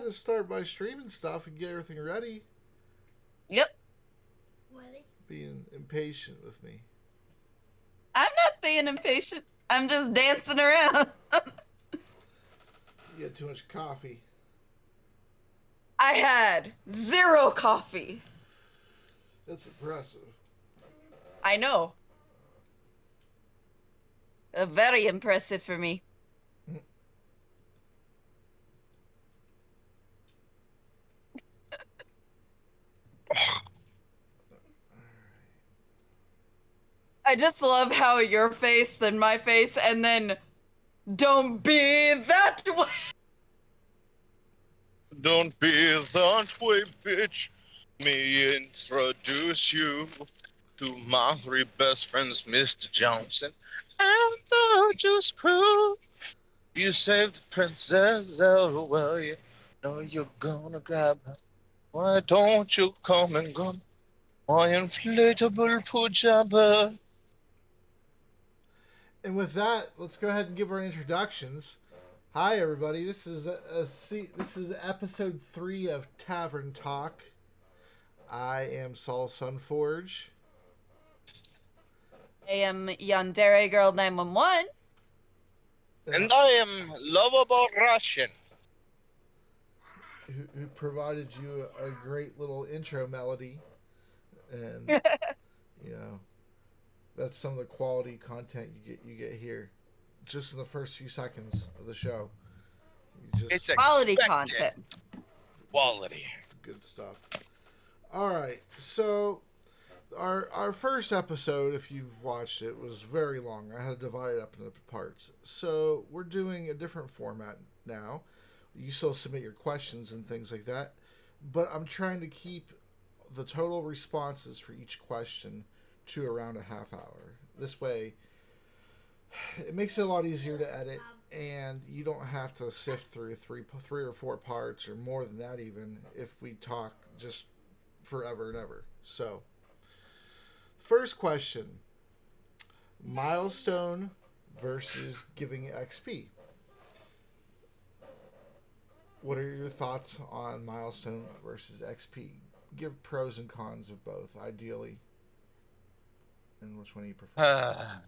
had to start by streaming stuff and get everything ready. Yep. Ready? Being impatient with me. I'm not being impatient. I'm just dancing around. You had too much coffee. I had 0 coffee. That's impressive. I know. Very impressive for me. I just love how your face, then my face, and then don't be that way. Don't be that way, bitch. Me introduce you to my 3 best friends, Mr. Johnson and the Juice Crew. You saved the princess, oh well, you know you're gonna grab her. Why don't you come and grab my inflatable pajama? And with that, let's go ahead and give our introductions. Hi, everybody. This is episode 3 of Tavern Talk. I am Saul Sunforge. I am Yandere Girl 911. And I am lovable Russian. Who provided you a great little intro melody. And, you know, that's some of the quality content you get here. Just in the first few seconds of the show. It's quality expected. content. Quality. It's good stuff. Alright, so our first episode, if you've watched it, was very long. I had to divide it up into parts. So we're doing a different format now. You still submit your questions and things like that. But I'm trying to keep the total responses for each question to around a half hour. This way, it makes it a lot easier to edit, and you don't have to sift through three or four parts, or more than that even, if we talk just forever and ever. So, first question: Milestone versus giving XP. What are your thoughts on Milestone versus XP? Give pros and cons of both, ideally. And which one do you prefer?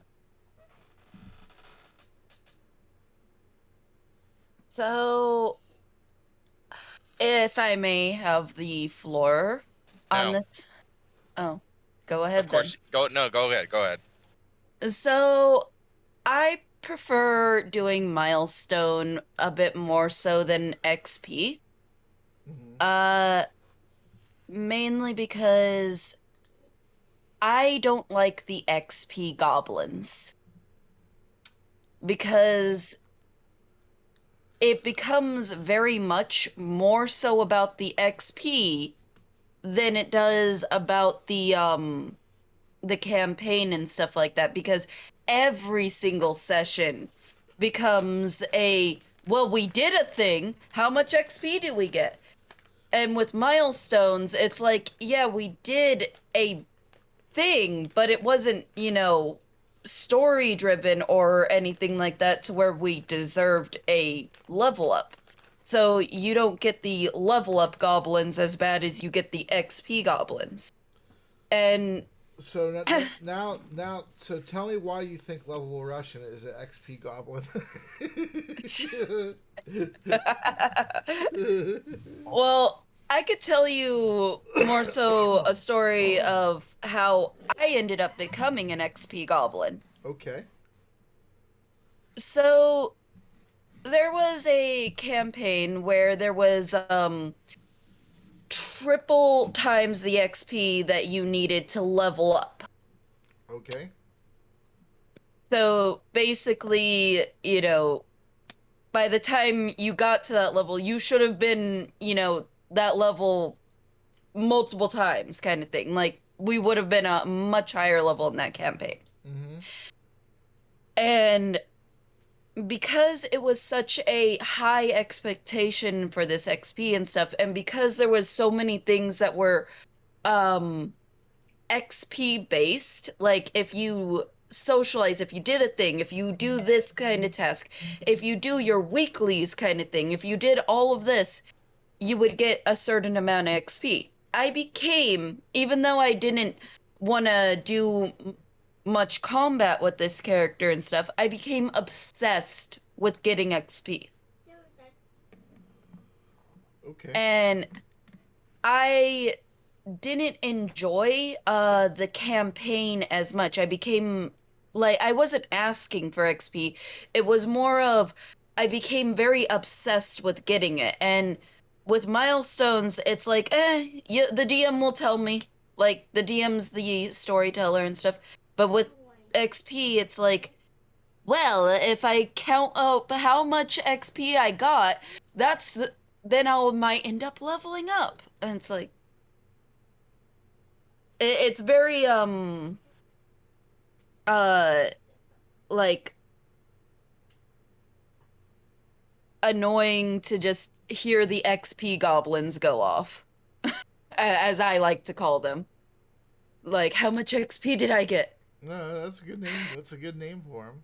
So, if I may have the floor on No. this. Oh, go ahead Of course. then. Go ahead. So, I prefer doing Milestone a bit more so than XP. Mm-hmm. Mainly because I don't like the XP goblins. Because it becomes very much more so about the XP than it does about the campaign and stuff like that, because every single session becomes well, we did a thing, how much XP do we get? And with milestones, it's like, yeah, we did a thing, but it wasn't, story driven or anything like that to where we deserved a level up. So you don't get the level up goblins as bad as you get the XP goblins. And so now, so tell me why you think level Russian is an XP goblin. well, I could tell you more so a story of how I ended up becoming an XP goblin. Okay. So there was a campaign where there was triple times the XP that you needed to level up. Okay. So basically, by the time you got to that level, you should have been, that level multiple times kind of thing. Like, we would have been a much higher level in that campaign. Mm-hmm. And because it was such a high expectation for this XP and stuff, and because there was so many things that were XP based, like if you socialize, if you did a thing, if you do this kind of task, if you do your weeklies kind of thing, if you did all of this, you would get a certain amount of XP. I became, even though I didn't want to do much combat with this character and stuff, I became obsessed with getting XP. Okay. And I didn't enjoy the campaign as much. I became like I wasn't asking for XP. It was more of I became very obsessed with getting it. And with milestones, it's like, yeah, the DM will tell me. Like the DM's the storyteller and stuff. But with XP, it's like, well, if I count up how much XP I got, then I might end up leveling up. And it's like it's very uh like annoying to just hear the XP goblins go off, as I like to call them. Like, how much XP did I get? No, that's a good name. That's a good name for him.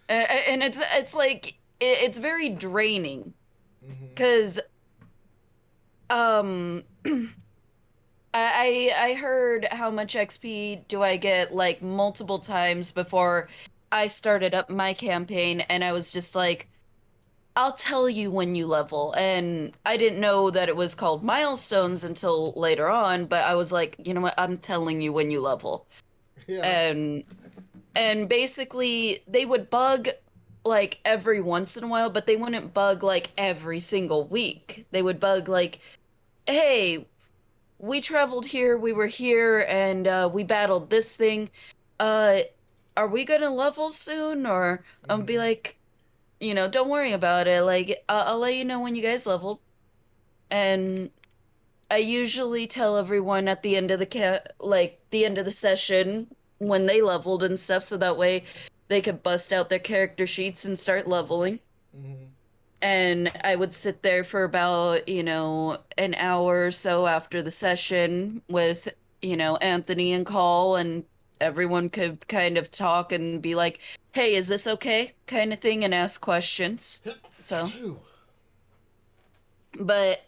And it's like it's very draining Mm-hmm. because um I heard how much XP do I get like multiple times before I started up my campaign, and I was just like, I'll tell you when you level. And I didn't know that it was called milestones until later on, but I was like, you know what? I'm telling you when you level. Yeah. And basically they would bug like every once in a while, but they wouldn't bug like every single week. They would bug like, hey, we traveled here, we were here, and we battled this thing. Uh, are we gonna level soon? Or I'll be Mm-hmm. like, don't worry about it. Like, I'll let you know when you guys leveled. And I usually tell everyone at the end of the end of the session when they leveled and stuff, so that way they could bust out their character sheets and start leveling. Mm-hmm. And I would sit there for about, an hour or so after the session with, Anthony and Call, and everyone could kind of talk and be like, hey, is this okay? Kind of thing, and ask questions. So, but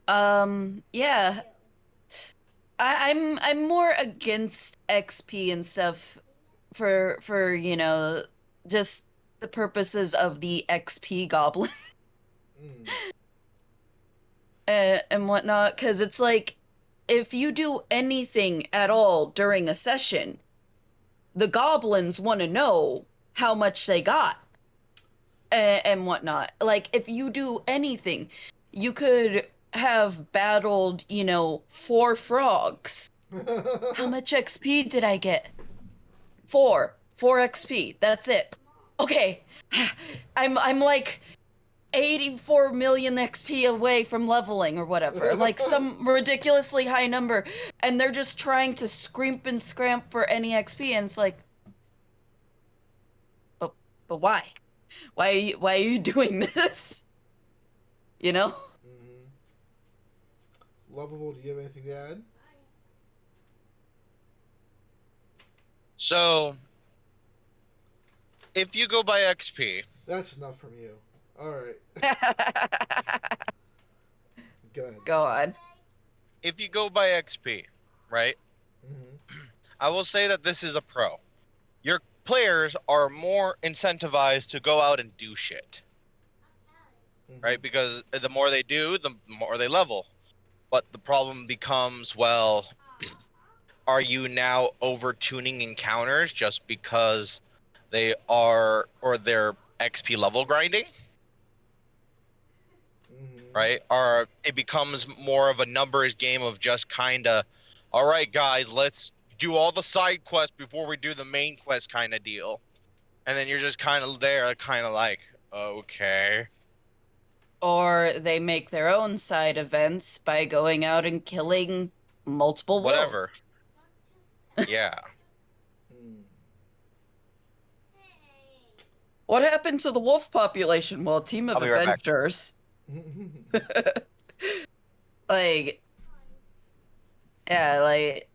yeah, I'm more against XP and stuff for, just the purposes of the XP Goblin. Mm. And whatnot, because it's like if you do anything at all during a session, the goblins want to know how much they got and whatnot. Like if you do anything, you could have battled, four frogs. How much XP did I get? Four XP. That's it. Okay. I'm like 84 million XP away from leveling or whatever, like some ridiculously high number, and they're just trying to scrimp and scramp for any XP, and it's like, but why? Why are you doing this? You know? Mm-hmm. Lovable, do you have anything to add? So, if you go by XP, That's enough from you. All right. Go ahead. Go on. if you go by XP, right? Mm-hmm. I will say that this is a pro. Your players are more incentivized to go out and do shit, Mm-hmm. right? Because the more they do, the more they level. But the problem becomes, well, are you now over tuning encounters just because they are or they're XP level grinding, Mm-hmm. right? Or it becomes more of a numbers game of just kind of, all right, guys, let's do all the side quests before we do the main quest kind of deal. And then you're just kind of there, kind of like, okay. Or they make their own side events by going out and killing multiple Whatever. wolves. Yeah. Mm. What happened to the wolf population? Well, a team of I'll be right back. adventurers. Like, yeah, like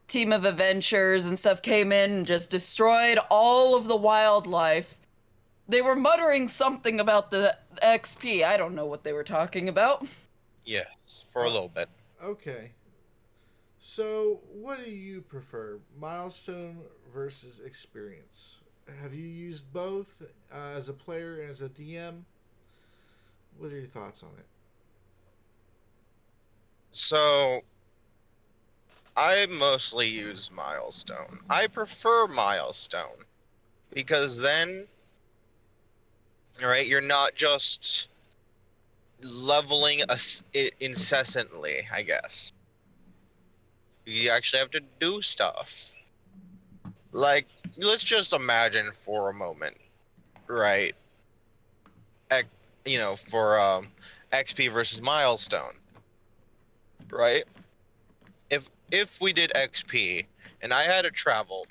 team of adventurers and stuff came in and just destroyed all of the wildlife They were muttering something about the XP. I don't know what they were talking about. Yes, for a little bit. Okay. So, what do you prefer, milestone versus experience? Have you used both as a player and as a DM? What are your thoughts on it? So I mostly use Milestone. I prefer Milestone because then, right, you're not just leveling incessantly, I guess. You actually have to do stuff. Like, let's just imagine for a moment, right? Ec- for XP versus Milestone, right? If we did XP and I had to travel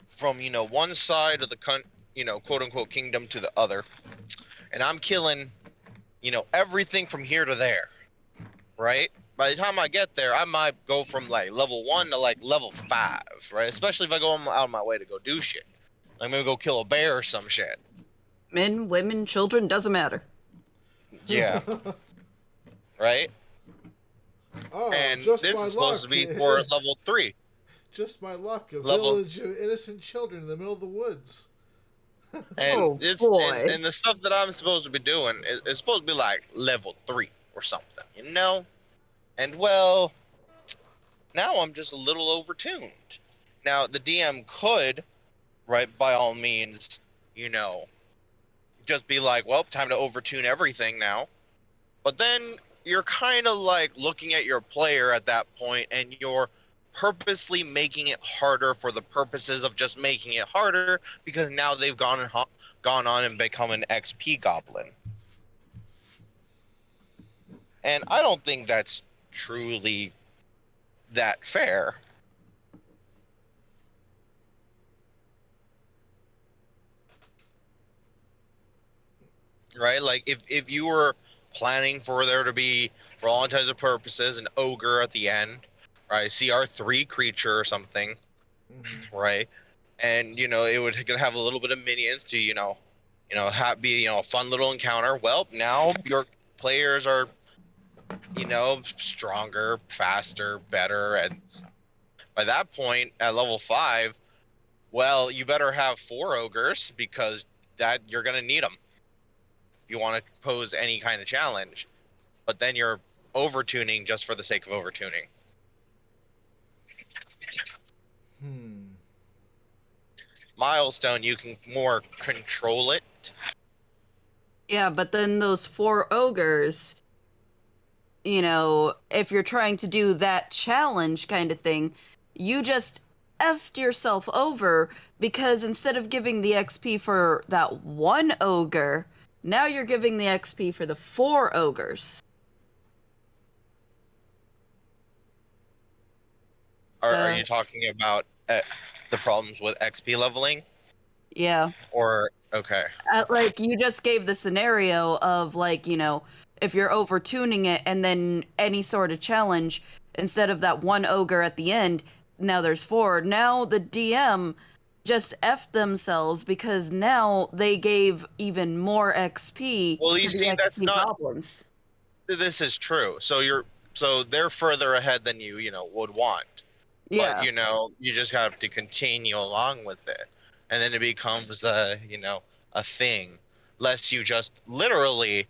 from one side of the quote unquote kingdom to the other, and I'm killing everything from here to there, right? By the time I get there, I might go from like level 1 to like level 5, right? Especially if I go out of my way to go do shit. I'm gonna go kill a bear or some shit. Men, women, children, doesn't matter. Yeah, right. Oh, And just this my is supposed luck. to be for level 3. Just my luck. A Level village of innocent children in the middle of the woods. and Oh it's boy. and the stuff that I'm supposed to be doing is supposed to be like level 3 or something, And well, now I'm just a little overtuned. Now the DM could, right, by all means, you know, just be like, well, time to overtune everything now. But then you're kind of like looking at your player at that point and you're purposely making it harder for the purposes of just making it harder because now they've gone on and become an XP Goblin. And I don't think that's truly that fair. Right? Like if you were planning for there to be, for all intents and purposes, an ogre at the end, right? CR3 creature or something, Mm-hmm. right? And it would have a little bit of minions to be a fun little encounter. Well, now your players are stronger, faster, better, and by that point at level 5, well, you better have 4 ogres because that you're gonna need them if you want to pose any kind of challenge. But then you're overtuning just for the sake of overtuning. Hmm. Milestone, you can more control it. Yeah, but then those 4 ogres, if you're trying to do that challenge kind of thing, you just effed yourself over because instead of giving the XP for that 1 ogre, now you're giving the XP for the 4 ogres. Are So, you talking about the problems with XP leveling? yeah. Or okay. Like, you just gave the scenario of, like, if you're overtuning it and then any sort of challenge, instead of that 1 ogre at the end, now there's 4. Now the DM just effed themselves because now they gave even more XP Well, to you the see, that's XP not. goblins. This is true. So they're further ahead than you would want. But Yeah. you just have to continue along with it, and then it becomes a thing. Lest you just literally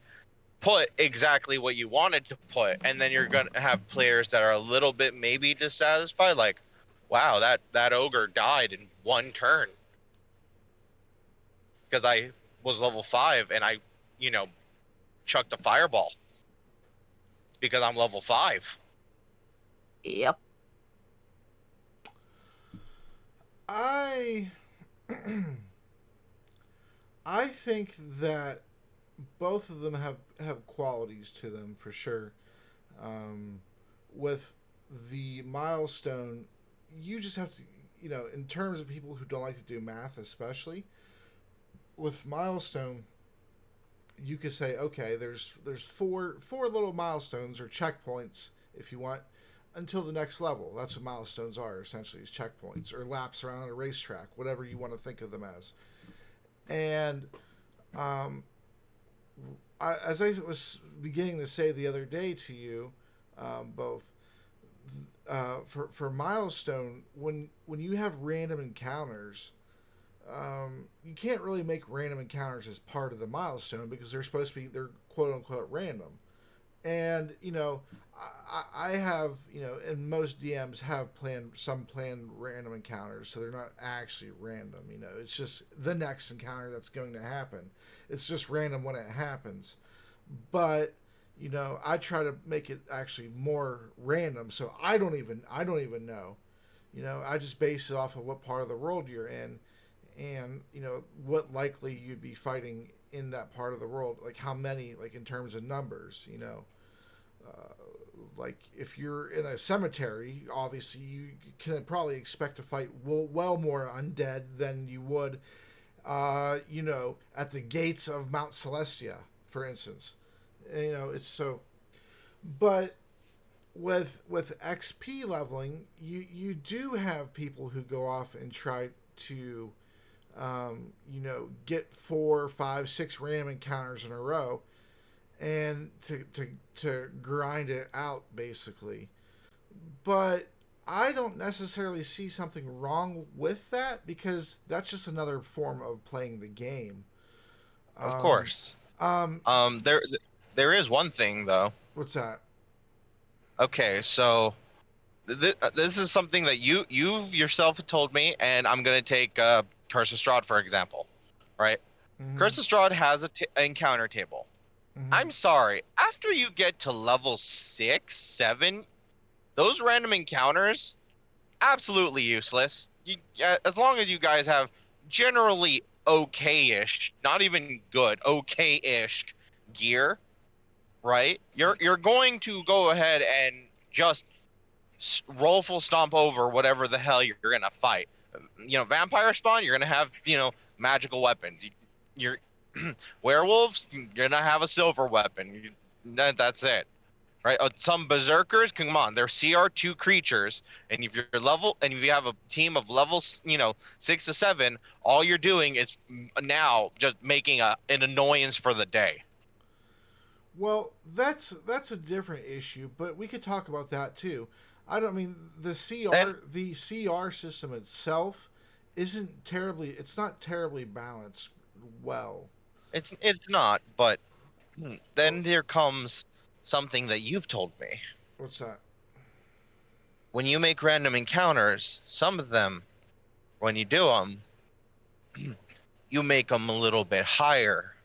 put exactly what you wanted to put, and then you're gonna have players that are a little bit maybe dissatisfied, like, wow, that ogre died in 1 turn because I was level 5 and I you know chucked a fireball because I'm level 5. Yep. I I think that both of them have qualities to them for sure. Um, with the milestone, you just have to, in terms of people who don't like to do math, especially with milestone, you could say, okay, there's four little milestones or checkpoints if you want until the next level. That's what milestones are essentially, is checkpoints or laps around a racetrack, whatever you want to think of them as. And Um, as I was beginning to say the other day to you, both for Milestone, when you have random encounters, you can't really make random encounters as part of the Milestone because they're quote unquote random. And I have and most DMs have planned random encounters, so they're not actually random. It's just the next encounter that's going to happen. It's just random when it happens, but I try to make it actually more random, so I don't even know. I just base it off of what part of the world you're in, and what likely you'd be fighting in that part of the world, like how many, like in terms of numbers. Like if you're in a cemetery, obviously you can probably expect to fight well more undead than you would, at the gates of Mount Celestia, for instance. It's so. But with XP leveling, you do have people who go off and try to, get 4, 5, 6 random encounters in a row, and to grind it out basically. But I don't necessarily see something wrong with that because that's just another form of playing the game. Of Um, course. um, There is one thing though. what's that? Okay, so this is something that you've yourself told me, and I'm gonna take Curse of Strahd for example, right? Mm-hmm, Curse of Strahd has an encounter table. mm-hmm. I'm sorry, after you get to level 6, 7, those random encounters absolutely useless. As long as you guys have generally okay-ish, not even good, okay-ish gear, right? You're going to go ahead and just roll full stomp over whatever the hell you're gonna fight. Vampire spawn, you're gonna have magical weapons. You're werewolves, you're gonna have a silver weapon. That's it, right? Some berserkers, come on, they're CR2 creatures, and if you have a team of levels, 6 to 7, all you're doing is now just making an annoyance for the day. Well, that's a different issue, but we could talk about that too. I don't mean Then the CR system itself isn't terribly it's not terribly balanced well. it's not, but Oh, then there comes something that you've told me. what's that? When you make random encounters, some of them, when you do them, you make them a little bit higher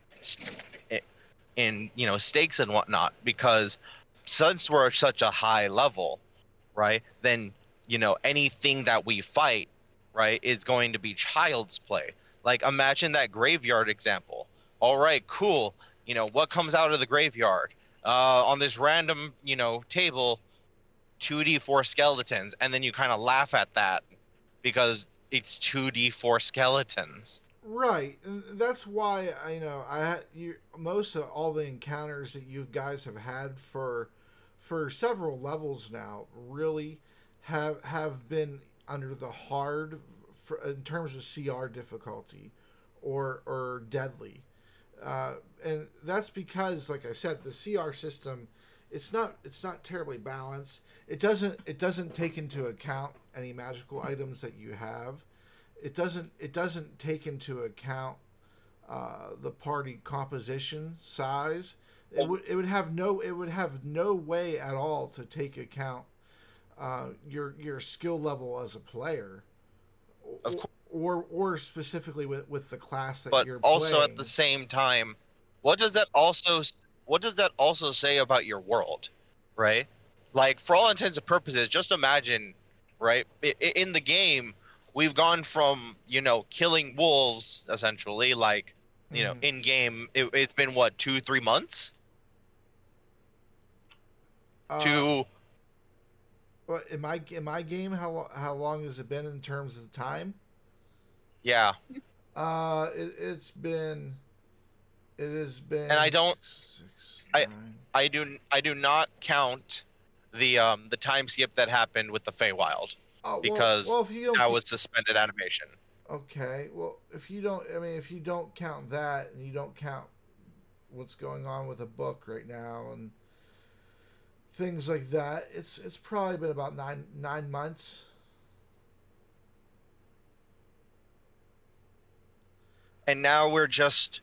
in stakes and whatnot, because since we're at such a high level, right, then anything that we fight, right, is going to be child's play. Like imagine that graveyard example. All right, cool. What comes out of the graveyard on this random table, 2d4 skeletons, and then you kind of laugh at that because it's 2d4 skeletons. Right, and that's why I had you most of all the encounters that you guys have had for several levels now really have been under the hard in terms of CR difficulty or deadly. And that's because, like I said, the CR system it's not terribly balanced. It doesn't take into account any magical items that you have. It doesn't take into account the party composition size. It would have no way at all to take account your skill level as a player, Of course, or specifically with the class that but you're also at the playing. same time, what does that also what does that also say about your world, right? Like for all intents and purposes, just imagine, right? In the game, we've gone from killing wolves essentially, like Mm-hmm. in game, it's been what 2 3 months Uh, to well, in my game, how long has it been in terms of time? yeah, It has and I been don't six, six, I nine. I do not count the time skip that happened with the Feywild Oh well, because well if you don't that was suspended animation. Okay. Well, if you don't, I mean, if you don't count that, and you don't count what's going on with a book right now and things like that, it's probably been about 9 months. And now we're just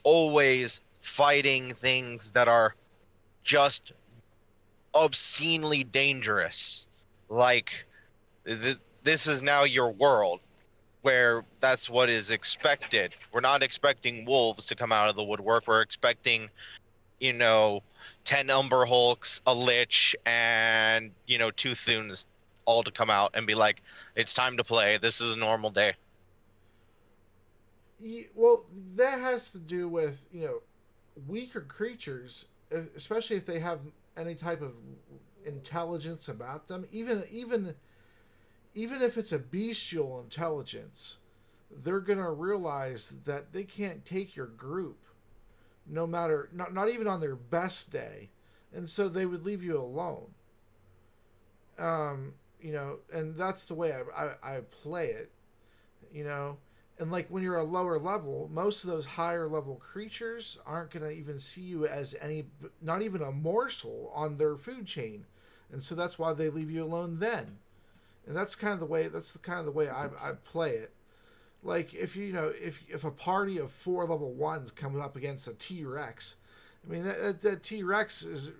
always fighting things that are just obscenely dangerous. Like, this is now your world where that's what is expected. We're not expecting wolves to come out of the woodwork. We're expecting, you know, 10 Umber Hulks, a Lich, and, two Thunes all to come out and be like, it's time to play. This is a normal day. Well, that has to do with weaker creatures, especially if they have any type of intelligence about them. Even if it's a bestial intelligence, they're gonna realize that they can't take your group, no matter not even on their best day, and so they would leave you alone. And that's the way I play it. You know, and like when you're a lower level, most of those higher level creatures aren't going to even see you as not even a morsel on their food chain, and so that's why they leave you alone then. And that's kind of the way. That's the kind of the way I play it. Like if a party of 4 level 1s comes up against a T-Rex, I mean that T-Rex is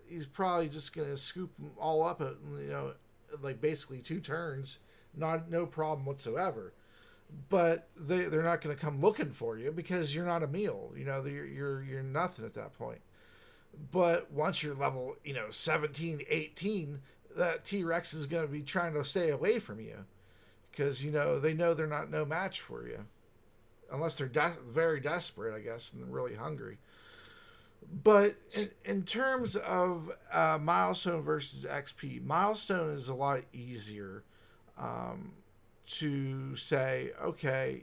he's probably just gonna scoop them all up at like basically 2 turns, no problem whatsoever. But they're not going to come looking for you because you're not a meal. You're nothing at that point. But once you're level 17, 18, that T-Rex is going to be trying to stay away from you because they know they're not no match for you unless they're very desperate, I guess, and really hungry. But in terms of Milestone versus XP, Milestone is a lot easier to say, okay,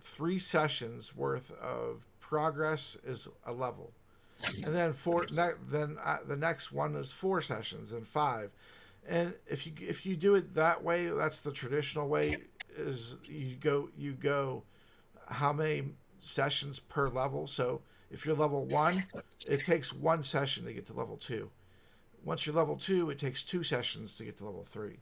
3 sessions worth of progress is a level, and then the next one is 4 sessions and 5. And if you do it that way, that's the traditional way. Is you go how many sessions per level. So if you're level 1, it takes 1 session to get to level 2. Once you're level 2, it takes 2 sessions to get to level 3.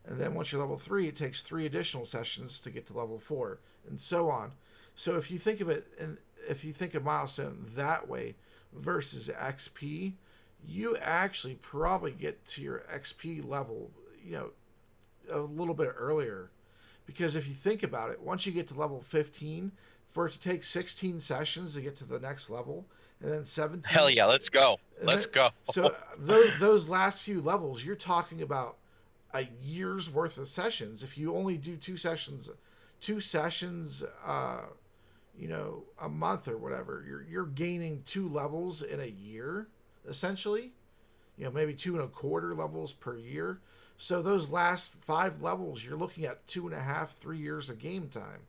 And then once you're level 3, it takes 3 additional sessions to get to level 4, and so on. So if you think of it, and if you think of Milestone that way versus XP, you actually probably get to your XP level, a little bit earlier. Because if you think about it, once you get to level 15, for it to take 16 sessions to get to the next level, and then 17. Hell yeah, let's go. Let's go. So those last few levels, you're talking about a year's worth of sessions. If you only do 2 sessions, a month or whatever, you're gaining 2 levels in a year, essentially. Maybe 2.25 levels per year. So those last 5 levels, you're looking at 2.5, 3 years of game time.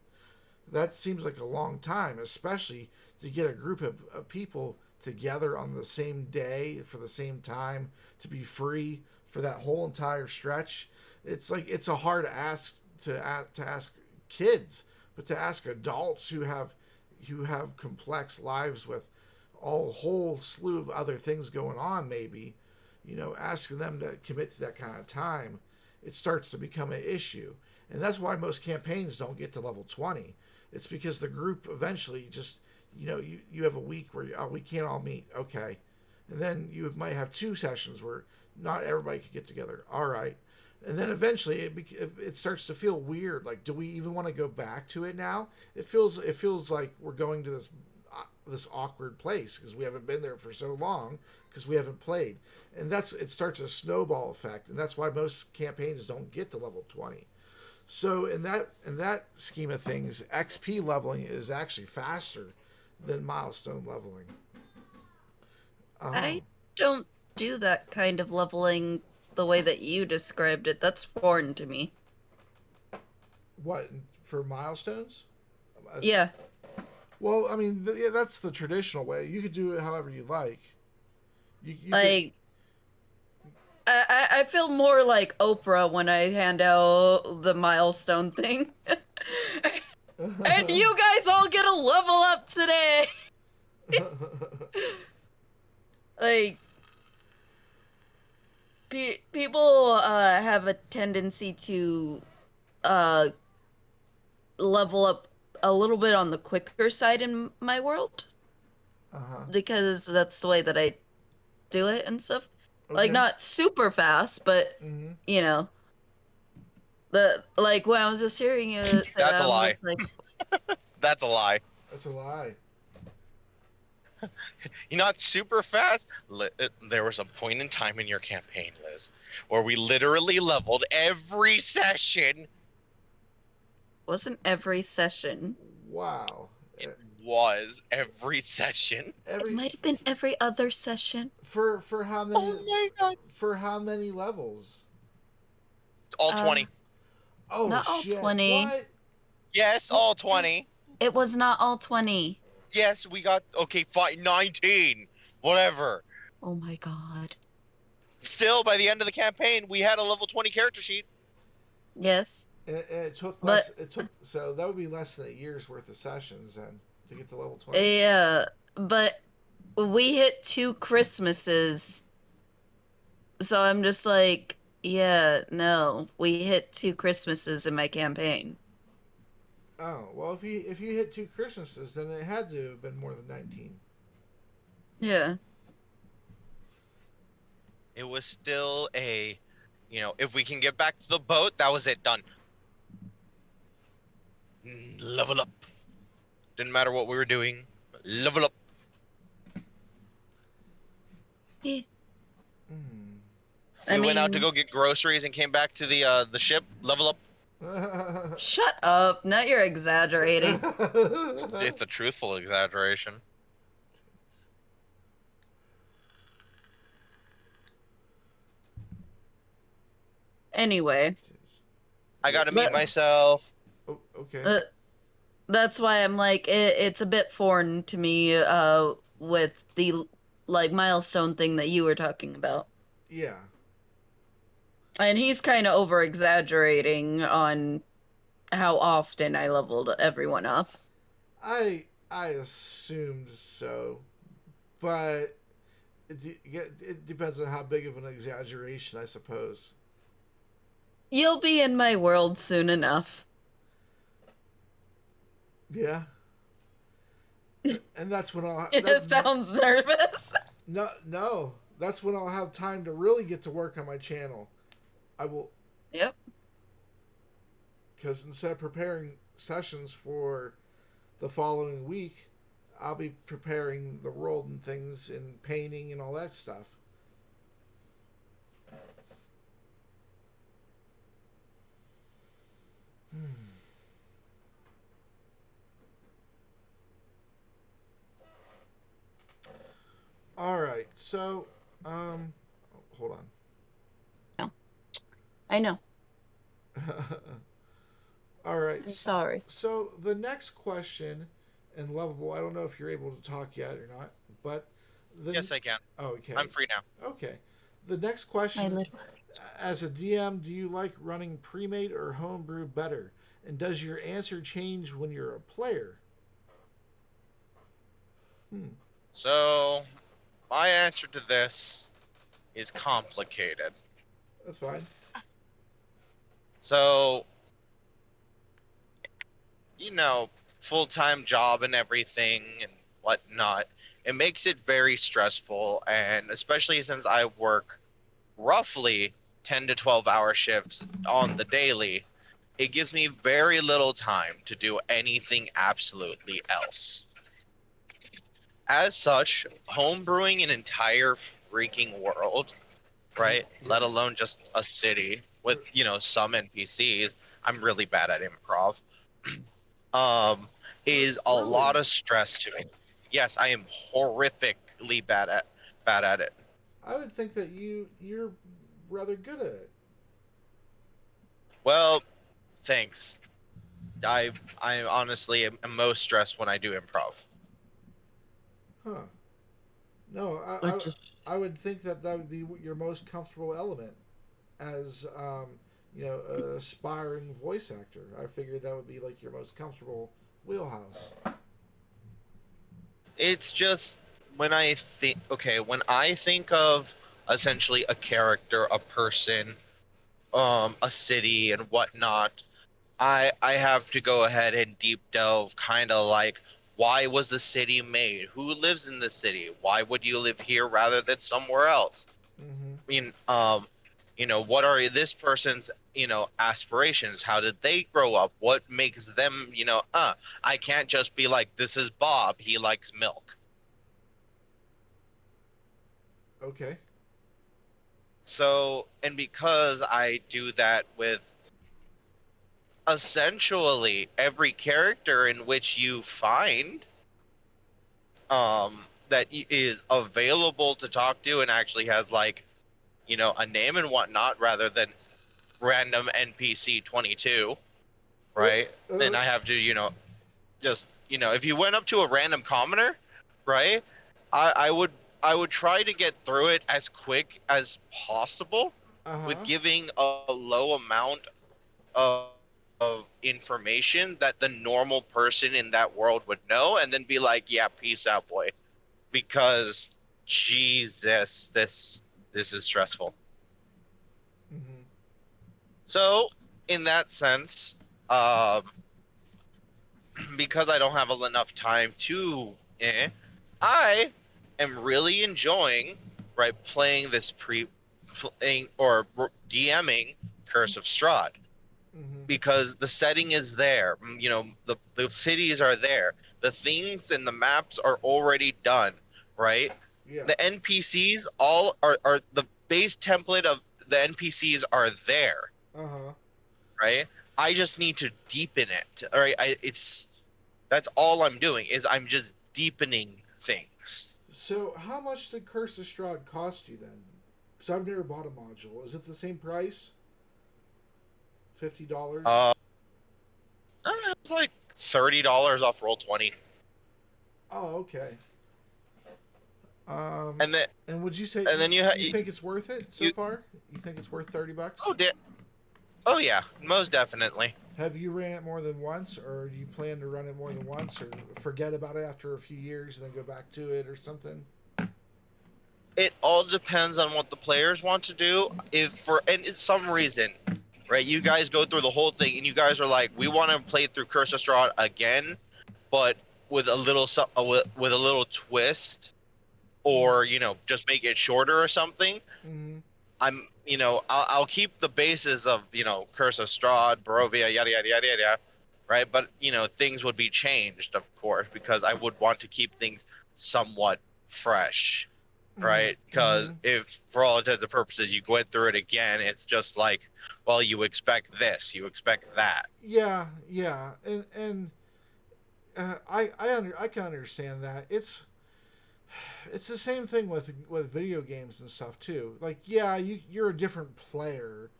That seems like a long time, especially to get a group of people together on the same day for the same time to be free for that whole entire stretch. It's like it's a hard ask to ask kids, but to ask adults who have complex lives with a whole slew of other things going on, maybe, asking them to commit to that kind of time, it starts to become an issue. And that's why most campaigns don't get to level 20. It's because the group eventually just, you have a week where we can't all meet. Okay. And then you might have 2 sessions where not everybody could get together. All right. And then eventually it starts to feel weird. Like, do we even want to go back to it now? It feels like we're going to this awkward place because we haven't been there for so long because we haven't played. And it starts a snowball effect. And that's why most campaigns don't get to level 20. So in that scheme of things, XP leveling is actually faster than Milestone leveling. I don't do that kind of leveling the way that you described it. That's foreign to me. What, for milestones? Yeah. Well, I mean, that's the traditional way. You could do it however you like. You like, I feel more like Oprah when I hand out the milestone thing. And you guys all get a level up today. Like, people have a tendency to uh level up a little bit on the quicker side in my world Uh-huh. because that's the way that I do it and stuff. Like, Okay. not super fast, but Mm-hmm. you know, the like when I was just hearing you say That's that, a I'm lie. just like, That's a lie. That's a lie. You're not super fast. There was a point in time in your campaign, Liz, where we literally leveled every session. wasn't every session. Wow. It was every session. It Every might have been every other session. for how many Oh my god. for how many levels? All Uh, 20. Oh Not all shit. 20. What? Yes, all 20. It was not all 20. Yes, we got, okay, fine, 19. Whatever. Oh my god. Still, by the end of the campaign, we had a level 20 character sheet. Yes, And it took but less. It took so that would be less than a year's worth of sessions then to get to level 20. yeah, but we hit 2 Christmases. So I'm just like, yeah, no. We hit 2 Christmases in my campaign. Oh well, if you hit 2 Christmases, then it had to have been more than 19. Yeah. It was still a, if we can get back to the boat, that was it, done. Level up. Didn't matter what we were doing. Level up. Yeah. Hmm. I We went out to mean, go get groceries and came back to the ship. Level up. shut up. Now you're exaggerating. It's a truthful exaggeration. Anyway, I got to meet but myself. Oh, okay. that's why I'm like, it's a bit foreign to me, with the, like, milestone thing that you were talking about. Yeah. And he's kind of over exaggerating on how often I leveled everyone up. I assumed so, but it depends on how big of an exaggeration, I suppose. You'll be in my world soon enough. Yeah. And that's when I'll It sounds nervous. no, that's when I'll have time to really get to work on my channel. I will, Yep. because instead of preparing sessions for the following week, I'll be preparing the world and things and painting and all that stuff. All right, so hold on. No. I know. All right. I'm sorry. So the next question, and Lovable, I don't know if you're able to talk yet or not, but Yes, I can. okay. I'm free now. Okay. The next My question, little. as a DM, do you like running premade or homebrew better? And does your answer change when you're a player? So, my answer to this is complicated. That's fine. So, full-time job and everything and whatnot, it makes it very stressful. And especially since I work roughly 10 to 12-hour shifts on the daily, it gives me very little time to do anything absolutely else. As such, homebrewing an entire freaking world, right? Yeah. Let alone just a city with, some NPCs. I'm really bad at improv. Is a Really? lot of stress to me. Yes, I am horrifically bad at it. I would think that you're rather good at it. Well, thanks. I honestly am most stressed when I do improv. Huh. No, which is I would think that that would be your most comfortable element as an aspiring voice actor. I figured that would be like your most comfortable wheelhouse. It's just when I think of essentially a character, a person, a city and whatnot, I have to go ahead and deep delve, kind of like, why was the city made? Who lives in the city? Why would you live here rather than somewhere else? Mm-hmm. I mean, what are this person's, aspirations? How did they grow up? What makes them, I can't just be like, this is Bob, he likes milk. Okay. So, and because I do that with essentially every character in which you find that is available to talk to and actually has like, a name and whatnot rather than random NPC 22, Uh, right? Then uh, I have to, just, if you went up to a random commoner, right? I would try to get through it as quick as possible with huh. giving a low amount of, information that the normal person in that world would know, and then be like, yeah, peace out, boy, because Jesus, this is stressful. Mm-hmm. So in that sense, um because I don't have enough time to, I am really enjoying, right, playing this playing or DMing Curse of Strahd, Mm-hmm. because the setting is there. The cities are there. The things and the maps are already done, right? Yeah. The NPCs all are the base template of the NPCs are there, Uh huh. right? I just need to deepen it. All right, that's all I'm doing is I'm just deepening things. So, how much did Curse of Strahd cost you then? Because I've never bought a module. Is it the same price? $50? Uh, it's like $30 off Roll20, Oh, okay. Um, and then and would you say and then you think it's worth it so you far? You think it's worth $30? oh oh yeah, most definitely. Have you ran it more than once, or do you plan to run it more than once, or forget about it after a few years and then go back to it or something? It all depends on what the players want to do. If for and it's some reason, right, you guys go through the whole thing and you guys are like, we want to play through Curse of Strahd again, but with a little with a little twist, Mm-hmm. or just make it shorter or something. Mm-hmm. I'll keep the basis of, Curse of Strahd, Barovia, yada yada yada yada, right? But things would be changed, of course, because I would want to keep things somewhat fresh, right? Mm-hmm. Because if, for all intents and purposes, you went through it again, it's just like, well, you expect this, you expect that. Yeah, yeah, and I can understand that. It's the same thing with video games and stuff too. Like, yeah, you're a different player,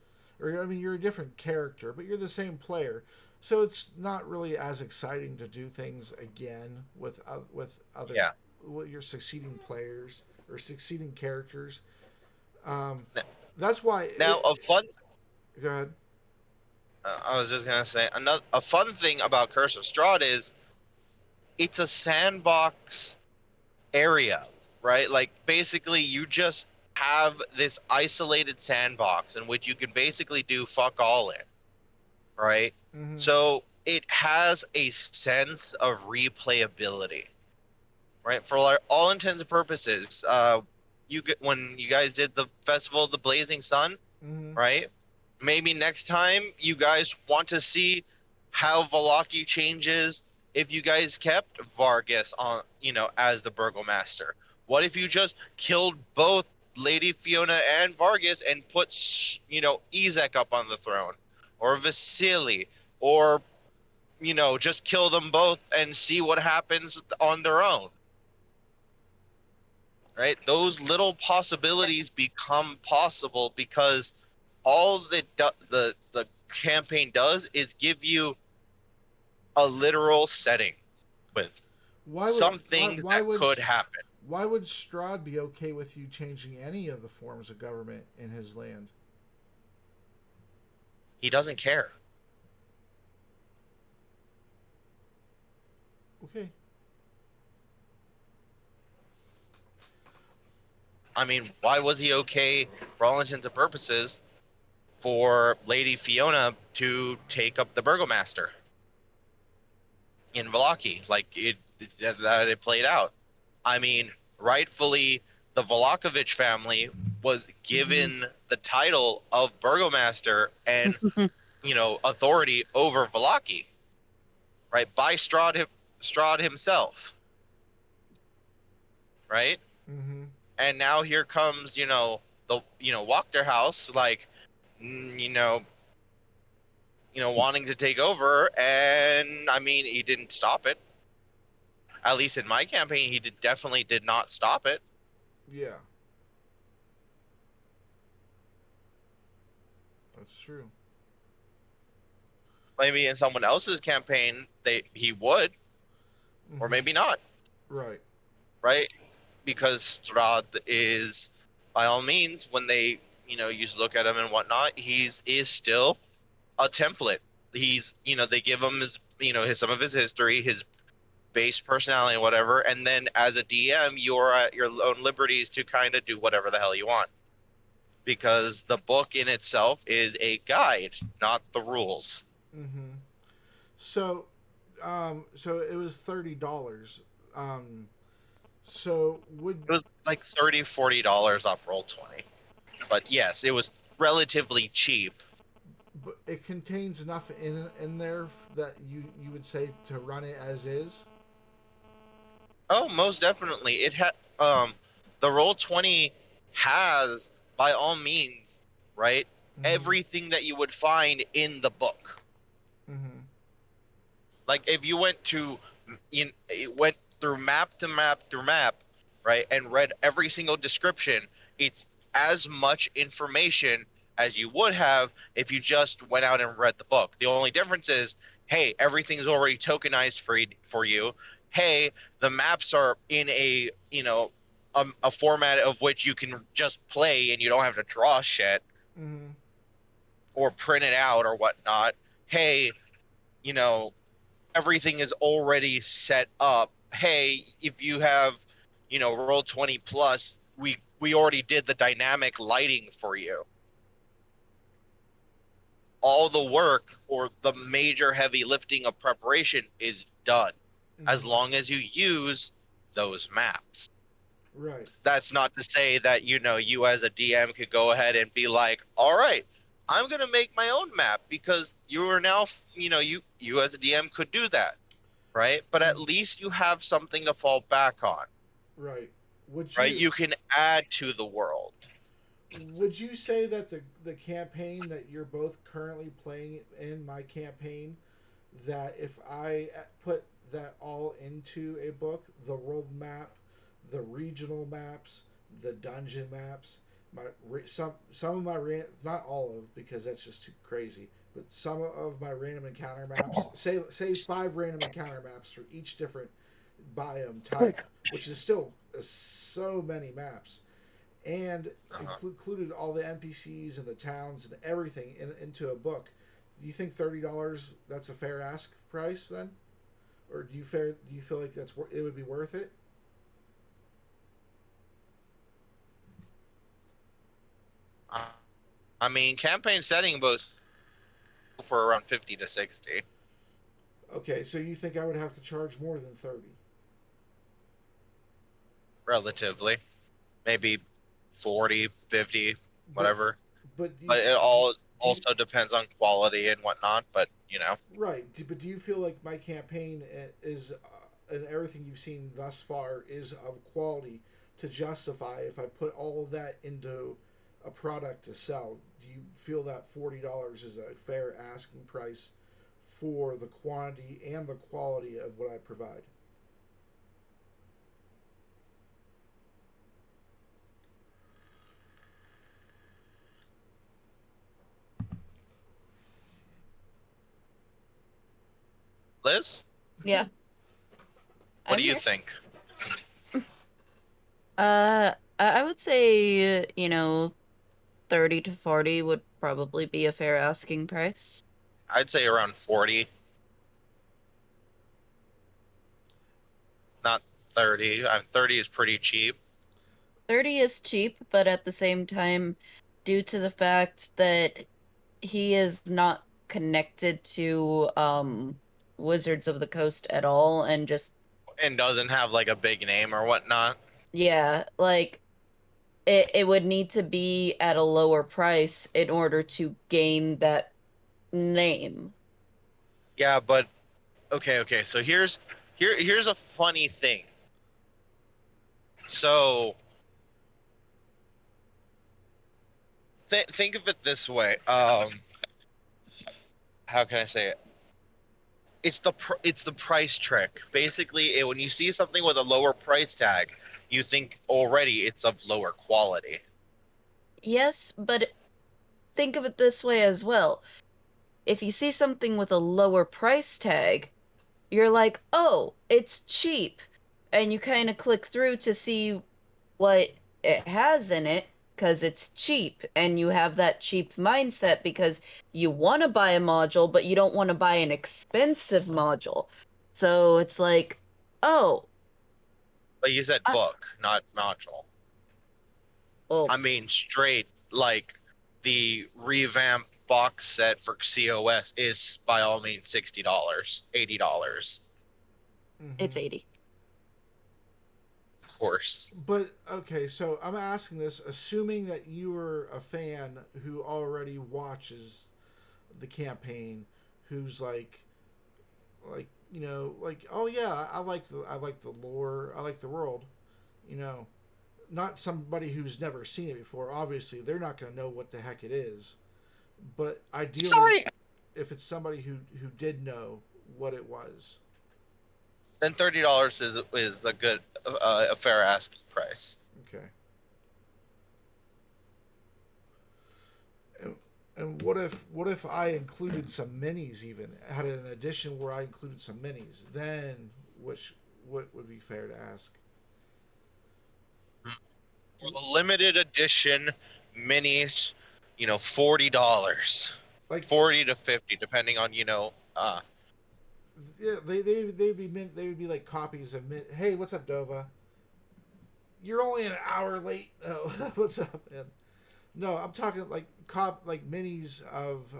or I mean, you're a different character, but you're the same player. So it's not really as exciting to do things again with other Yeah. with your succeeding players or succeeding characters. Um, N- that's why Now, it. Go ahead. I was just gonna say, a fun thing about Curse of Strahd is it's a sandbox area, right? Like basically you just have this isolated sandbox in which you can basically do fuck all in, right? Mm-hmm. So it has a sense of replayability, right? For all intents and purposes, when you guys did the Festival of the Blazing Sun, Mm-hmm. right? Maybe next time you guys want to see how Valaki changes if you guys kept Vargas on, as the Burgomaster. What if you just killed both Lady Fiona and Vargas and put, Ezek up on the throne, or Vasily, or just kill them both and see what happens on their own. Right? Those little possibilities become possible because all the campaign does is give you a literal setting with Why would some things why that would could happen. Why would Strahd be okay with you changing any of the forms of government in his land? He doesn't care. Okay. I mean, why was he okay, for all intents and purposes, for Lady Fiona to take up the Burgomaster in Vallaki? Like, that it played out. I mean, rightfully, the Vlahovic family was given the title of Burgomaster and, authority over Vallaki, right? By Strahd himself, right? Mm-hmm. And now here comes, the, Wachter House, like, mm, you know, wanting to take over, and I mean, he didn't stop it. At least in my campaign, he definitely did not stop it. Yeah. That's true. Maybe in someone else's campaign, he would, or Mm-hmm. maybe not, Right. right? Because Strahd is, by all means, when they, you look at him and whatnot, is still a template. He's, they give him his, some of his history, his base personality, whatever, and then as a DM, you're at your own liberties to kind of do whatever the hell you want. Because the book in itself is a guide, not the rules. Mm-hmm. So, so it was $30. So would It was like $30-$40 off Roll20. But yes, it was relatively cheap. but it contains enough in there that you would say to run it as is? Oh, most definitely. It had the Roll20 has, by all means, right, Mm-hmm. everything that you would find in the book. Mm-hmm. Like if you went through map to map through map, right, and read every single description, it's as much information as you would have if you just went out and read the book. The only difference is, hey, everything's already tokenized for you. Hey, the maps are in a format of which you can just play and you don't have to draw shit Mm-hmm. or print it out or whatnot. Hey, you know, everything is already set up. Hey, if you have, Roll20 plus, we already did the dynamic lighting for you. All the work or the major heavy lifting of preparation is done, as Mm-hmm. long as you use those maps. Right. That's not to say that, you as a DM could go ahead and be like, all right, I'm going to make my own map, because you are now, you as a DM could do that. Right? But at least you have something to fall back on. Right. Would Right? you You can add to the world. would you say that the campaign that you're both currently playing in my campaign, that if I put that all into a book, the world map, the regional maps, the dungeon maps, some of my not all of, because that's just too crazy, but some of my random encounter maps, say 5 random encounter maps for each different biome type, which is still so many maps, and included all the NPCs and the towns and everything into a book. Do you think $30 that's a fair ask price then, or do you feel like it would be worth it? I mean, campaign setting goes for around 50 to 60. Okay, so you think I would have to charge more than 30? Relatively. Maybe 40, 50, But whatever. but But it all do you also depends on quality and whatnot. But, right? But do you feel like my campaign is and everything you've seen thus far is of quality to justify if I put all of that into a product to sell? Do you feel that $40 is a fair asking price for the quantity and the quality of what I provide? Liz, Yeah, what I'm do you here. think? I would say, 30 to 40 would probably be a fair asking price. I'd say around 40, not 30. 30 is pretty cheap. 30 is cheap, but at the same time, due to the fact that he is not connected to Wizards of the Coast at all, and just, And doesn't have like a big name or whatnot. yeah, like it would need to be at a lower price in order to gain that name. Yeah, but okay. So here's a funny thing. So think of it this way. How can I say it? It's the price trick. Basically, when you see something with a lower price tag, you think already it's of lower quality. Yes, but think of it this way as well. If you see something with a lower price tag, you're like, oh, it's cheap. And you kind of click through to see what it has in it because it's cheap. And you have that cheap mindset because you want to buy a module, but you don't want to buy an expensive module. So it's like, oh, But you said I, book, not module. well, I mean, straight like the revamp box set for COS is by all means $60, $80, it's Mm-hmm. 80. of course. But okay, so I'm asking this, assuming that you are a fan who already watches the campaign, who's like like, oh yeah, I like the lore, I like the world, you know, not somebody who's never seen it before. Obviously, they're not going to know what the heck it is. But ideally, Sorry. if it's somebody who did know what it was, Then $30 is a good a fair asking price. okay. And what if I included some minis, even had an edition where I included some minis? Then what would be fair to ask? For the limited edition minis, $40. Like 40 to 50 depending on, yeah, they would be like copies of Hey, what's up, Dova? You're only an hour late. Oh, what's up, man? No, I'm talking like like minis of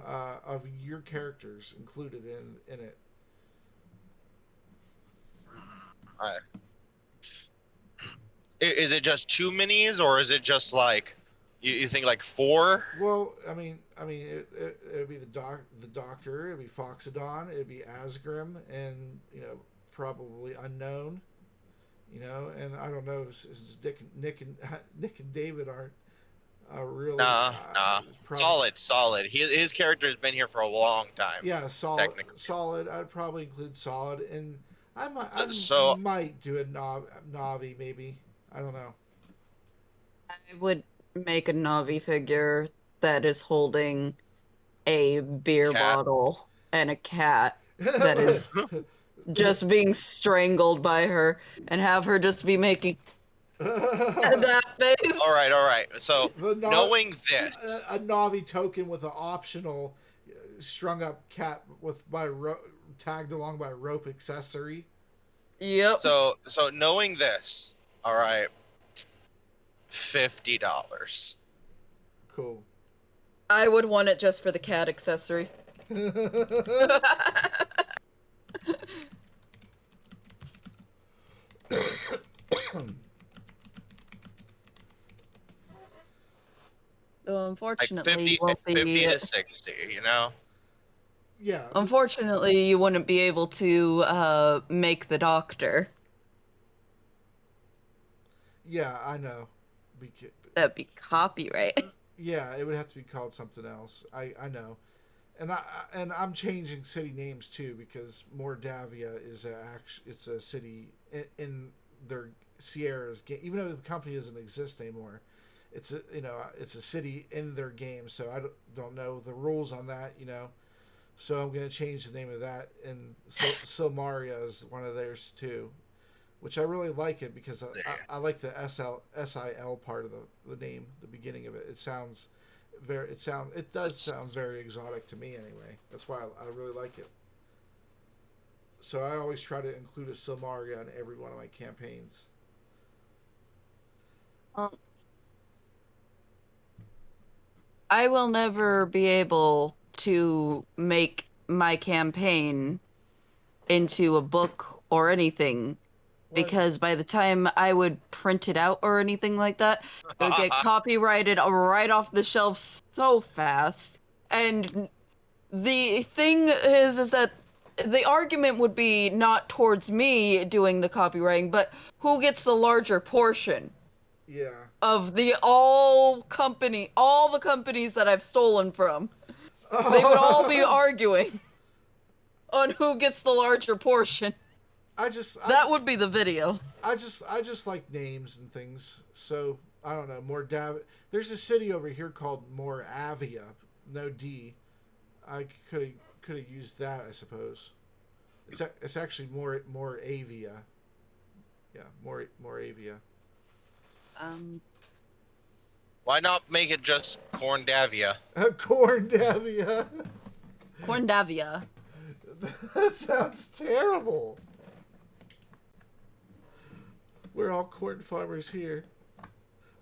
your characters included in it. uh, is it just two minis or is it just like you think like four? Well, it would be the doctor. It'd be Foxodon. It'd be Asgrim, and probably unknown. And I don't know since Nick and Nick and David aren't really Nah. probably Solid. His character has been here for a long time, yeah, solid. technically. Solid. I'd probably include solid, and I So might do a Navi maybe. I don't know. I would make a Navi figure that is holding a beer cat. bottle and a cat that is just being strangled by her and have her just be making that face. All right. So the no, knowing this, a Navi token with an optional strung up cat with tagged along by rope accessory. Yep. so knowing this, all right, $50. Cool. I would want it just for the cat accessory. So Like unfortunately, 50, you won't 50 be. to 60, you know? Yeah. Unfortunately, you wouldn't be able to make the doctor. Yeah, I know. Beca- That'd be copyright. yeah, it would have to be called something else. I know. And I'm changing city names too because Mordavia is it's a city in their Sierra's game. Even though the company doesn't exist anymore, it's a city in their game. So I don't know the rules on that. So I'm gonna change the name of that. And Silmaria is one of theirs too. which I really like it because There. I like the SIL part of the name, the beginning of it. It does sound very exotic to me anyway. That's why I really like it. So I always try to include a Silmaria in every one of my campaigns. Um, I will never be able to make my campaign into a book or anything What? because by the time I would print it out or anything like that, it would get copyrighted right off the shelf so fast. And the thing is that the argument would be not towards me doing the copywriting, but who gets the larger portion Yeah. of all the companies that I've stolen from. They would all be arguing on who gets the larger portion. That would be the video. I just like names and things. So I don't know. There's a city over here called Moravia. No D. I could have used that, I suppose. It's actually Moravia. Yeah, Moravia. Why not make it just Corndavia? Corndavia. Corndavia. That sounds terrible. We're all corn farmers here.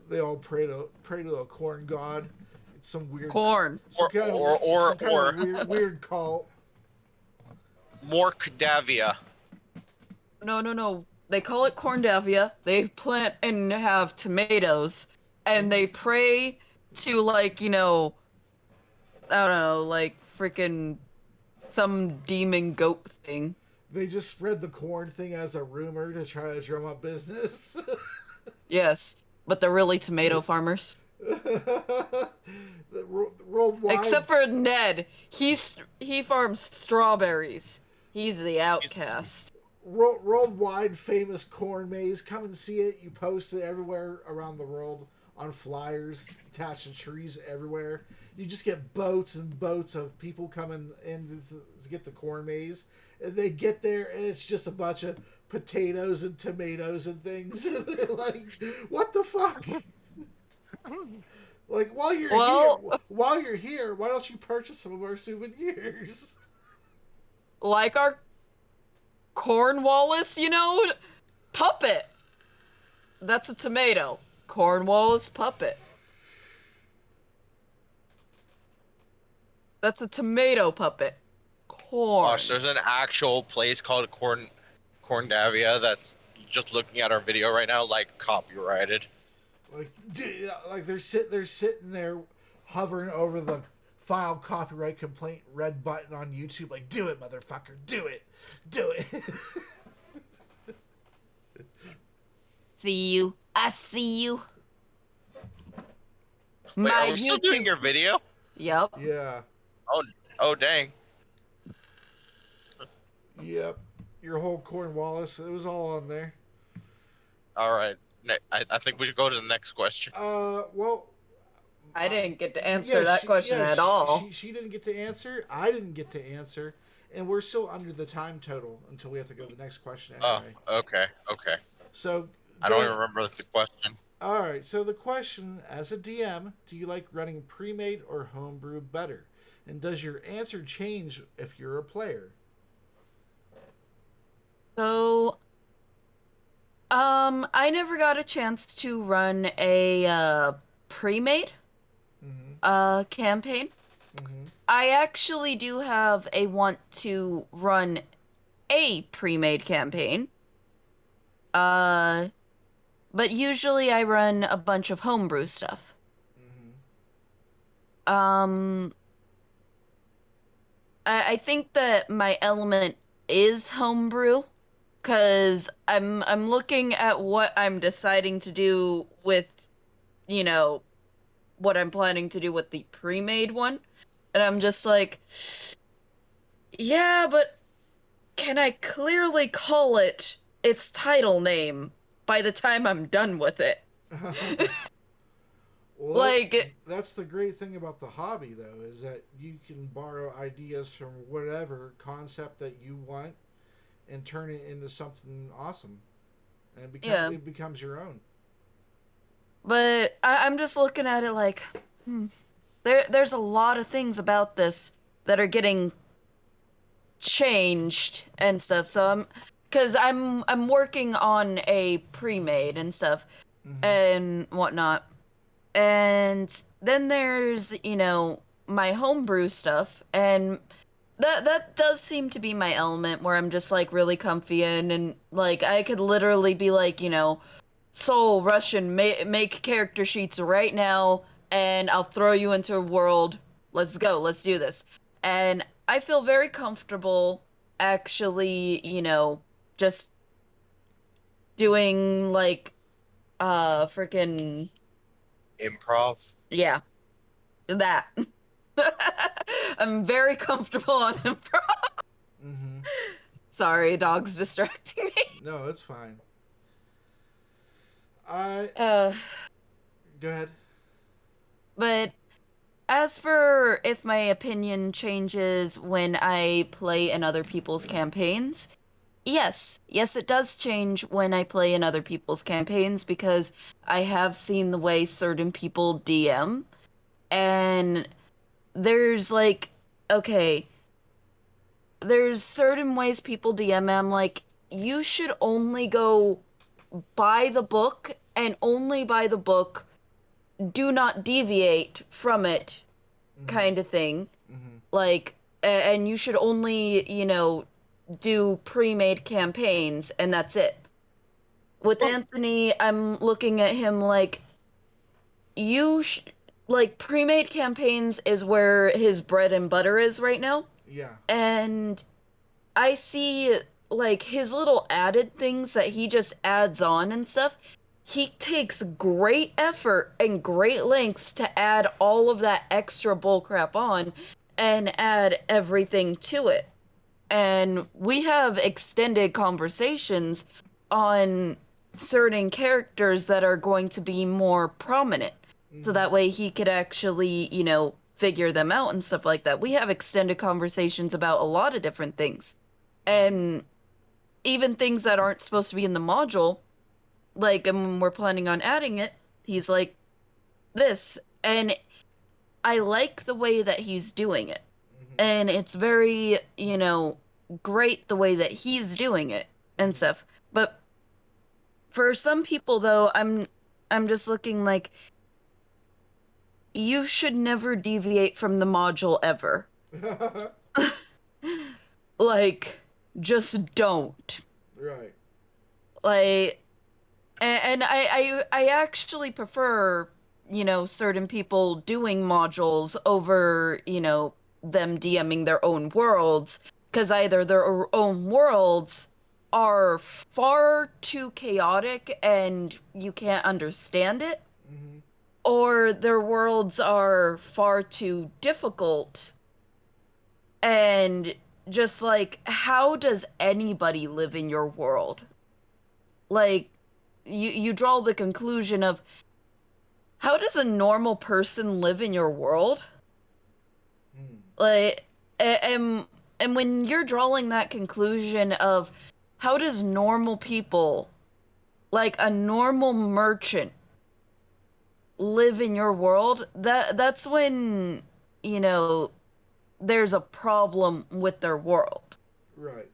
They all pray to a corn god. It's some weird Corn. some kind of weird cult. Morkdavia. No. They call it Corndavia. They plant and have tomatoes, and they pray to, like, I don't know, like freaking some demon goat thing. They just spread the corn thing as a rumor to try to drum up business. Yes, but they're really tomato farmers. Worldwide. Except for Ned, he farms strawberries. He's the outcast. Worldwide famous corn maze. Come and see it. You post it everywhere around the world on flyers attached to trees everywhere. You just get boats and boats of people coming in to get the corn maze. And they get there and it's just a bunch of potatoes and tomatoes and things. And they're like, what the fuck? Like, while you're here, why don't you purchase some of our souvenirs? Like our Cornwallis, puppet. That's a tomato. Cornwallis puppet. That's a tomato puppet. Corn. Gosh, there's an actual place called Corndavia that's just looking at our video right now, like copyrighted. Like they're sitting there hovering over the file copyright complaint red button on YouTube, like, do it, motherfucker, do it. See you. I see you. Wait, are we still doing your video? Yep. Yeah. Oh, dang. Yep. Your whole Cornwallis, it was all on there. All right. I think we should go to the next question. Well, I didn't get to answer that question at all. She didn't get to answer. I didn't get to answer. And we're still under the time total until we have to go to the next question anyway. Oh, okay. So I don't even remember the question. All right. So the question, as a DM, do you like running premade or homebrew better? And does your answer change if you're a player? So, I never got a chance to run a pre-made campaign. Mm-hmm. I actually do have a want to run a pre-made campaign. But usually I run a bunch of homebrew stuff. Mm-hmm. I think that my element is homebrew, because I'm looking at what I'm deciding to do with, what I'm planning to do with the pre-made one, and I'm just like, yeah, but can I clearly call it its title name by the time I'm done with it? Well, that's the great thing about the hobby, though, is that you can borrow ideas from whatever concept that you want and turn it into something awesome. and Yeah. it becomes your own. But I'm just looking at it like, there's a lot of things about this that are getting changed and stuff. So cause I'm working on a pre-made and stuff and whatnot. And then there's, my homebrew stuff, and that does seem to be my element where I'm just like really comfy in, and like I could literally be like, Soul Russian, make character sheets right now, and I'll throw you into a world. Let's go, let's do this. And I feel very comfortable actually, just doing like freaking Improv. yeah, that. I'm very comfortable on improv. Mm-hmm. Sorry, dog's distracting me. No, it's fine. I Uh, Go ahead. but as for if my opinion changes when I play in other people's campaigns, yes, it does change when I play in other people's campaigns because I have seen the way certain people DM, and there's like, okay, there's certain ways people DM, and I'm like, you should only go buy the book and only buy the book, do not deviate from it, kind of thing. Like, and you should only, do pre-made campaigns, and that's it. With Anthony, I'm looking at him like, like, pre-made campaigns is where his bread and butter is right now. Yeah. And I see, like, his little added things that he just adds on and stuff. He takes great effort and great lengths to add all of that extra bullcrap on and add everything to it. And we have extended conversations on certain characters that are going to be more prominent. So that way he could actually, figure them out and stuff like that. We have extended conversations about a lot of different things. And even things that aren't supposed to be in the module, like, and when we're planning on adding it, he's like, this. And I like the way that he's doing it. And it's very, great the way that he's doing it and stuff. But for some people though, I'm just looking like, you should never deviate from the module ever. Like, just don't. Right. Like, and I actually prefer, certain people doing modules over, them DMing their own worlds, because either their own worlds are far too chaotic and you can't understand it, or their worlds are far too difficult and just like, how does anybody live in your world? Like, you draw the conclusion of, how does a normal person live in your world? Like, and when you're drawing that conclusion of, how does normal people, like a normal merchant, live in your world, that's when, there's a problem with their world. Right.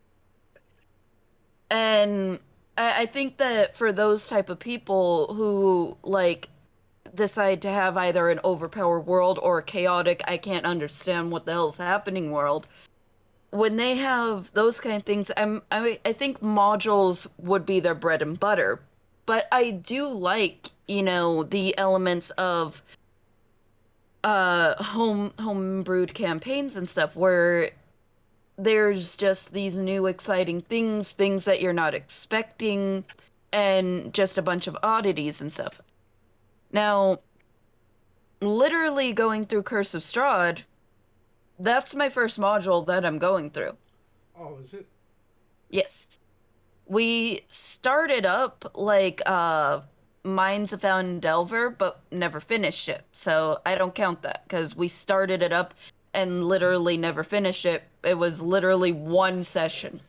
And I think that for those type of people who, like, decide to have either an overpowered world or a chaotic, I can't understand what the hell's happening world, when they have those kind of things, I think modules would be their bread and butter. But I do like, the elements of home brewed campaigns and stuff where there's just these new exciting things that you're not expecting, and just a bunch of oddities and stuff. Now, literally going through Curse of Strahd, that's my first module that I'm going through. Oh, is it? Yes. We started up like Mines of Found Delver, but never finished it. So I don't count that because we started it up and literally never finished it. It was literally one session.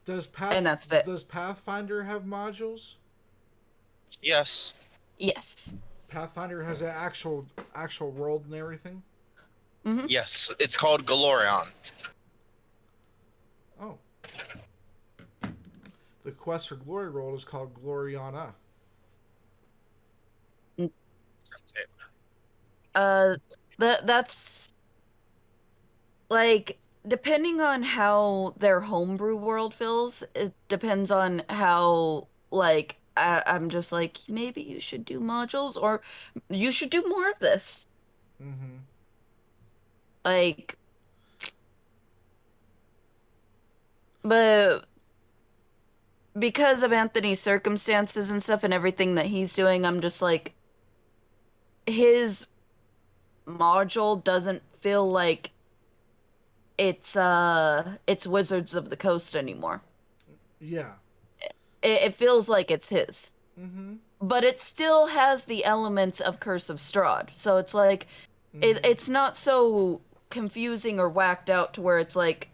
And that's it. Does Pathfinder have modules? Yes. Yes. Pathfinder has an actual world and everything. Mm-hmm. Yes. It's called Galorion. Oh, the quest for glory world is called Gloriana. Uh, that's like depending on how their homebrew world feels, it depends on how like I'm just like maybe you should do modules or you should do more of this. Mm-hmm. Like, but because of Anthony's circumstances and stuff and everything that he's doing, I'm just like his module doesn't feel like it's Wizards of the Coast anymore. Yeah. It feels like it's his. Mm-hmm. But it still has the elements of Curse of Strahd. So it's like Mm-hmm. it's not so confusing or whacked out to where it's like,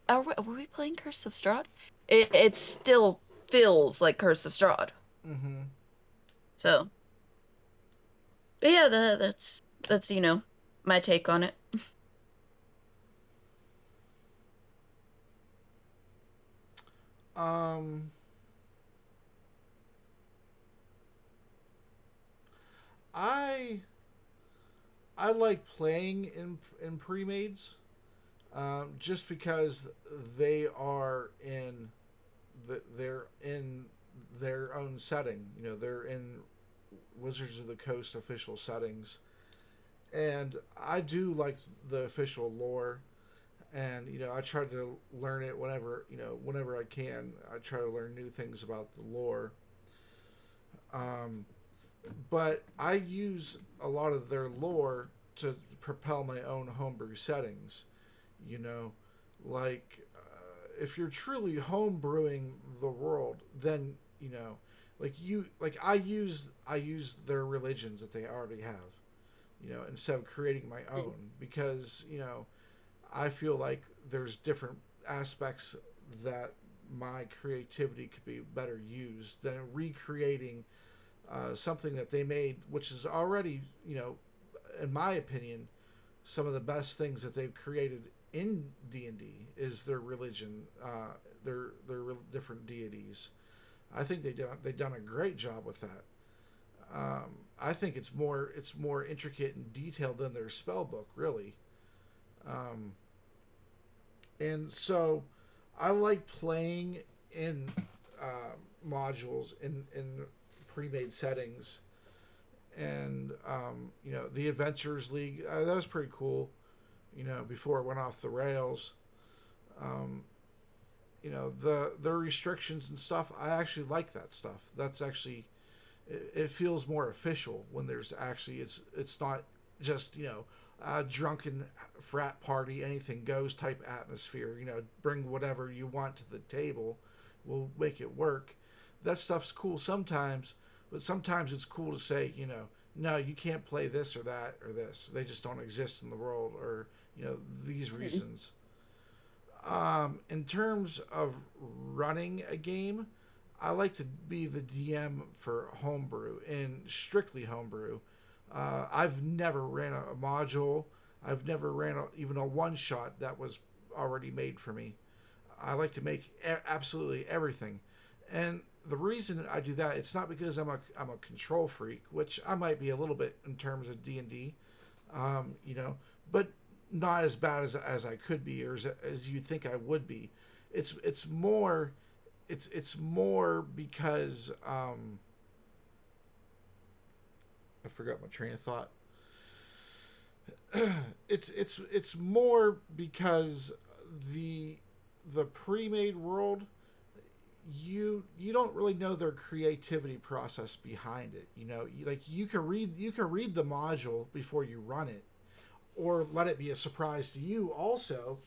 were we playing Curse of Strahd? It still feels like Curse of Strahd. Mm-hmm. So, but yeah, that's my take on it. Um, I I like playing in pre-mades, just because they are they're in their own setting. You know, they're in Wizards of the Coast official settings, and I do like the official lore. And I try to learn it whenever I can. I try to learn new things about the lore. Um, but I use a lot of their lore to propel my own homebrew settings. You know, like if you're truly homebrewing the world, then I use their religions that they already have. Instead of creating my own, because I feel like there's different aspects that my creativity could be better used than recreating something that they made, which is already, in my opinion, some of the best things that they've created in D&D is their religion, their different deities. I think they've done a great job with that. I think it's more intricate and detailed than their spell book, really. Um, and so I like playing in modules in pre-made settings, and the Adventures League, that was pretty cool. Before it went off the rails, um, the restrictions and stuff. I actually like that stuff. That's actually it feels more official when there's actually it's not just a drunken frat party, anything goes type atmosphere. Bring whatever you want to the table, we'll make it work. That stuff's cool sometimes, but sometimes it's cool to say, no, you can't play this or that or this. They just don't exist in the world, or these reasons. In terms of running a game, I like to be the DM for homebrew and strictly homebrew. I've never ran a module. I've never ran even a one shot that was already made for me. I like to make absolutely everything, and the reason I do that, it's not because I'm a control freak, which I might be a little bit in terms of D&D, but not as bad as I could be, or as you'd think I would be. It's more it's more because I forgot my train of thought. It's more because the the pre-made world, you don't really know their creativity process behind it. You can read the module before you run it, or let it be a surprise to you also.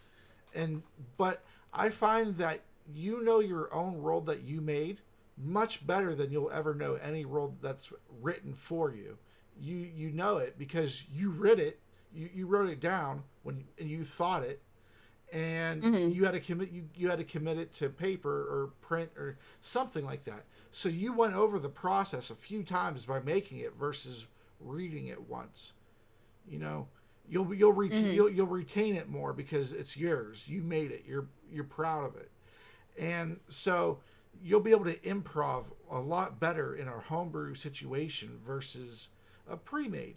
And but I find that your own world that you made much better than you'll ever know any world that's written for you. You know it because you read it, you wrote it down and you thought it, and Mm-hmm. you had to commit you had to commit it to paper or print or something like that. So you went over the process a few times by making it versus reading it once. You know, Mm-hmm. you'll retain it more because it's yours. You made it. You're proud of it, and so you'll be able to improv a lot better in a homebrew situation versus a pre-made.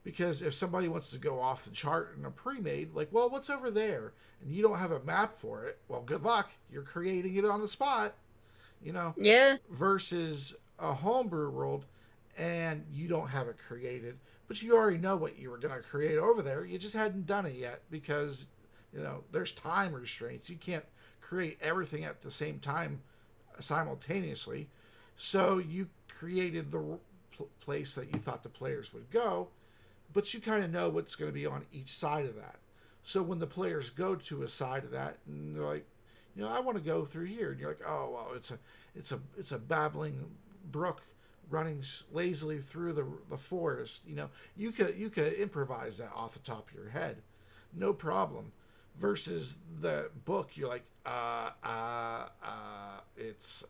Because if somebody wants to go off the chart in a pre-made, like, well, what's over there, and you don't have a map for it, well, good luck. You're creating it on the spot, you know. Yeah. Versus a homebrew world, and you don't have it created, but you already know what you were going to create over there. You just hadn't done it yet because, there's time restraints. You can't create everything at the same time simultaneously. So you created the place that you thought the players would go, but you kind of know what's going to be on each side of that. So when the players go to a side of that, and they're like, I want to go through here, and you're like, oh well, it's a babbling brook running lazily through the forest. You could improvise that off the top of your head, no problem. Versus the book, you're like, it's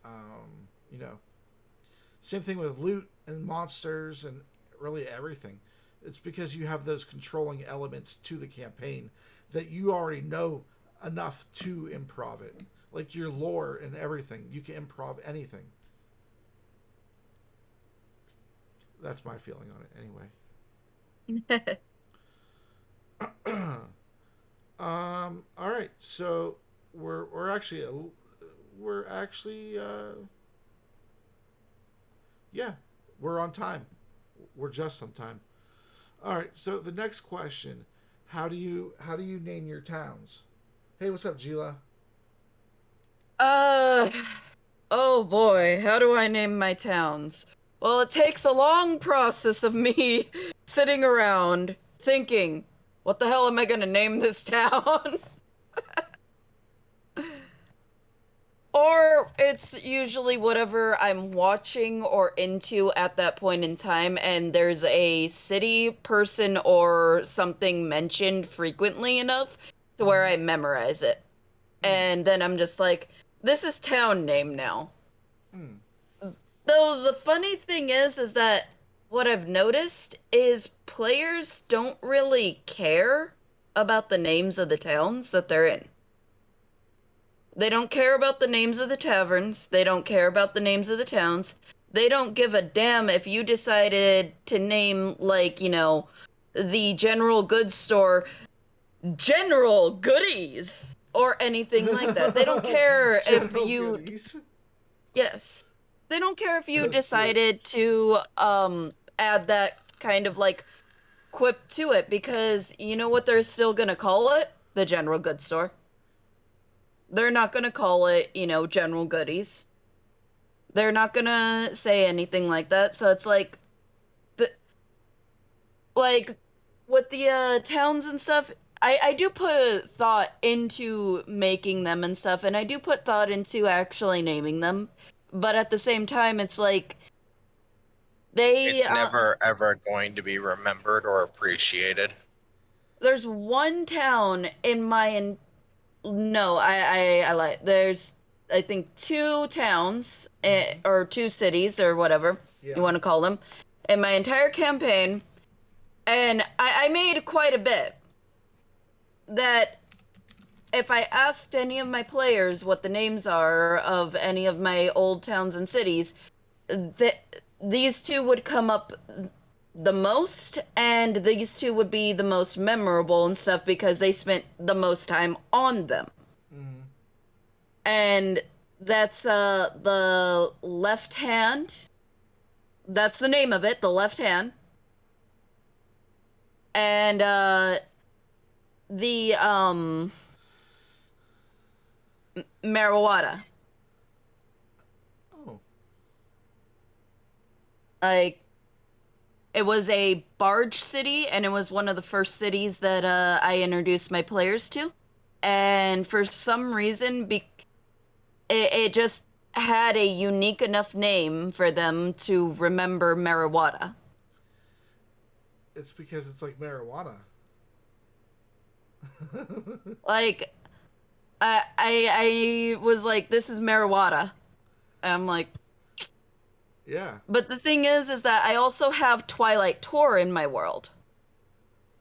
same thing with loot and monsters and really everything. It's because you have those controlling elements to the campaign that you already know enough to improv it. Like your lore and everything. You can improv anything. That's my feeling on it anyway. All right. So we're actually yeah, we're on time. We're just on time. All right. So the next question, how do you name your towns? Hey, what's up, Gila? Uh, oh boy, how do I name my towns? Well, it takes a long process of me sitting around thinking, what the hell am I gonna name this town? Or it's usually whatever I'm watching or into at that point in time, and there's a city, person, or something mentioned frequently enough to where Mm-hmm. I memorize it. And then I'm just like, this is town name now. Mm. Though the funny thing is that what I've noticed is players don't really care about the names of the towns that they're in. They don't care about the names of the taverns. They don't care about the names of the towns. They don't give a damn if you decided to name, like, the general goods store General Goodies or anything like that. They don't care if General you, goodies. yes. They don't care if you That's great. decided to add that kind of like quip to it because you know what they're still gonna call it? The General Goods Store. They're not gonna call it, General Goodies. They're not gonna say anything like that. So it's the like with the towns and stuff, I do put thought into making them and stuff, and I do put thought into actually naming them. But at the same time, it's like they It's never ever going to be remembered or appreciated. there's one town in my no, I like there's I think two towns Mm-hmm. or two cities or whatever you Yeah. want to call them in my entire campaign, and I made quite a bit that if I asked any of my players what the names are of any of my old towns and cities, these two would come up the most, and these two would be the most memorable and stuff because they spent the most time on them. Mm-hmm. And that's the left hand. That's the name of it, the left hand. And the marijuana. Oh. Like it was a barge city, and it was one of the first cities that I introduced my players to. And for some reason, it just had a unique enough name for them to remember marijuana. It's because it's like marijuana. Like, I was like, this is Merawata. I'm like, Yeah. but the thing is that I also have Twilight Tour in my world.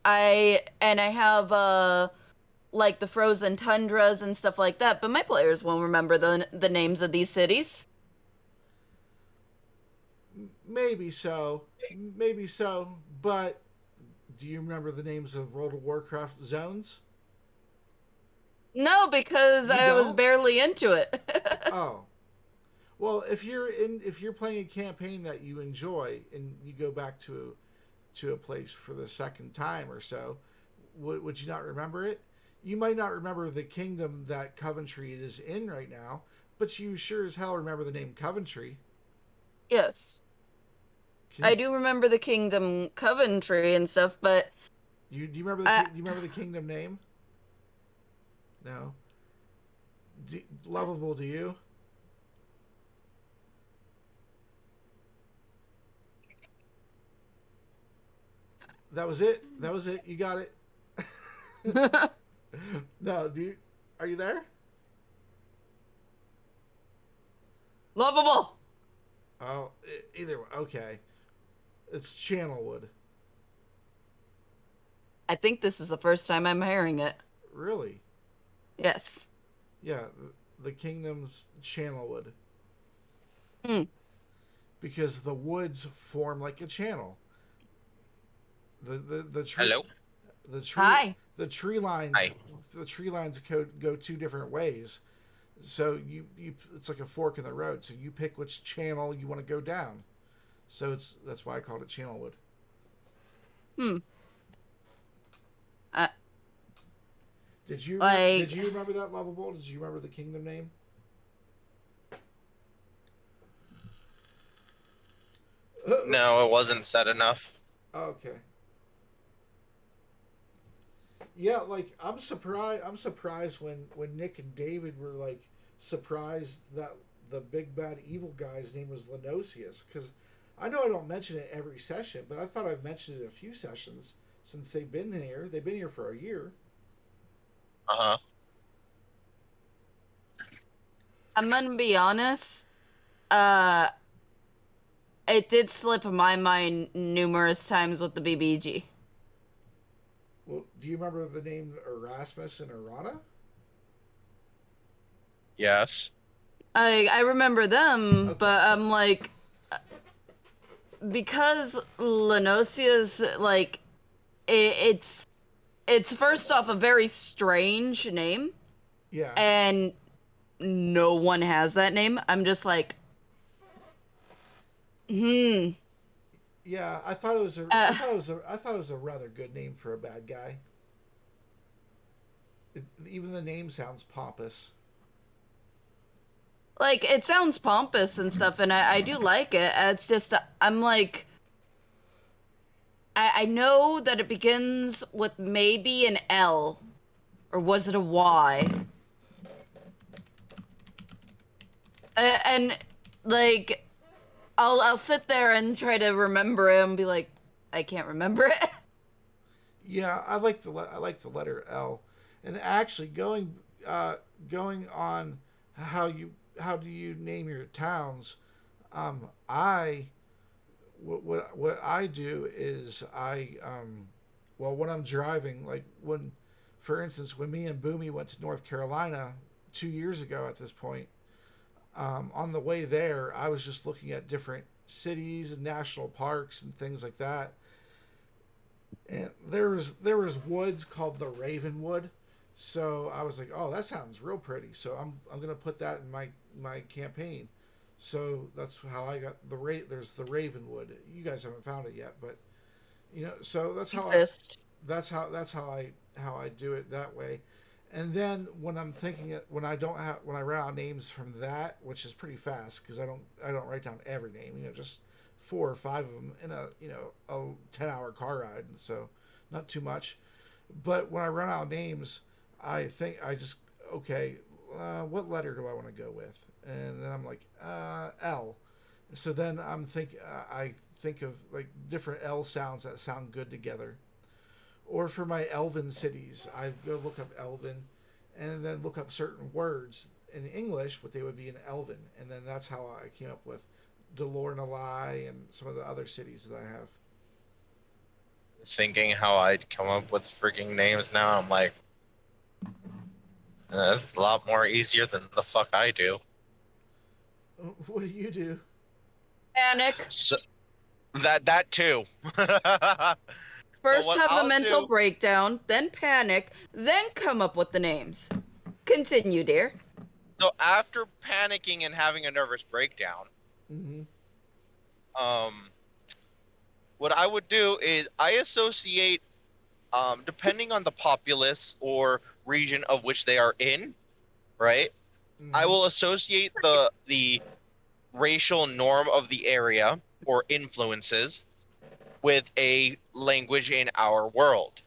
I have like the frozen tundras and stuff like that, but my players won't remember the names of these cities. Maybe so. Maybe so. But do you remember the names of World of Warcraft zones? No, because You I was don't? barely into it. Oh. Well, if you're playing a campaign that you enjoy and you go back to a place for the second time or so, would you not remember it? You might not remember the kingdom that Coventry is in right now, but you sure as hell remember the name Coventry. Yes. Can I you do remember the Kingdom Coventry and stuff, but do you remember I do you remember the kingdom name? No. Lovable, do you? That was it. That was it. You got it. No, do you? Are you there? lovable. Oh, either way. Okay. It's Channelwood. I think this is the first time I'm hearing it. Really? Yes. Yeah, the kingdom's Channelwood Hmm. because the woods form like a channel. The tree Hello. the tree Hi. the tree lines Hi. the tree lines go two different ways. So you it's like a fork in the road. So you pick which channel you want to go down. So that's why I called it Channelwood. Hmm. Uh, Did like you remember that Lovable? Did you remember the kingdom name? No, it wasn't said enough. Okay. Yeah, like I'm surprised. I'm surprised when Nick and David were like surprised that the big bad evil guy's name was Lenosius. Because I know I don't mention it every session, but I thought I've mentioned it a few sessions since they've been here. They've been here for a year. Uh huh. I'm gonna be honest. Uh, it did slip my mind numerous times with the BBG. Well, do you remember the name Erasmus and Erana? Yes. I remember them, Okay. but I'm like because Lenosia's like it's it's first off a very strange name, Yeah. and no one has that name. I'm just like, hmm. Yeah, I thought it was Uh, I thought it was a rather good name for a bad guy. Even the name sounds pompous. like it sounds pompous and stuff, and I do like it. It's just I'm like, I know that it begins with maybe an L, or was it a Y? And like I'll sit there and try to remember it and be like, I can't remember it. Yeah, I like the letter L, and actually going on how do you name your towns? I what I do is well when I'm driving like when for instance when me and Boomy went to North Carolina 2 years ago at this point on the way there I was just looking at different cities and national parks and things like that and there was woods called the Ravenwood. So I was like, oh, that sounds real pretty. So I'm gonna put that in my campaign. So that's how I got the rate. There's the Ravenwood. You guys haven't found it yet, but so Exist. that's how I do it that way. And then when I'm thinking it, when I don't have when I write out names from that, which is pretty fast because I don't write down every name. Just 4 or 5 of them in a a 10-hour car ride, so not too much. But when I run out of names, I think I just okay. What letter do I want to go with? And then I'm like L. So then I think of like different L sounds that sound good together. Or for my Elven cities, I go look up Elven, and then look up certain words in English, what they would be in Elven, and then that's how I came up with Delornalai and some of the other cities that I have. Thinking how I'd come up with freaking names now, I'm like, that's a lot more easier than the fuck I do. What do you do? Panic. So that too. So First what have a I'll mental do, breakdown, then panic, then come up with the names. Continue, dear. so after panicking and having a nervous breakdown, Mm-hmm. um, what I would do is I associate, depending on the populace or region of which they are in, right? I Mm-hmm. will associate the racial norm of the area or influences with a language in our world.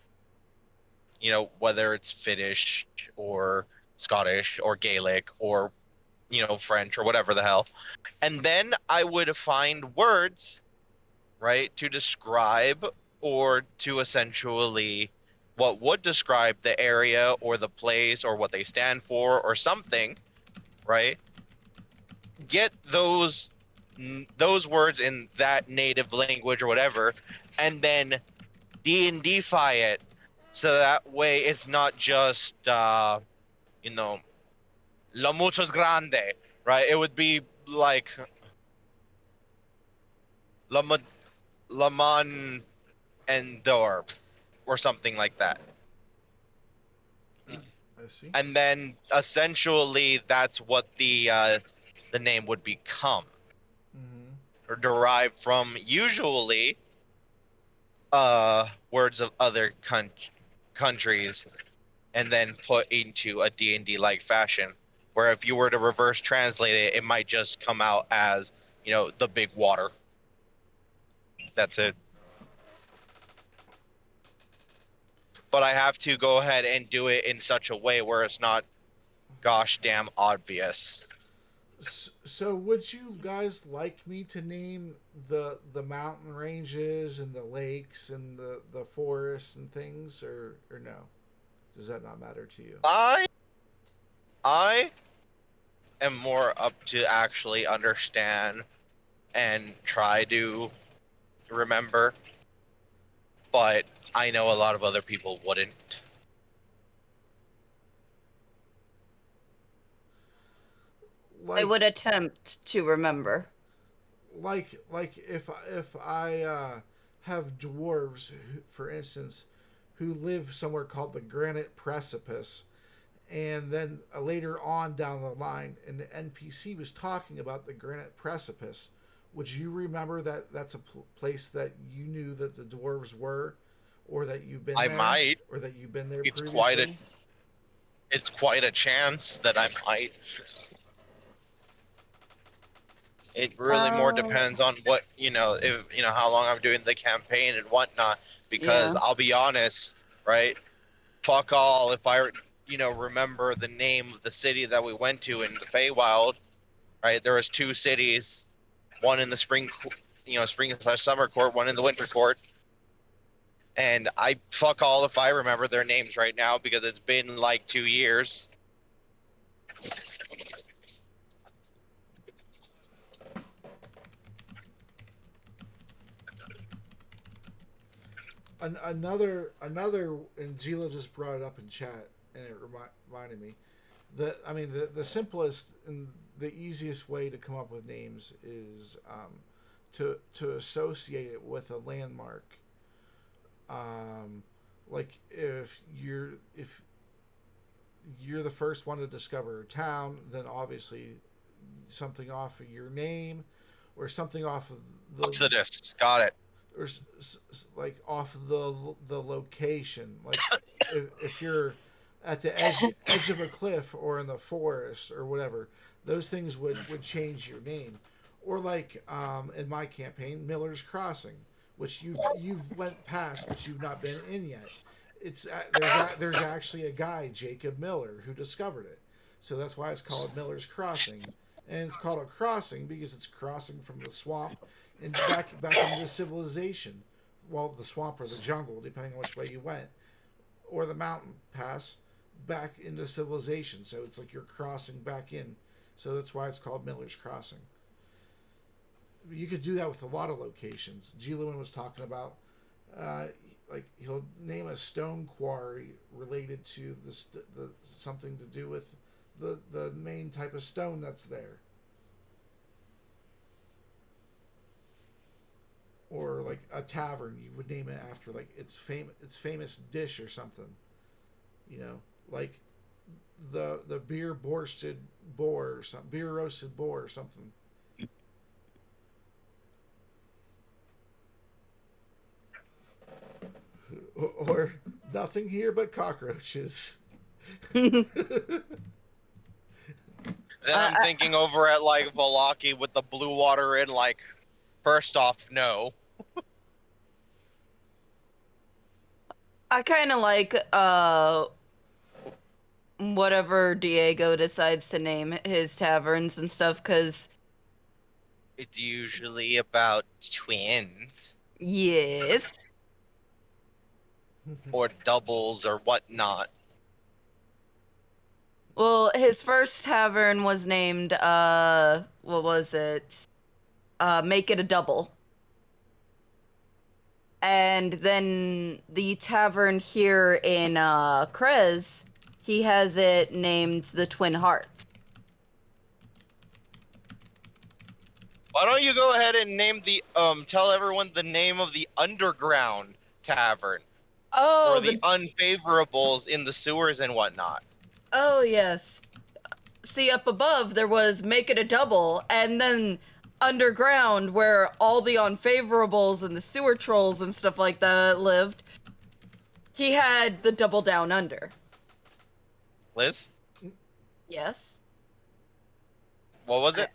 You know, whether it's Finnish or Scottish or Gaelic or, French or whatever the hell. And then I would find words, right, to describe or to essentially what would describe the area or the place or what they stand for or something, right? Get those words in that native language or whatever, and then D&Dify it, so that way it's not just you know lo muchos grande, right? It would be like la la man endor or something like that. I see. And then essentially that's what the name would become, Mm-hmm. or derived from, usually words of other countries, and then put into a D&D like fashion, where if you were to reverse translate it, it might just come out as, the big water. That's it. But I have to go ahead and do it in such a way where it's not gosh damn obvious. So, would you guys like me to name the mountain ranges and the lakes and the forests and things, or no? Does that not matter to you? I am more up to actually understand and try to remember, but I know a lot of other people wouldn't. I Like would attempt to remember. like if I have dwarves, for instance, who live somewhere called the Granite Precipice, and then later on down the line, an NPC was talking about the Granite Precipice. Would you remember that that's a place that you knew that the dwarves were, or that you've been I there, might. or that you've been there It's quite a previously? it's quite a chance that I might. It really more Uh, depends on what, if how long I'm doing the campaign and whatnot. Because yeah. I'll be honest, right? Fuck all if I remember the name of the city that we went to in the Feywild. Right, there was two cities, one in the spring/summer court, one in the winter court. And I fuck all if I remember their names right now because it's been like 2 years. Another, and Gila just brought it up in chat, and it reminded me that I mean the simplest and the easiest way to come up with names is to associate it with a landmark. Um, like if you're the first one to discover a town, then obviously something off of your name, or something off of the Exodus, got it. or like off the location. Like if you're at the edge of a cliff or in the forest or whatever, those things would change your name. Or like in my campaign, Miller's Crossing, which you've went past but you've not been in yet. It's there's actually a guy, Jacob Miller, who discovered it. So that's why it's called Miller's Crossing, and it's called a crossing because it's crossing from the swamp and back into civilization. Well, the swamp or the jungle, depending on which way you went, or the mountain pass. back into civilization. So it's like you're crossing back in. So that's why it's called Miller's Crossing. You could do that with a lot of locations. G. Lewin was talking about, like he'll name a stone quarry related to the something to do with the main type of stone that's there. Or like a tavern, you would name it after like its famous dish or something. You know, like the beer roasted boar or something, beer roasted boar or something. Or nothing here but cockroaches. Then I'm thinking over at like Valaki with the blue water in, like, first off, no. I kind of like whatever Diego decides to name his taverns and stuff, because It's usually about twins yes. or doubles or whatnot. Well, his first tavern was named what was it? Make It a Double. And then the tavern here in Krez, he has it named the Twin Hearts. Why don't you go ahead and name the tell everyone the name of the underground tavern Oh, or the unfavorables in the sewers and whatnot. Oh, yes. See, up above, there was Make It a Double, and then underground, where all the unfavorables and the sewer trolls and stuff like that lived, he had the Double Down Under. Liz? Yes? What was it?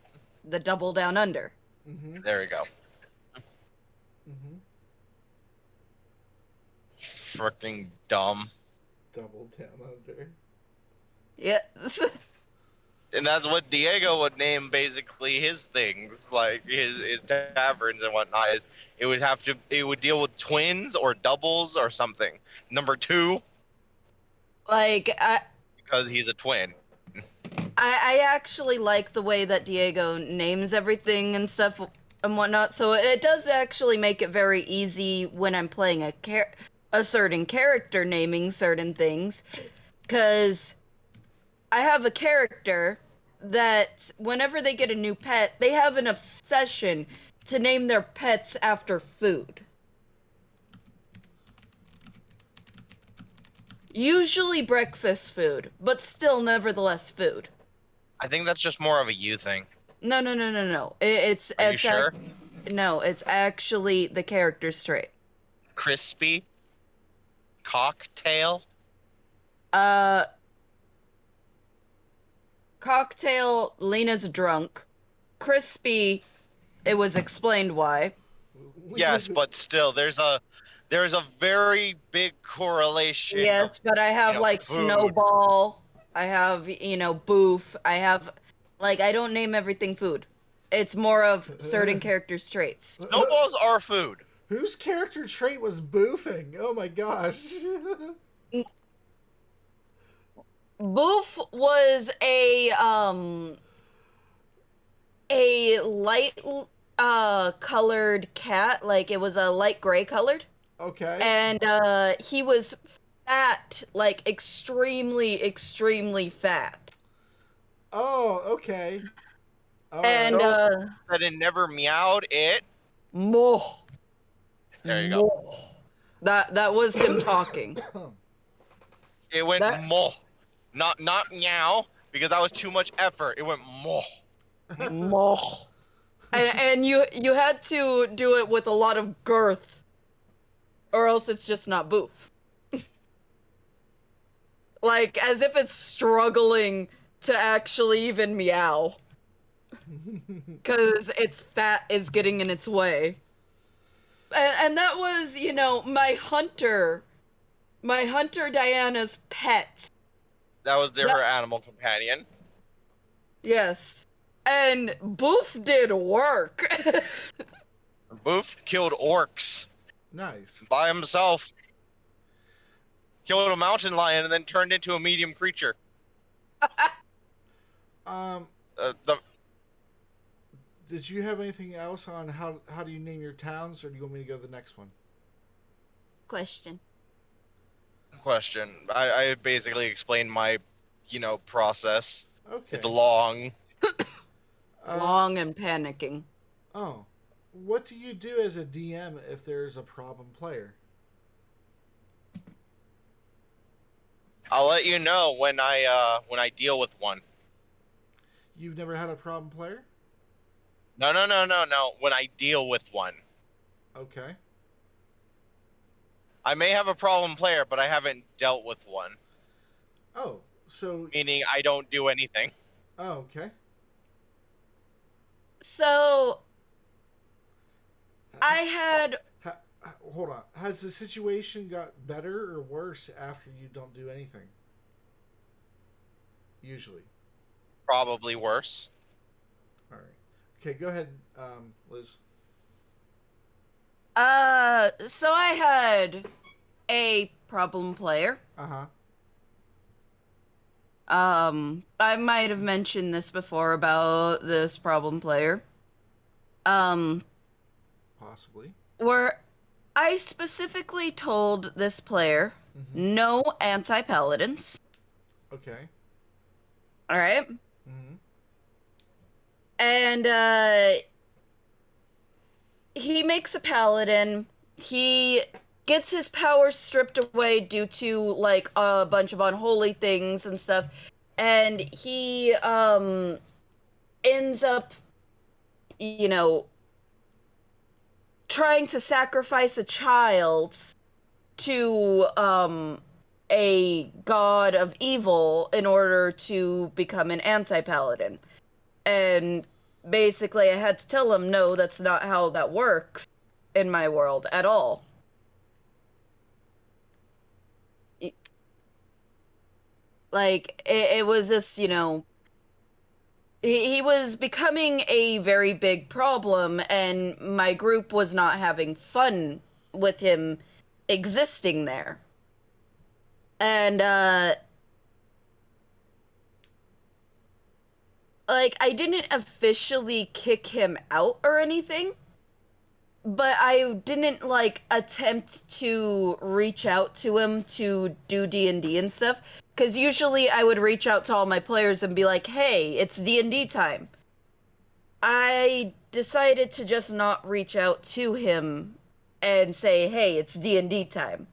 The Double Down Under. Mm-hmm. There we go. Mm-hmm. Freaking dumb. Double down under. Yeah. And that's what Diego would name basically his things, like his taverns and whatnot. Is it would deal with twins or doubles or something. Number 2, Like, because he's a twin. I actually like the way that Diego names everything and stuff and whatnot, so it does actually make it very easy when I'm playing a certain character naming certain things, because I have a character that whenever they get a new pet, they have an obsession to name their pets after food. Usually breakfast food, but still nevertheless food. I think that's just more of a you thing. No. It's Are you sure? No, it's actually the character's trait. Crispy? Cocktail? Cocktail, Lena's drunk. Crispy, it was explained why. Yes, but still, there's a very big correlation. Yes, but I have like food. Snowball. I have, Boof. I have, like, I don't name everything food. It's more of certain characters' traits. Snowballs are food. Whose character trait was boofing? Oh my gosh. Boof was a light colored cat, like it was a light gray colored. Okay. And he was fat, like extremely fat. Oh, okay. All And right. That it never meowed it. Mo. There you go. That was him talking. It went mo. Not meow, because that was too much effort. It went mo. Mo. And you had to do it with a lot of girth, or else it's just not Boof. Like, as if it's struggling to actually even meow. Because its fat is getting in its way. And that was, my hunter Diana's pet. That was her animal companion. Yes. And Boof did work. Boof killed orcs Nice. by himself. killed a mountain lion, and then turned into a medium creature. Um, The did you have anything else on how do you name your towns, or do you want me to go to the next one? Question. question. I basically explained my, process. Okay. It's long. Long and panicking. Oh, what do you do as a DM if there's a problem player? I'll let you know when I deal with one. You've never had a problem player? No. When I deal with one. Okay. I may have a problem player, but I haven't dealt with one. Oh, so Meaning I don't do anything. oh, okay. So I had Hold on. Has the situation got better or worse after you don't do anything? Usually. Probably worse. All right. Okay, go ahead, Liz. so I had a problem player. Uh-huh. I might have mentioned this before about this problem player. Um, Possibly. where I specifically told this player no anti-paladins. Okay. All right. Mm-hmm. And he makes a paladin. He gets his powers stripped away due to like a bunch of unholy things and stuff. And he ends up, you know, trying to sacrifice a child to a god of evil in order to become an anti-paladin. And basically I had to tell him, no, that's not how that works in my world at all. Like it was just, he was becoming a very big problem, and my group was not having fun with him existing there. And like I didn't officially kick him out or anything, but I didn't like attempt to reach out to him to do D&D and stuff, cuz usually I would reach out to all my players and be like, "Hey, it's D&D time." I decided to just not reach out to him and say, "Hey, it's D&D time."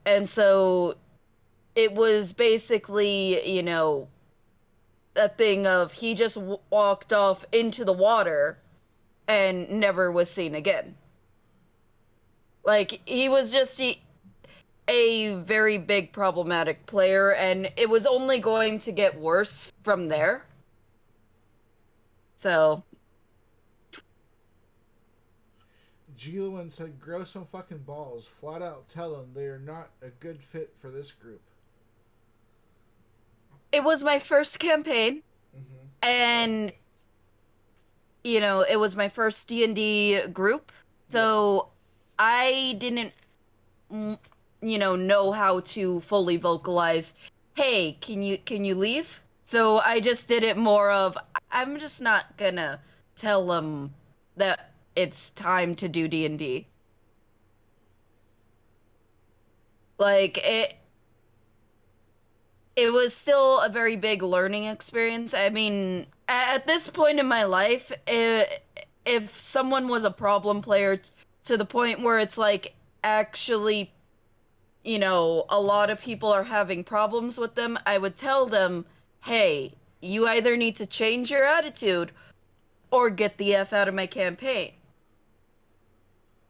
And so it was basically, a thing of he just walked off into the water and never was seen again. Like, he was just a very big problematic player, and it was only going to get worse from there. So. Gillian said, grow some fucking balls. Flat out tell them they are not a good fit for this group. It was my first campaign, and, it was my first D&D group, so I didn't, know how to fully vocalize, hey, can you leave? So I just did it more of, I'm just not gonna tell them that it's time to do D&D. Like, it was still a very big learning experience. I mean, at this point in my life, if someone was a problem player to the point where it's like actually, a lot of people are having problems with them, I would tell them, hey, you either need to change your attitude or get the F out of my campaign.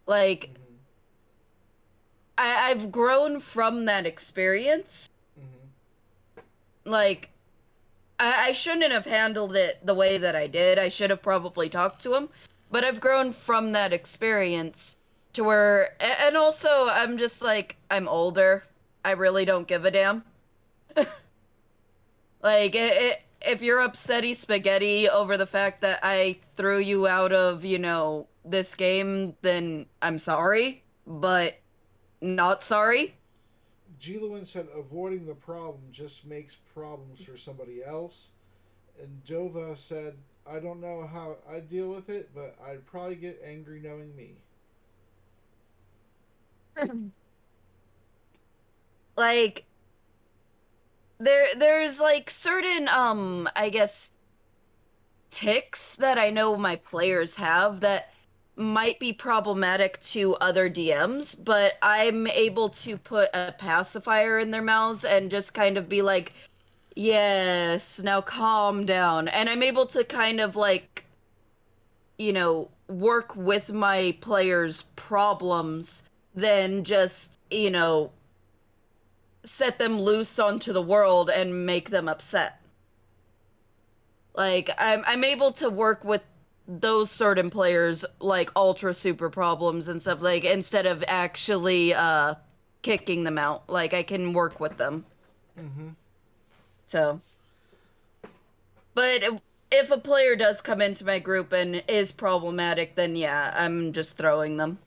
Like, I've grown from that experience. Like, I shouldn't have handled it the way that I did. I should have probably talked to him. But I've grown from that experience to where... And also, I'm just like, I'm older. I really don't give a damn. Like, if you're upsetty spaghetti over the fact that I threw you out of, this game, then I'm sorry. But not sorry. Giluin said avoiding the problem just makes problems for somebody else. And Jova said, I don't know how I deal with it, but I'd probably get angry knowing me. Like there's like certain I guess ticks that I know my players have that might be problematic to other DMs, but I'm able to put a pacifier in their mouths and just kind of be like, yes, now calm down. And I'm able to kind of like, work with my players' problems than just, set them loose onto the world and make them upset. Like I'm able to work with those certain players like ultra super problems and stuff like instead of actually kicking them out. Like I can work with them. Mm-hmm. So, but if a player does come into my group and is problematic, then yeah, I'm just throwing them.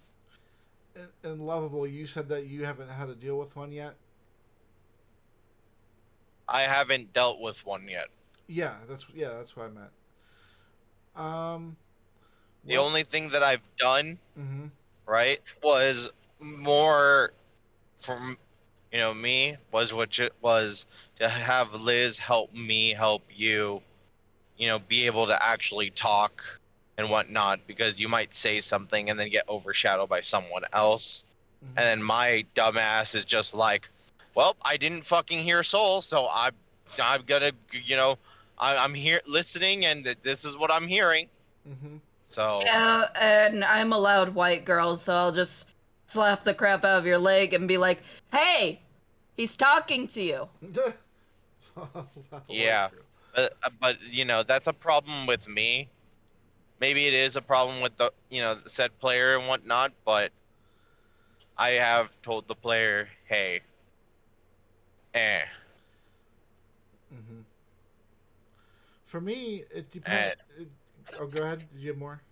And Lovable, you said that you haven't had to deal with one yet? I haven't dealt with one yet. Yeah, that's what I meant. The only thing that I've done, mm-hmm. right, was more from me was was to have Liz help me help you, be able to actually talk and whatnot, because you might say something and then get overshadowed by someone else. Mm-hmm. And then my dumbass is just like, well, I didn't fucking hear Soul, so I'm gonna, I'm here listening, and this is what I'm hearing. Mm-hmm. So Yeah, and I'm a loud white girl, so I'll just slap the crap out of your leg and be like, "Hey, he's talking to you." yeah, but that's a problem with me. Maybe it is a problem with the the said player and whatnot, but I have told the player, hey, Mm-hmm. For me, it depends. Oh, go ahead. Did you have more?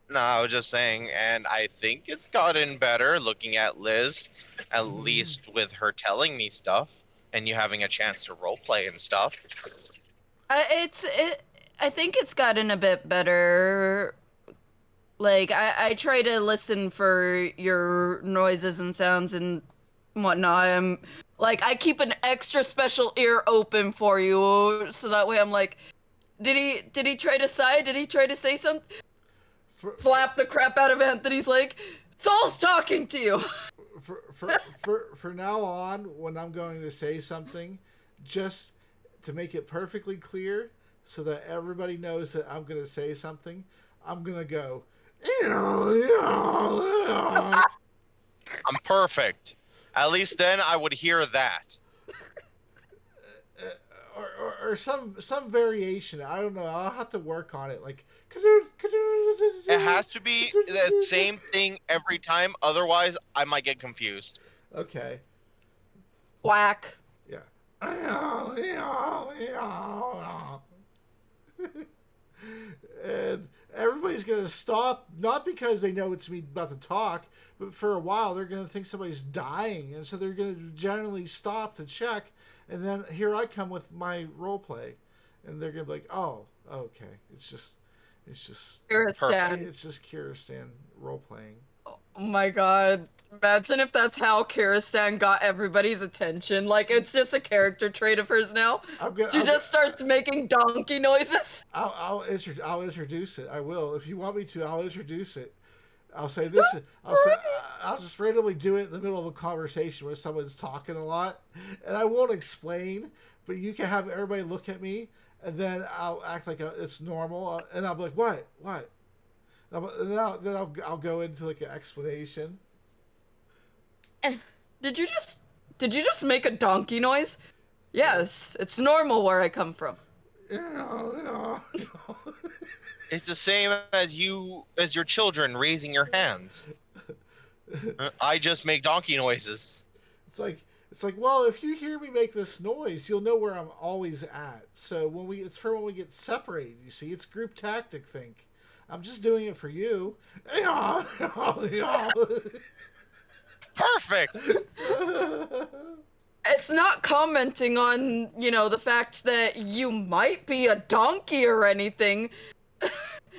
No, I was just saying, and I think it's gotten better looking at Liz, at least with her telling me stuff, and you having a chance to roleplay and stuff. I think it's gotten a bit better. Like I try to listen for your noises and sounds and whatnot. I keep an extra special ear open for you, so that way I'm like, did he try to sigh? Did he try to say something? Slap the crap out of Anthony's leg. Soul's talking to you. For now on, when I'm going to say something, just to make it perfectly clear, so that everybody knows that I'm going to say something, I'm going to go. I'm perfect. At least then I would hear that. Or some variation. I don't know. I'll have to work on it. Like it has to be the same thing every time. Otherwise, I might get confused. Okay. Whack. Yeah. And everybody's gonna stop, not because they know it's me about to talk, but for a while they're gonna think somebody's dying, and so they're gonna generally stop to check. And then here I come with my role play, and they're gonna be like, "Oh, okay, it's just Kiristan. It's just Kiristan role playing." Oh my god. Imagine if that's how Kiristan got everybody's attention. Like, it's just a character trait of hers now. She just starts making donkey noises. I'll introduce it. I will. If you want me to, I'll introduce it. I'll say this. I'll just randomly do it in the middle of a conversation where someone's talking a lot, and I won't explain. But you can have everybody look at me, and then I'll act like it's normal, and I'll be like, "What? What?" And then I'll go into like an explanation. Did you just make a donkey noise? Yes, it's normal where I come from. It's the same as your children raising your hands. I just make donkey noises. It's like, well, if you hear me make this noise, you'll know where I'm always at. So it's for when we get separated. You see, it's group tactic. Think, I'm just doing it for you. Perfect. It's not commenting on, the fact that you might be a donkey or anything.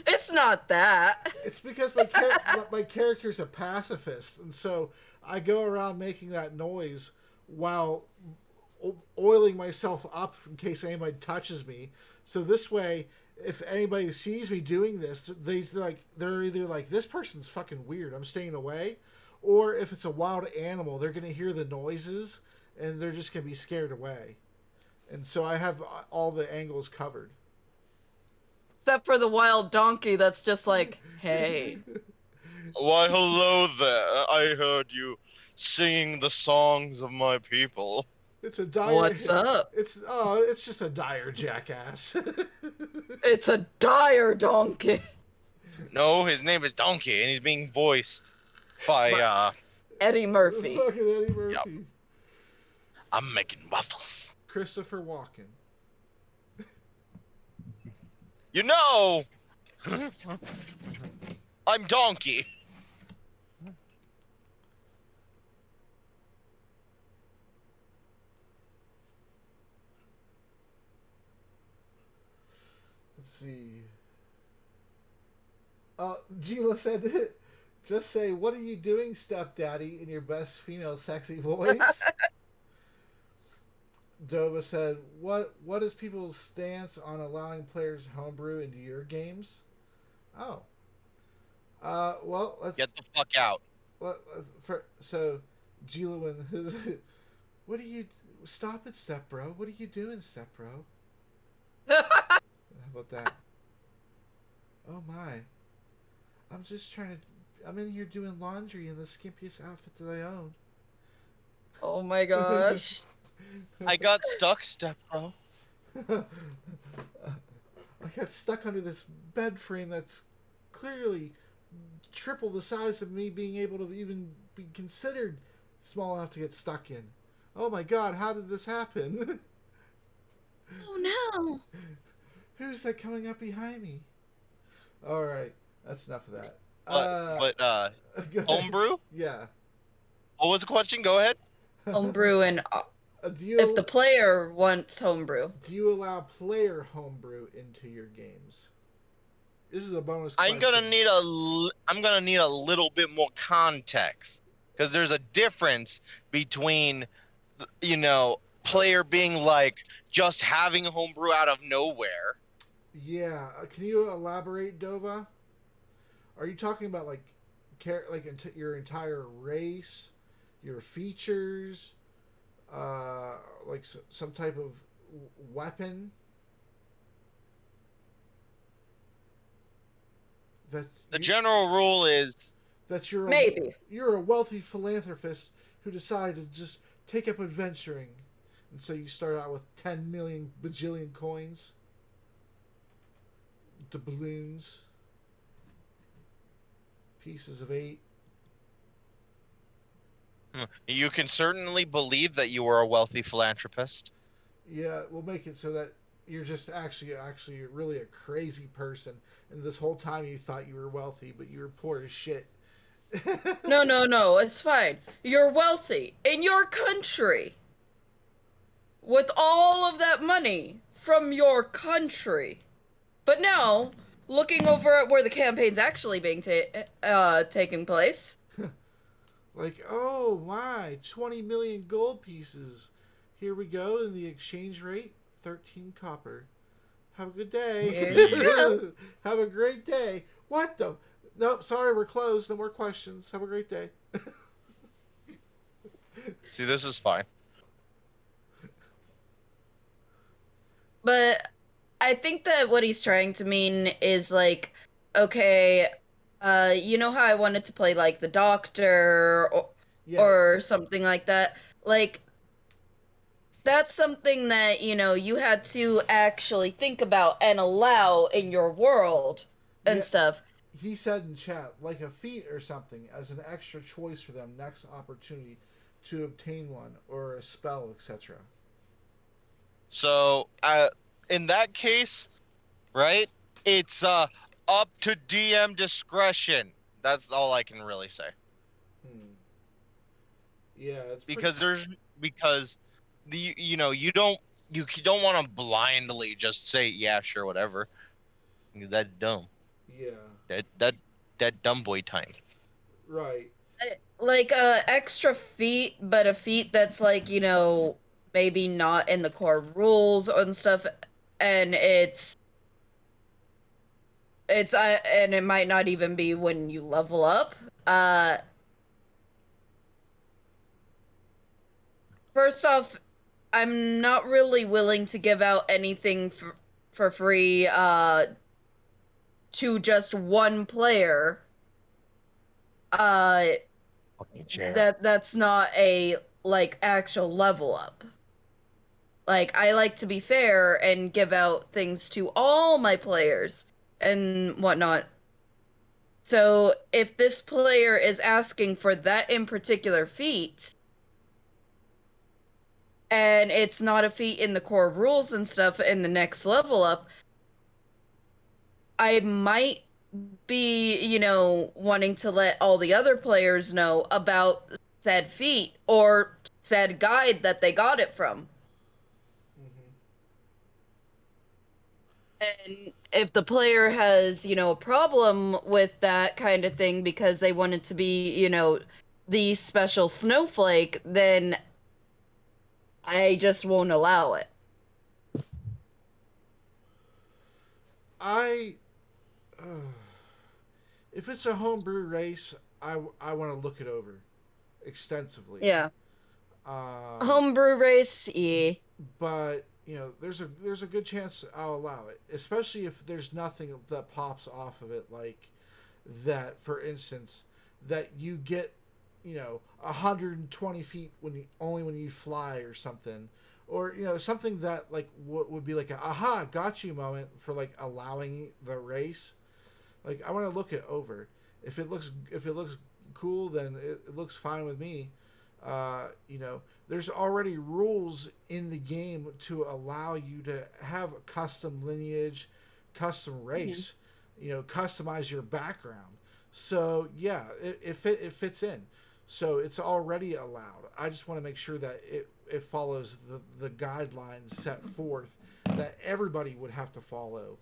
It's not that. It's because my character's a pacifist, and so I go around making that noise while oiling myself up in case anybody touches me. So this way, if anybody sees me doing this, they're either like, this person's fucking weird, I'm staying away, or if it's a wild animal, they're gonna hear the noises and they're just gonna be scared away. And so I have all the angles covered. Except for the wild donkey that's just like, hey. Why, hello there. I heard you singing the songs of my people. It's a dire. What's up? It's just a dire jackass. It's a dire donkey. No, his name is Donkey, and he's being voiced by, Eddie Murphy. Fucking Eddie Murphy. Yep. I'm making waffles. Christopher Walken. You know, I'm Donkey. Let's see. Gila said it. Just say, "What are you doing, stepdaddy?" in your best female sexy voice. Dova said, "What is people's stance on allowing players homebrew into your games?" Oh. Well, let's Get the fuck out. So, Gilawin, what are you? Stop it, step bro. What are you doing, step bro? How about that? Oh my! I'm just trying to. I'm in here doing laundry in the skimpiest outfit that I own. Oh my gosh. I got stuck, step bro. I got stuck under this bed frame that's clearly triple the size of me being able to even be considered small enough to get stuck in. Oh my god, how did this happen? Oh no. Who's that coming up behind me? Alright, that's enough of that. Homebrew? Yeah. What was the question? Go ahead. Homebrew and if the player wants homebrew. Do you allow player homebrew into your games? This is a bonus question. I'm gonna need a little bit more context, because there's a difference between, player being like just having homebrew out of nowhere. Yeah, can you elaborate, Dova? Are you talking about your entire race, your features, like some type of weapon? The general rule is that you're a wealthy philanthropist who decided to just take up adventuring, and so you start out with 10 million bajillion coins, doubloons, pieces of 8. You can certainly believe that you are a wealthy philanthropist. Yeah, we'll make it so that you're just actually really a crazy person, and this whole time you thought you were wealthy, but you were poor as shit. No, it's fine. You're wealthy in your country. With all of that money from your country. But now, looking over at where the campaign's actually being taking place. Like, oh my, 20 million gold pieces. Here we go, and the exchange rate, 13 copper. Have a good day. Have a great day. What the? Nope, sorry, we're closed. No more questions. Have a great day. See, this is fine. But I think that what he's trying to mean is like, okay, you know how I wanted to play like the doctor or something like that? Like, that's something that, you had to actually think about and allow in your world and stuff. He said in chat, like a feat or something, as an extra choice for them next opportunity to obtain one, or a spell, etc. So, in that case, right, it's up to DM discretion. That's all I can really say. Yeah, it's because you don't want to blindly just say yeah, sure, whatever. That's dumb. Yeah, That dumb boy time. right. Like a extra feat, but a feat that's like, maybe not in the core rules and stuff, and and it might not even be when you level up. Uh, First off, I'm not really willing to give out anything for free to just one player. Uh Fucking chair. that's not a like actual level up. Like I like to be fair and give out things to all my players and whatnot. So if this player is asking for that in particular feat, and it's not a feat in the core rules and stuff in the next level up, I might be, wanting to let all the other players know about said feat or said guide that they got it from. Hmm. And if the player has, a problem with that kind of thing because they want it to be, the special snowflake, then I just won't allow it. I if it's a homebrew race, I want to look it over extensively. Yeah. Um, Homebrew race, yeah. but there's a good chance I'll allow it, especially if there's nothing that pops off of it, like that. For instance, that you get 120 feet when you fly or something, or something that like would be like a aha got you moment for like allowing the race. Like I want to look it over. If it looks cool, then it looks fine with me. There's already rules in the game to allow you to have a custom lineage, custom Mhm. race, customize your background. So yeah, it fits in. So it's already allowed. I just want to make sure that it follows the guidelines set forth that everybody would have to follow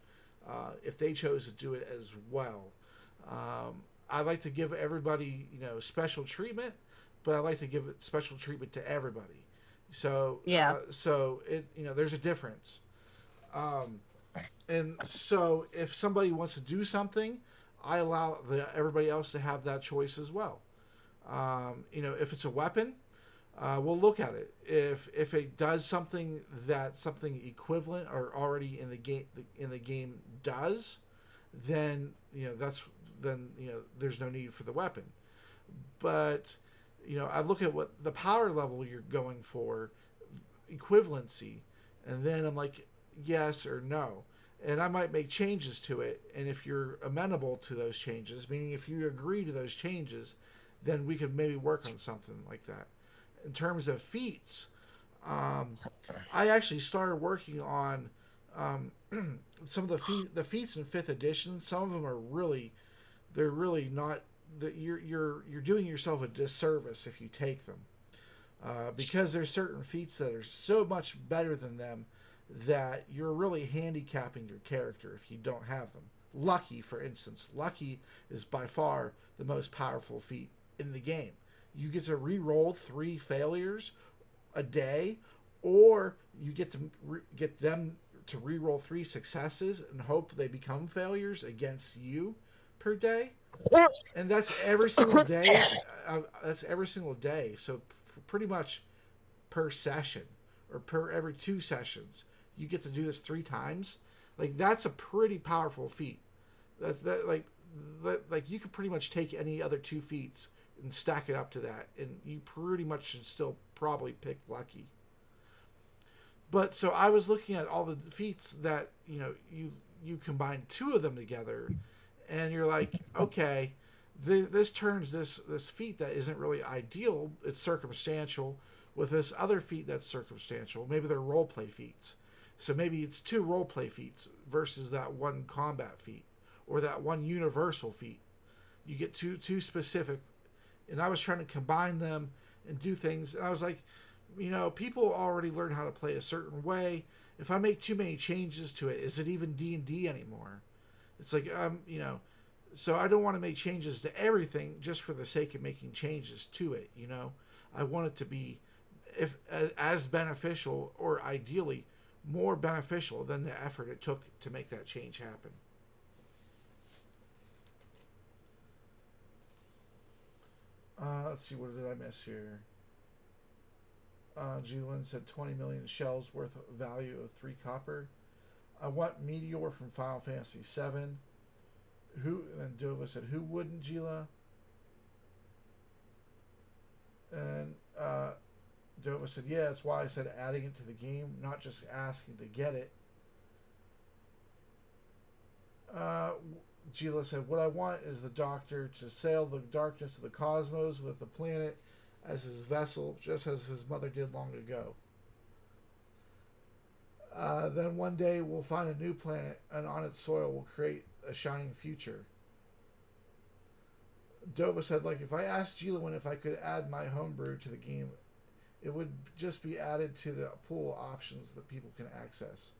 if they chose to do it as well. I like to give everybody special treatment, but I like to give it special treatment to everybody. So Yeah. there's a difference. And so if somebody wants to do something, I allow everybody else to have that choice as well. If it's a weapon, we'll look at it. If it does something equivalent or already in the game does, then there's no need for the weapon. But I look at what the power level you're going for, equivalency, and then I'm like yes or no, and I might make changes to it. And if you're amenable to those changes, meaning if you agree to those changes, then we could maybe work on something like that. In terms of feats, I actually started working on um, some of the feats in fifth edition. Some of them are they're really not. You're doing yourself a disservice if you take them, because there's certain feats that are so much better than them that you're really handicapping your character if you don't have them. Lucky, for instance, lucky is by far the most powerful feat in the game. You get to re-roll 3 failures a day, or you get to get them to re-roll 3 successes and hope they become failures against you per day, and that's every single day. That's every single day. So pretty much per session or per every 2 sessions, you get to do this 3 times. Like that's a pretty powerful feat. That's that like you could pretty much take any other 2 feats and stack it up to that, and you pretty much should still probably pick lucky. But so I was looking at all the feats that you combine 2 of them together, and you're like, okay, this turns this feat that isn't really ideal. It's circumstantial with this other feat that's circumstantial. Maybe they're role play feats. So maybe it's 2 role play feats versus that 1 combat feat or that 1 universal feat. You get two specific, and I was trying to combine them and do things. And I was like, people already learn how to play a certain way. If I make too many changes to it, is it even D&D anymore? It's like so I don't want to make changes to everything just for the sake of making changes to it. I want it to be if as beneficial, or ideally more beneficial than the effort it took to make that change happen. Let's see, what did I miss here? G-Lin said 20 million shells worth of value of 3 copper. I want Meteor from Final Fantasy VII. And Dova said, who wouldn't, Gila? And Dova said, yeah, that's why I said adding it to the game, not just asking to get it. Gila said, what I want is the Doctor to sail the darkness of the cosmos with the planet as his vessel, just as his mother did long ago. Then one day we'll find a new planet, and on its soil we'll create a shining future. Dova said, like, if I asked Gila if I could add my homebrew to the game, it would just be added to the pool of options that people can access.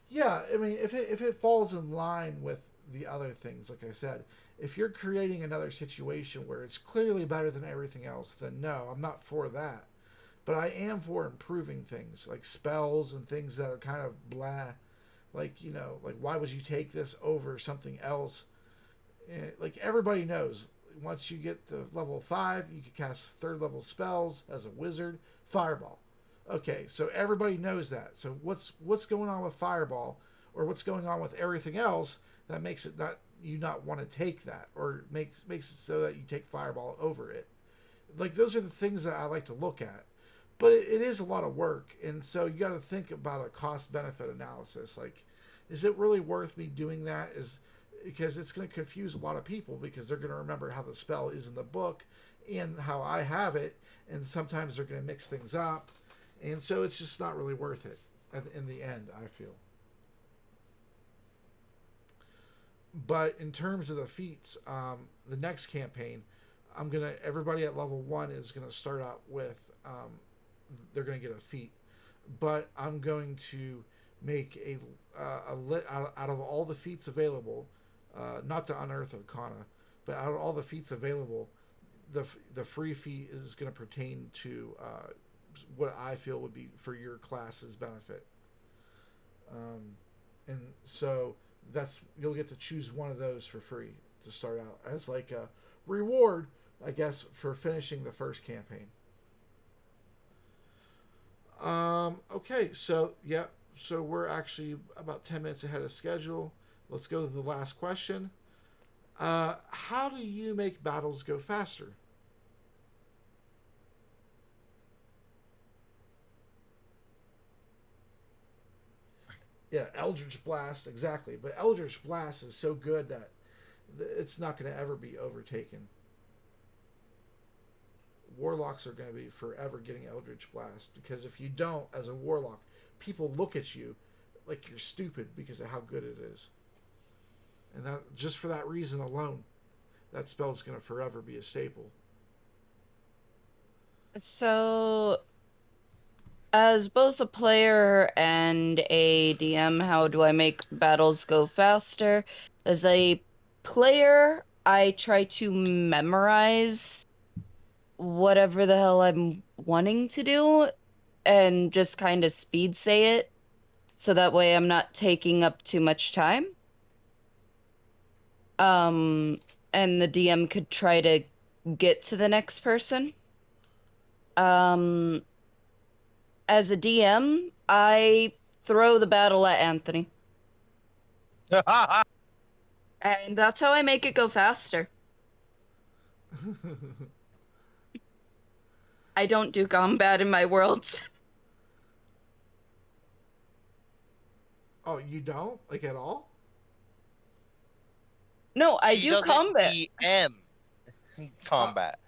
Yeah, I mean, if it falls in line with the other things, like I said, if you're creating another situation where it's clearly better than everything else, then no, I'm not for that. But I am for improving things, like spells and things that are kind of blah. Like, like, why would you take this over something else? Like, everybody knows, once you get to level 5, you can cast 3rd level spells as a wizard. Fireball. Okay, so everybody knows that. So what's going on with Fireball, or what's going on with everything else that makes it not want to take that, or makes it so that you take Fireball over it? Like, those are the things that I like to look at. But it is a lot of work, and so you got to think about a cost-benefit analysis. Like, is it really worth me doing that? Because it's going to confuse a lot of people, because they're going to remember how the spell is in the book and how I have it, and sometimes they're going to mix things up, and so it's just not really worth it in the end, I feel. But in terms of the feats, the next campaign, everybody at level 1 is gonna start out with, they're gonna get a feat, but I'm going to make out of all the feats available, not to unearth Arcana, but out of all the feats available, the free feat is going to pertain to what I feel would be for your class's benefit, and so you'll get to choose one of those for free to start out as like a reward, I guess, for finishing the first campaign. Okay, so we're actually about 10 minutes ahead of schedule. Let's go to the last question. How do you make battles go faster? Yeah, Eldritch Blast, exactly. But Eldritch Blast is so good that it's not going to ever be overtaken. Warlocks are going to be forever getting Eldritch Blast, because if you don't, as a warlock, people look at you like you're stupid because of how good it is. And that, just for that reason alone, that spell is going to forever be a staple. So, as both a player and a DM, how do I make battles go faster? As a player, I try to memorize whatever the hell I'm wanting to do and just kind of speed say it, so that way I'm not taking up too much time. And the DM could try to get to the next person. As a DM, I throw the battle at Anthony. And that's how I make it go faster. I don't do combat in my worlds. Oh, you don't? Like, at all? No, I She do doesn't combat. DM combat.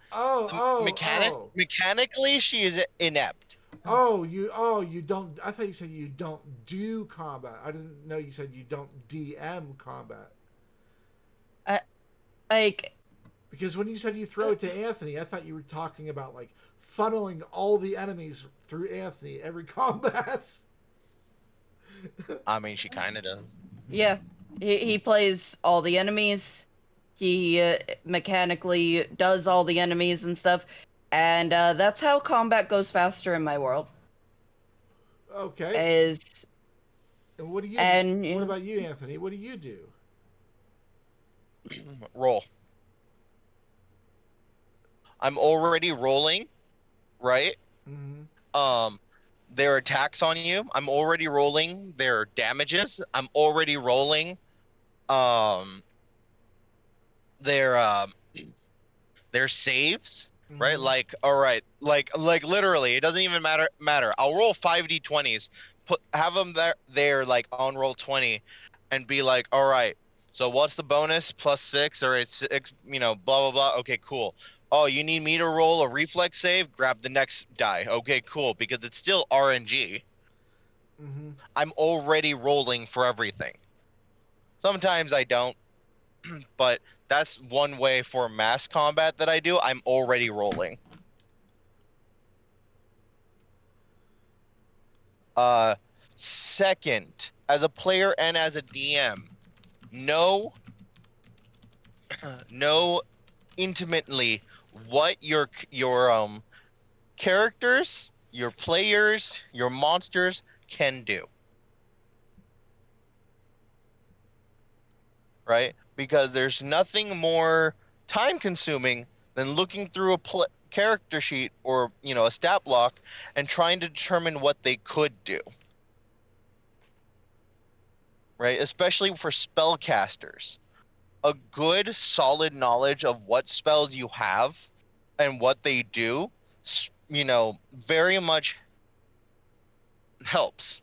Mechanically, she is inept. You don't. I thought you said you don't do combat. I didn't know you said you don't DM combat. Like, Because when you said you throw it to Anthony, I thought you were talking about like funneling all the enemies through Anthony every combat. I mean, she kind of does. Yeah, he plays all the enemies. He mechanically does all the enemies and stuff, and that's how combat goes faster in my world. Okay. Is And what do you do? and What about you, Anthony? What do you do? Roll. I'm already rolling, right? Mm-hmm. Um, their attacks on you. I'm already rolling their damages. I'm already rolling um their their saves, right? Mm-hmm. Like, all right, like literally, it doesn't even matter. I'll roll 5d20s, have them there like on roll 20, and be like, all right, so what's the bonus? +6, or it's 6, blah blah blah. Okay, cool. Oh, you need me to roll a reflex save? Grab the next die. Okay, cool, because it's still RNG. Mm-hmm. I'm already rolling for everything. Sometimes I don't, but that's one way for mass combat that I do. I'm already rolling. Uh, Second, as a player and as a DM, know know intimately what your characters, your players, your monsters can do. Right? Because there's nothing more time consuming than looking through a character sheet or a stat block and trying to determine what they could do. Right? Especially for spellcasters. A good solid knowledge of what spells you have and what they do, very much helps.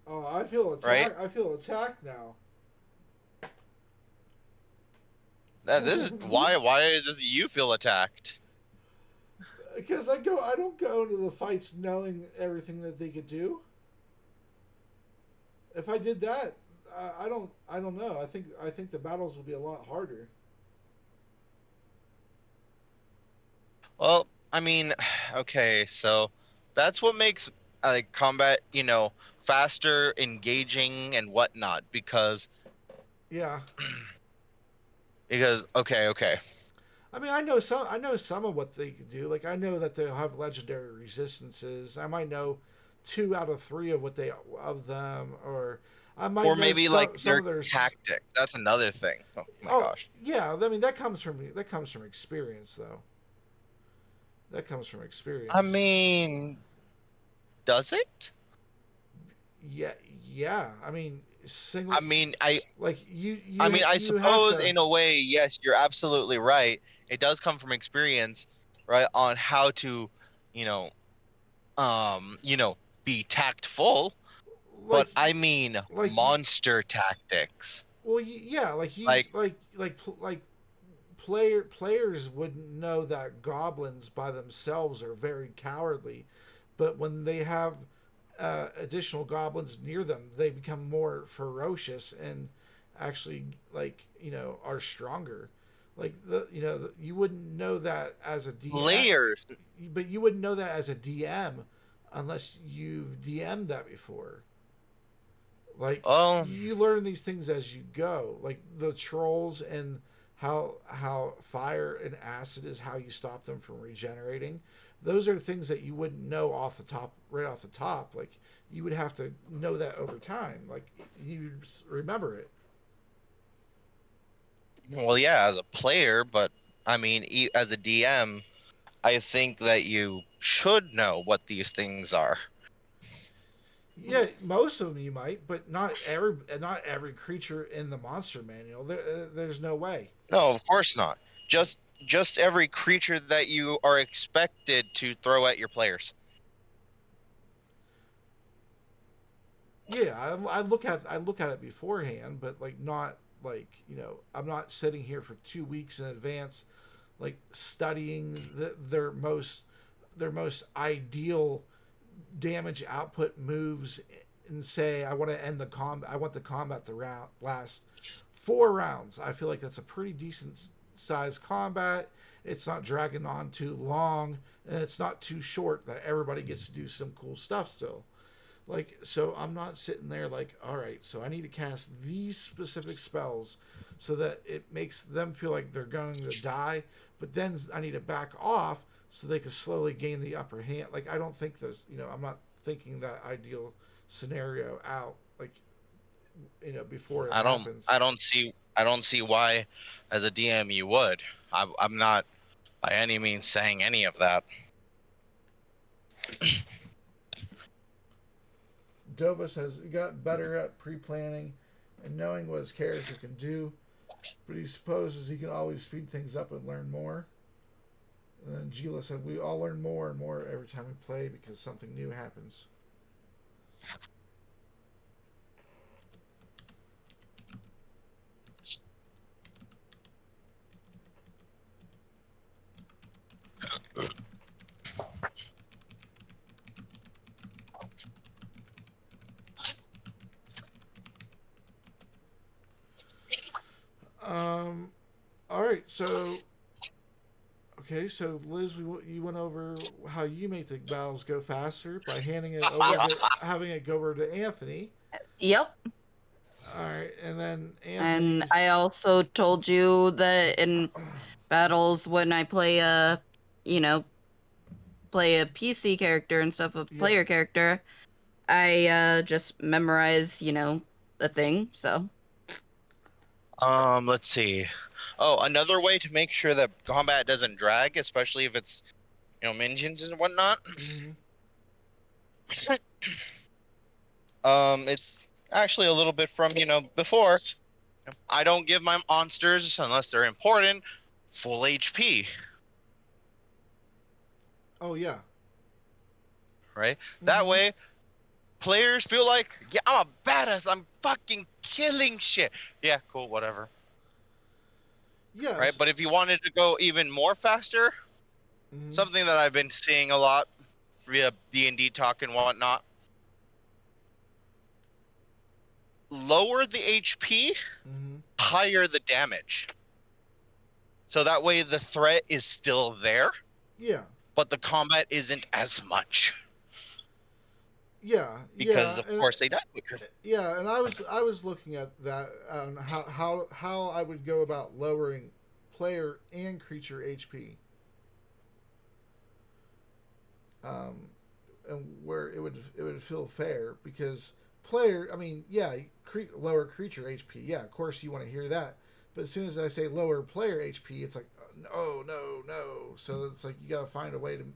Oh, I feel Right? attacked. I feel attacked now. This is why does you feel attacked? Because I don't go into the fights knowing everything that they could do. If I did that, I don't know. I think the battles would be a lot harder. Well, I mean, okay, so that's what makes like combat, faster, engaging, and whatnot. Yeah. Because okay, I mean, I know some of what they could do. Like I know that they'll have legendary resistances. I might know 2 out of 3 of what they of them, or I might or know maybe like some their of their. tactics. That's another thing. Oh my Oh gosh. yeah, I mean that comes from experience though. That comes from I experience. mean, does it? Yeah, yeah. I mean, single I mean, I like I mean, I you have suppose to. in a way, yes, you're absolutely right. It does come from experience, right, on how to, you know, um, you know, be tactful. Like But I mean, like monster tactics. well yeah Like, like players wouldn't know that goblins by themselves are very cowardly, but when they have additional goblins near them, they become more ferocious and actually are stronger. Like you wouldn't know that as a DM, players. but you wouldn't know that as a DM unless you've DM'd that before. Like Oh, you learn these things as you go, like the trolls and how fire and acid is how you stop them from regenerating. Those are things that you wouldn't know off the top, right off the top. Like you would have to know that over time. Like you remember it. well, yeah, as a player, but I mean, as a DM, I think that you should know what these things are. Yeah, most of them you might, but not every creature in the monster manual. There's no way. No, of course not. Just every creature that you are expected to throw at your players. Yeah, I look at it beforehand, but like not like I'm not sitting here for 2 weeks in advance, like studying their most ideal damage output moves and say I want to end the combat. I want the combat to last 4 rounds. I feel like that's a pretty decent size combat. It's not dragging on too long, and it's not too short that everybody gets to do some cool stuff still. Like, so I'm not sitting there like, all right, so I need to cast these specific spells so that it makes them feel like they're going to die, but then I need to back off so they can slowly gain the upper hand. Like, I don't think those, I'm not thinking that ideal scenario out, like, before it happens. I don't see why, as a DM, you would. I'm not by any means saying any of that. Dovas has got better at pre-planning and knowing what his character can do, but he supposes he can always speed things up and learn more. And then Gila said, we all learn more and more every time we play because something new happens. All right, so okay, so Liz, you went over how you make the battles go faster by handing it over having it go over to Anthony. Yep. All right, and then And I also told you that in battles when I play a PC character and stuff, a player character, I just memorize, the thing, so. Let's see. Oh, another way to make sure that combat doesn't drag, especially if it's, minions and whatnot. Mm-hmm. It's actually a little bit from, before. I don't give my monsters, unless they're important, full HP. Oh, yeah. Right? Mm-hmm. That way, players feel like, yeah, I'm a badass. I'm fucking killing shit. Yeah, cool, whatever. Yes. Right? But if you wanted to go even more faster, something that I've been seeing a lot via D&D talk and whatnot, lower the HP, higher the damage. So that way the threat is still there. Yeah. But the combat isn't as much. Yeah, because of course they die quicker. Yeah, and I was looking at that how I would go about lowering player and creature HP, and where it would feel fair because player, I mean, yeah, lower creature HP, yeah, of course you want to hear that, but as soon as I say lower player HP, it's like no, so it's like you got to find a way to.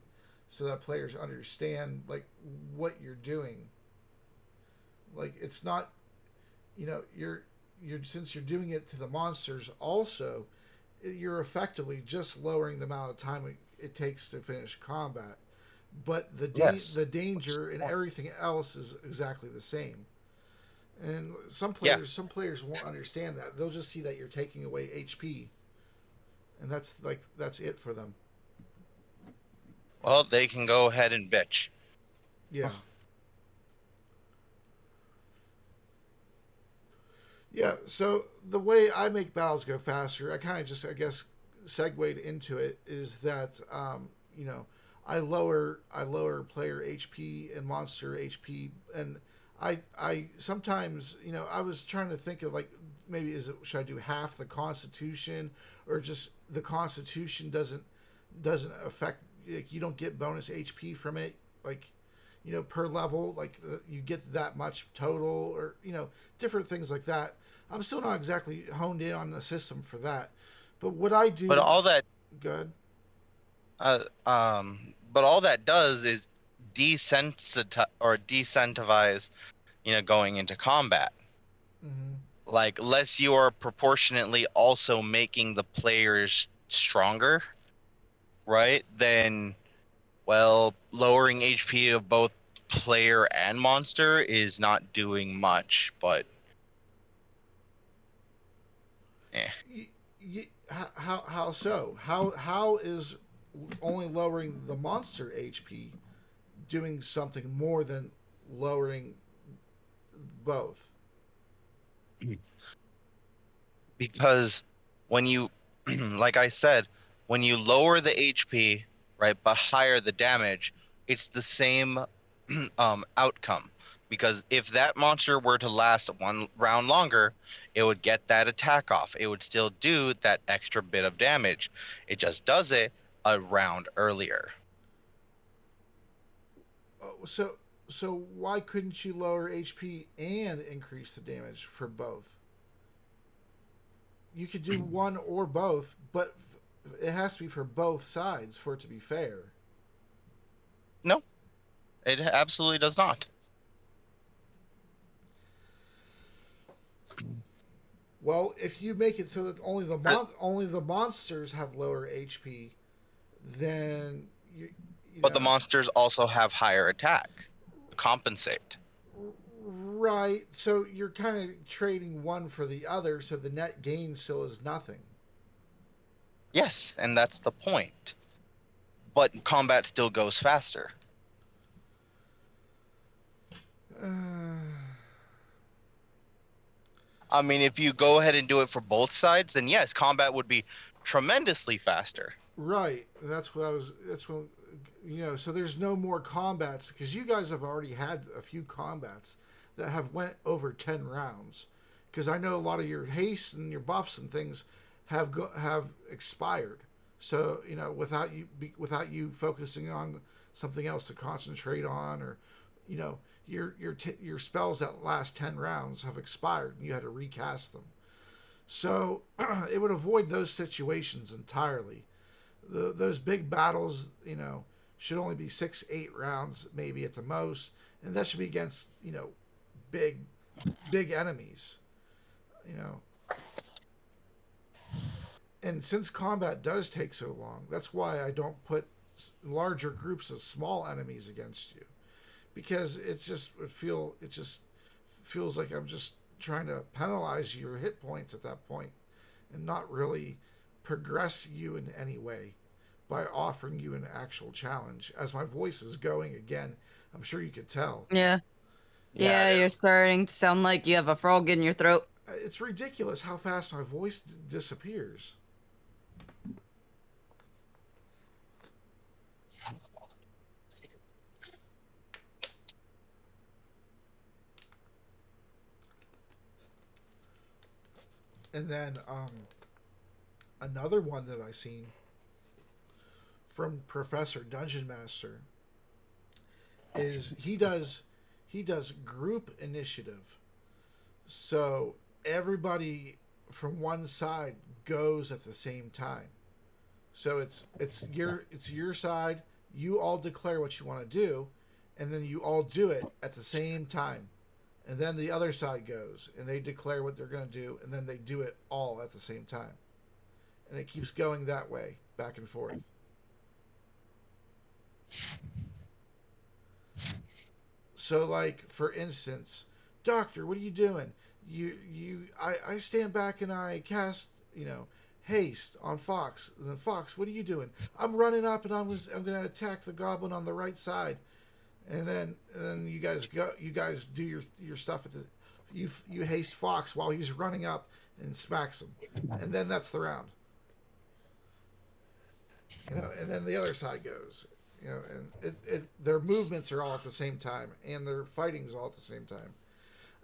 So that players understand like what you're doing. Like it's not, you're since you're doing it to the monsters also, you're effectively just lowering the amount of time it takes to finish combat. But the danger and everything else is exactly the same. And some players won't understand that. They'll just see that you're taking away HP, and that's it for them. Well, they can go ahead and bitch. Yeah. Yeah, so the way I make battles go faster, I kind of just, I guess, segued into it, is that, I lower player HP and monster HP, and I sometimes, I was trying to think of, like, maybe should I do half the Constitution, or just the Constitution doesn't affect, like, you don't get bonus HP from it, like, per level, like you get that much total, or different things like that. I'm still not exactly honed in on the system for that, but what I do. But all that. Good. But all that does is decentivize, going into combat. Mm-hmm. Like, less you are proportionately also making the players stronger. Right, then, well, lowering HP of both player and monster is not doing much, but How so? How is only lowering the monster HP doing something more than lowering both? Because when you like I said, when you lower the HP, right, but higher the damage, it's the same outcome. Because if that monster were to last one round longer, it would get that attack off. It would still do that extra bit of damage. It just does it a round earlier. Oh, so why couldn't you lower HP and increase the damage for both? You could do one or both, but it has to be for both sides for it to be fair. No, it absolutely does not. Well, if you make it so that only the monsters have lower HP, then you But the know monsters also have higher attack to compensate. right. So you're kind of trading one for the other, so the net gain still is nothing. Yes, and that's the point. But combat still goes faster. I mean, if you go ahead and do it for both sides, then yes, combat would be tremendously faster. Right. That's what I was. That's when So there's no more combats because you guys have already had a few combats that have went over 10 rounds. Because I know a lot of your haste and your buffs and things have expired. So without you focusing on something else to concentrate on, or your spells that last 10 rounds have expired and you had to recast them. So it would avoid those situations entirely. Those big battles, should only be 6-8 rounds, maybe at the most, and that should be against big enemies. You know, and since combat does take so long, that's why I don't put larger groups of small enemies against you, because it just feels like I'm just trying to penalize your hit points at that point, and not really progress you in any way by offering you an actual challenge. As my voice is going again, I'm sure you could tell. Yeah. Yeah, Yeah, it you're is. starting to sound like you have a frog in your throat. It's ridiculous how fast my voice disappears. And then another one that I seen from Professor Dungeon Master is he does group initiative. So everybody from one side goes at the same time. So it's your side. You all declare what you want to do, and then you all do it at the same time. And then the other side goes and they declare what they're going to do, and then they do it all at the same time. And it keeps going that way, back and forth. So, like, for instance, Doctor, what are you doing? I stand back and I cast, haste on Fox. And then Fox, what are you doing? I'm running up and I'm gonna attack the goblin on the right side. And then you guys do your stuff at the you haste Fox while he's running up and smacks him. And then that's the round. And then the other side goes. And their movements are all at the same time, and their fighting's all at the same time.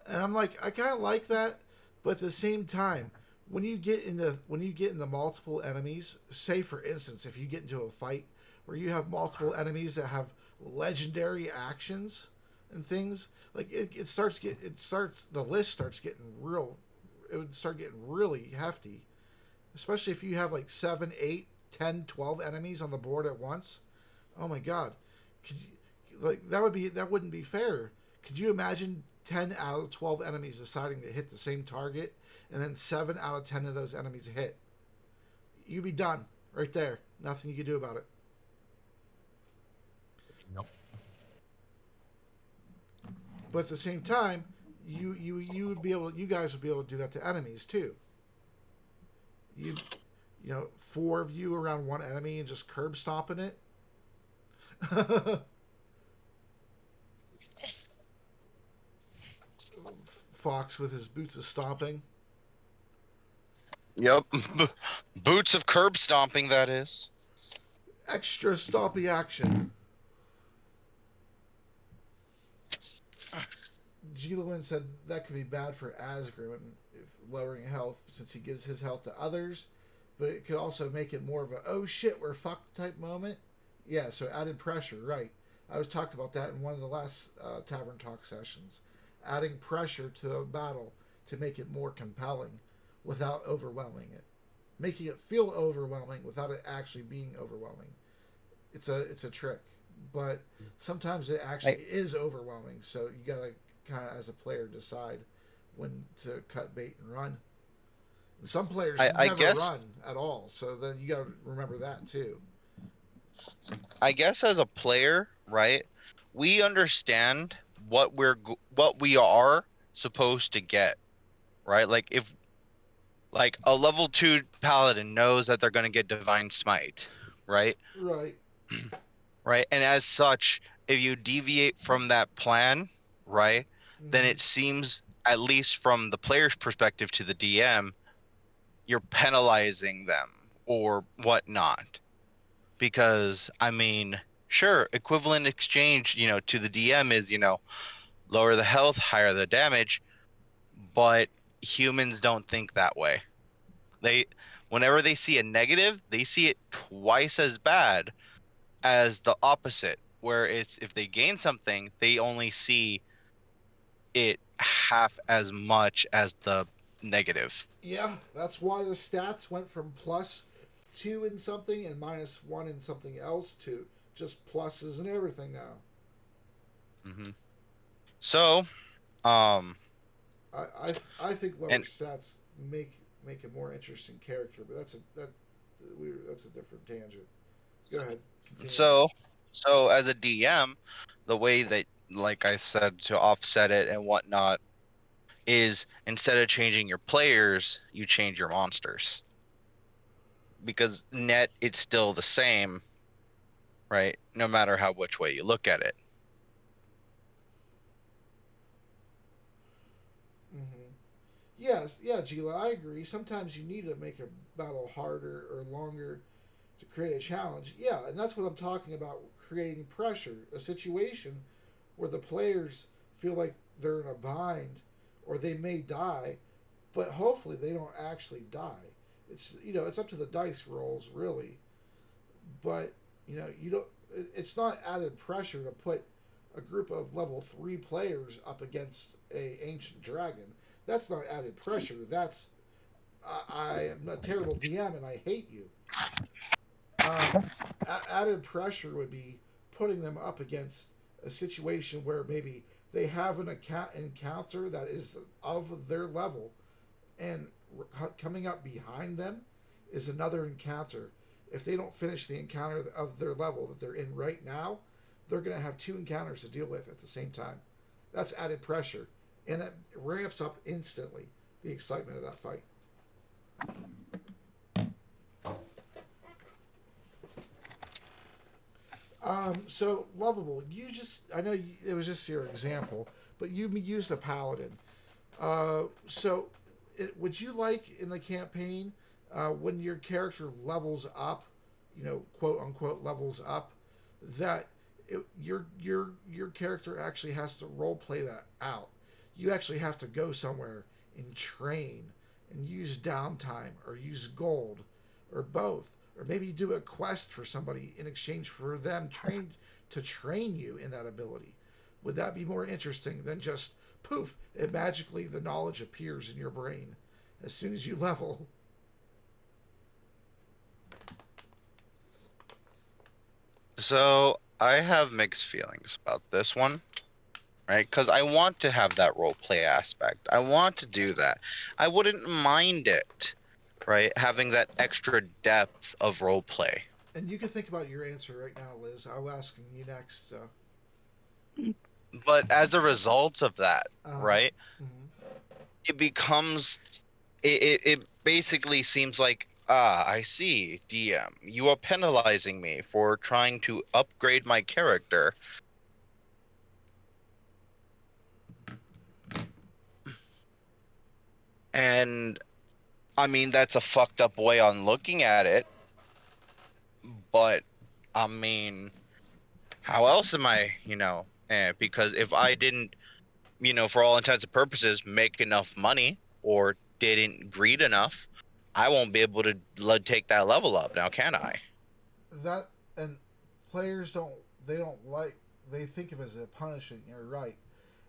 And I'm like, I kind of like that, but at the same time, when you get into multiple enemies, say for instance, if you get into a fight where you have multiple enemies that have legendary actions and things, like the list starts getting real. It would start getting really hefty, especially if you have like 7, 8, 10, 12 enemies on the board at once. Oh my god, could you, like that wouldn't be fair. Could you imagine 10 out of 12 enemies deciding to hit the same target, and then 7 out of 10 of those enemies hit? You'd be done right there. Nothing you could do about it. Nope. But at the same time, you guys would be able to do that to enemies too. You you know 4 of you around one enemy and just curb stomping it. Fox with his boots of stomping. Yep. Boots of curb stomping, that is. Extra stompy action. Gillian said that could be bad for Asgrim, if lowering health, since he gives his health to others, but it could also make it more of a oh shit we're fucked type moment. Yeah, so added pressure, right? I was talked about that in one of the last Tavern Talk sessions, adding pressure to a battle to make it more compelling without overwhelming it, making it feel overwhelming without it actually being overwhelming. It's a trick, but sometimes it actually is overwhelming. So you gotta kind of, as a player, decide when to cut bait and run. And some players I never guess run at all, so then you gotta remember that too. I guess as a player, right, we understand what what we are supposed to get, right? Like if like a level 2 paladin knows that they're going to get divine smite, right? Right. Right? And as such, if you deviate from that plan, right, then Mm-hmm. it seems, at least from the player's perspective to the DM, you're penalizing them or whatnot. Because I mean, sure, equivalent exchange, to the DM is, lower the health, higher the damage, but humans don't think that way. They, whenever they see a negative, they see it twice as bad as the opposite, where it's if they gain something, they only see it half as much as the negative. Yeah, that's why the stats went from +2 in something and -1 in something else to just pluses and everything now. hmm So, um, I think lower and stats make a more interesting character, but that's a different tangent. Go ahead, continue. so, so as a DM, the way that, like I said, to offset it and whatnot, is instead of changing your players, you change your monsters. Because net, it's still the same, right? No matter how which way you look at it. Mm-hmm. Yes, yeah, Gila, I agree. Sometimes you need to make a battle harder or longer to create a challenge. Yeah, and that's what I'm talking about, creating pressure, a situation where the players feel like they're in a bind or they may die, but hopefully they don't actually die. It's up to the dice rolls really, but you don't. It's not added pressure to put a group of level 3 players up against a ancient dragon. That's not added pressure. That's I am a terrible DM and I hate you. Um, Added pressure would be putting them up against a situation where maybe they have an encounter that is of their level, and coming up behind them is another encounter. If they don't finish the encounter of their level that they're in right now, they're going to have 2 encounters to deal with at the same time. That's added pressure, and it ramps up instantly the excitement of that fight. So lovable. I know it was just your example, but you used a paladin. So, would you like in the campaign when your character levels up, quote unquote levels up, that your character actually has to role play that out. You actually have to go somewhere and train and use downtime or use gold or both, or maybe do a quest for somebody in exchange for them train you in that ability. Would that be more interesting than just poof, it magically the knowledge appears in your brain as soon as you level? So I have mixed feelings about this one, right? Because I want to have that role play aspect. I want to do that. I wouldn't mind it, right? Having that extra depth of role play. And you can think about your answer right now, Liz. I'm asking you next. So, But as a result of that, uh, right, mm-hmm. it becomes it basically seems like, I see, DM, you are penalizing me for trying to upgrade my character. And I mean, that's a fucked up way on looking at it, but I mean, how else am I, because if I didn't, for all intents and purposes, make enough money or didn't greed enough, I won't be able to take that level up now, can I? That and players don't they don't like they think of it as a punishment. You're right,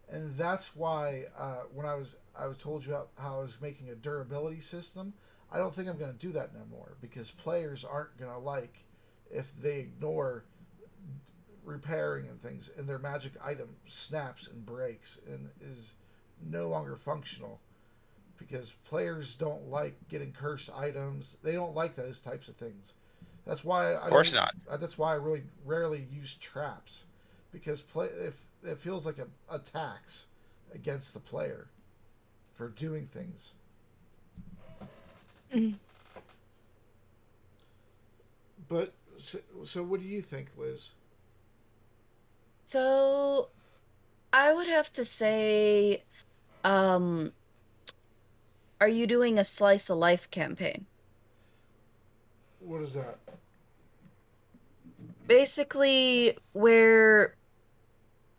and that's why when I was told you how I was making a durability system. I don't think I'm going to do that no more because players aren't going to like if they ignore repairing and things and their magic item snaps and breaks and is no longer functional because players don't like getting cursed items. They don't like those types of things. That's why Of I course don't. not. That's why I really rarely use traps, because play if it feels like a tax against the player for doing things. But so what do you think, Liz? So I would have to say, um, are you doing a slice of life campaign? What is that? Basically, where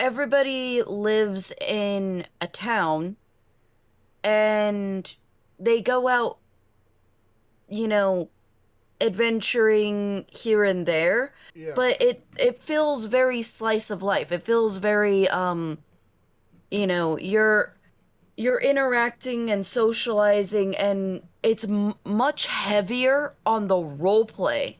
everybody lives in a town and they go out, you know, adventuring here and there, Yeah. but it feels very slice of life. It feels very you're interacting and socializing, and it's much heavier on the role play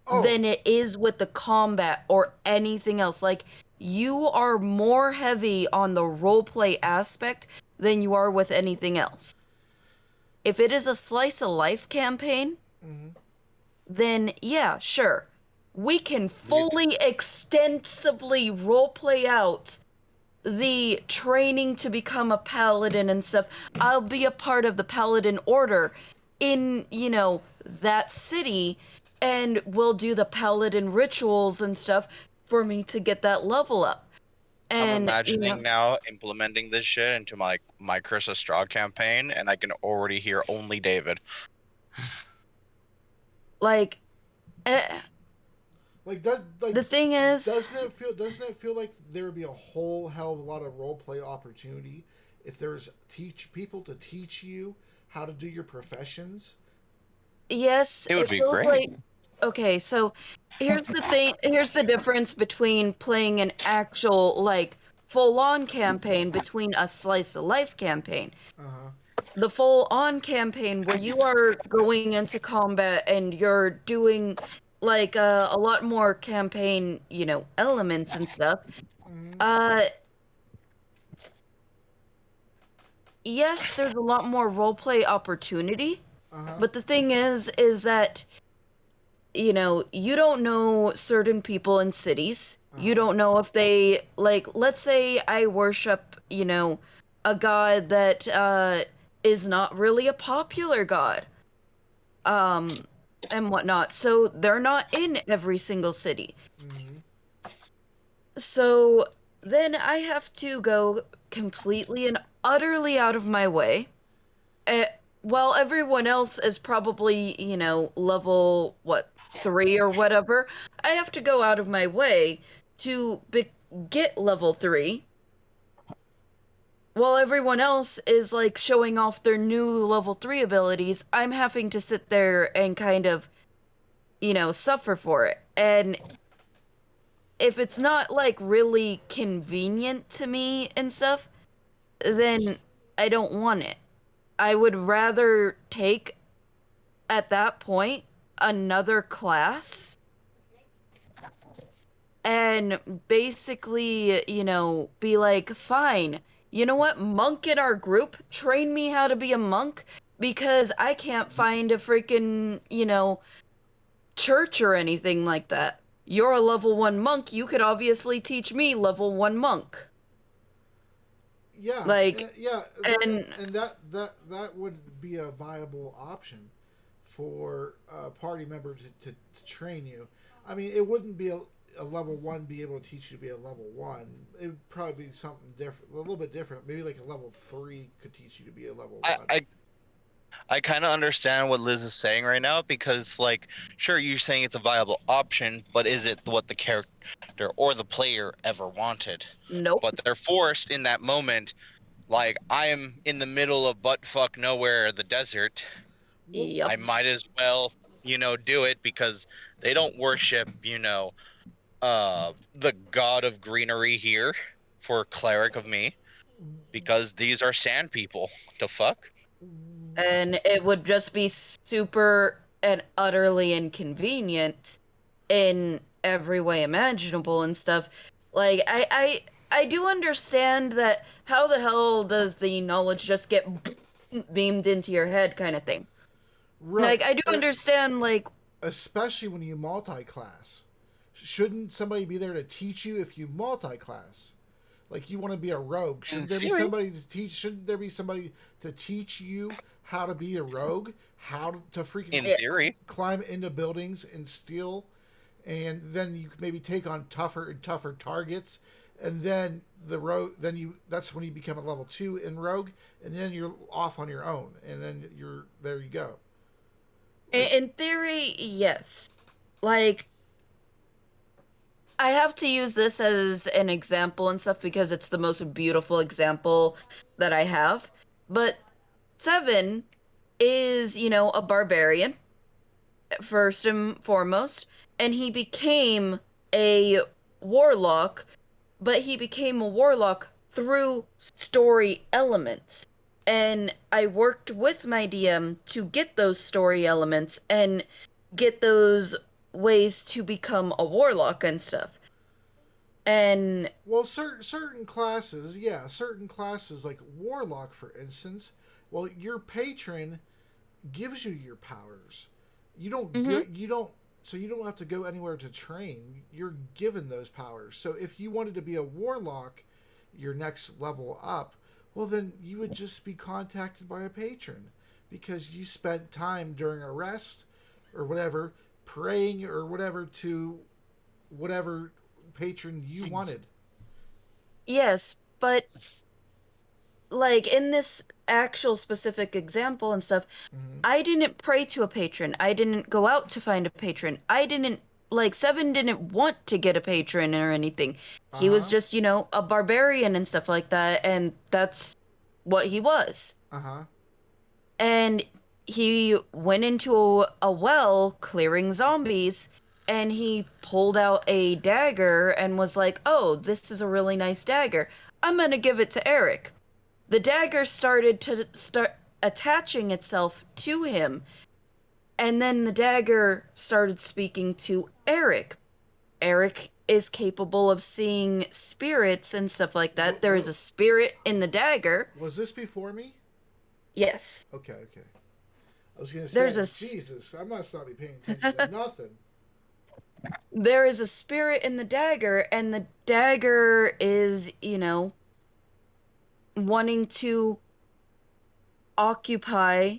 Oh, than it is with the combat or anything else. Like, you are more heavy on the role play aspect than you are with anything else. If it is a slice of life campaign, then yeah, sure. We can You t- fully extensively role play out the training to become a paladin and stuff. I'll be a part of the paladin order in, that city, and we'll do the paladin rituals and stuff for me to get that level up. I'm And, imagining now implementing this shit into my Curse of Straw campaign, and I can already hear only David. like, eh, like does like the thing is, doesn't it feel like there would be a whole hell of a lot of role play opportunity if there's teach people to teach you how to do your professions? yes, It would it be feels great. like, okay, so here's the difference between playing an actual, like, full-on campaign between a slice of life campaign. Uh huh. The full-on campaign where you are going into combat and you're doing like a lot more campaign, elements and stuff. Mm-hmm. Uh, yes, there's a lot more roleplay opportunity, Uh huh. but the thing is that you don't know certain people in cities. Uh You huh. don't know if they, like, let's say I worship, a god that is not really a popular god, um, and whatnot. So they're not in every single city. Mm-hmm. So then I have to go completely and utterly out of my way. Uh, while everyone else is probably, level, what, 3 or whatever, I have to go out of my way to get level 3, while everyone else is like showing off their new level 3 abilities. I'm having to sit there and kind of, suffer for it. And if it's not like really convenient to me and stuff, then I don't want it. I would rather take, at that point, another class and basically, be like, fine, you know what, monk in our group, train me how to be a monk, because I can't find a freaking, church or anything like that. You're a level 1 monk, you could obviously teach me level 1 monk. Yeah, Like, yeah, and and that would be a viable option for a party member to train you. I mean, it wouldn't be a level one be able to teach you to be a level one. It would probably be something different, a little bit different. Maybe like a level three could teach you to be a level I, one. I I kind of understand what Liz is saying right now because, like, sure, you're saying it's a viable option, but is it what the character or the player ever wanted? Nope. But they're forced in that moment. Like, I am in the middle of buttfuck nowhere, the desert. Well, Yep. I might as well, do it because they don't worship, the god of greenery here for cleric of me because these are sand people. The fuck? And it would just be super and utterly inconvenient in every way imaginable and stuff. Like I do understand that how the hell does the knowledge just get beamed into your head kind of thing. right. Like I do understand like Especially when you multi-class. Shouldn't somebody be there to teach you if you multi-class? Like you want to be a rogue. Shouldn't there be theory. somebody to teach? Shouldn't there be somebody to teach you how to be a rogue? How to freaking In Yeah. theory. climb into buildings and steal, and then you maybe take on tougher and tougher targets, and then the rogue. That's when you become a level 2 in rogue, and then you're off on your own, and then you're there. You go. in theory, yes. Like I have to use this as an example and stuff because it's the most beautiful example that I have. But Seven is, a barbarian, first and foremost, and he became a warlock, but he became a warlock through story elements. And I worked with my DM to get those story elements and get those ways to become a warlock and stuff. And Well, certain classes, yeah, certain classes like warlock, for instance. Well, your patron gives you your powers. You don't you don't so you don't have to go anywhere to train. You're given those powers. So if you wanted to be a warlock, your next level up, well then you would just be contacted by a patron because you spent time during a rest or whatever praying or whatever to whatever patron you wanted. yes, but like in this actual specific example and stuff, Mm-hmm. I didn't pray to a patron. I didn't go out to find a patron. I didn't like Seven didn't want to get a patron or anything. He was Uh-huh. just, a barbarian and stuff like that, and that's what he was. Uh-huh. And he went into a well clearing zombies and he pulled out a dagger and was like, "Oh, this is a really nice dagger. I'm going to give it to Eric." The dagger started to start attaching itself to him, and then the dagger started speaking to Eric. Eric is capable of seeing spirits and stuff like that. There is a spirit in the dagger. Was this before me? Yes. Okay, okay. I was gonna There's say, a Jesus, I must not be paying attention to nothing. there is a spirit in the dagger, and the dagger is, wanting to occupy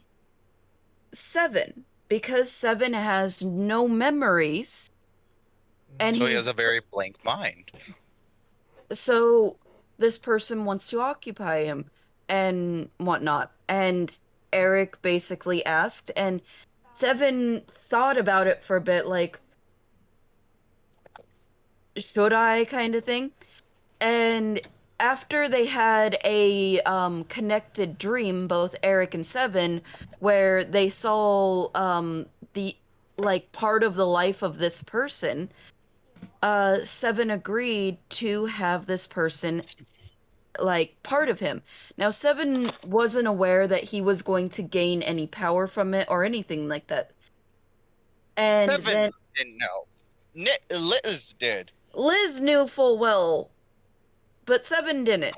Seven because Seven has no memories and So he he's has a very blank mind. so this person wants to occupy him and whatnot. And Eric basically asked, and Seven thought about it for a bit, like, should I kind of thing? And after they had a connected dream, both Eric and Seven, where they saw the like part of the life of this person, Seven agreed to have this person like part of him. Now Seven wasn't aware that he was going to gain any power from it or anything like that. And Seven then didn't know. Liz did. Liz knew full well, but Seven didn't.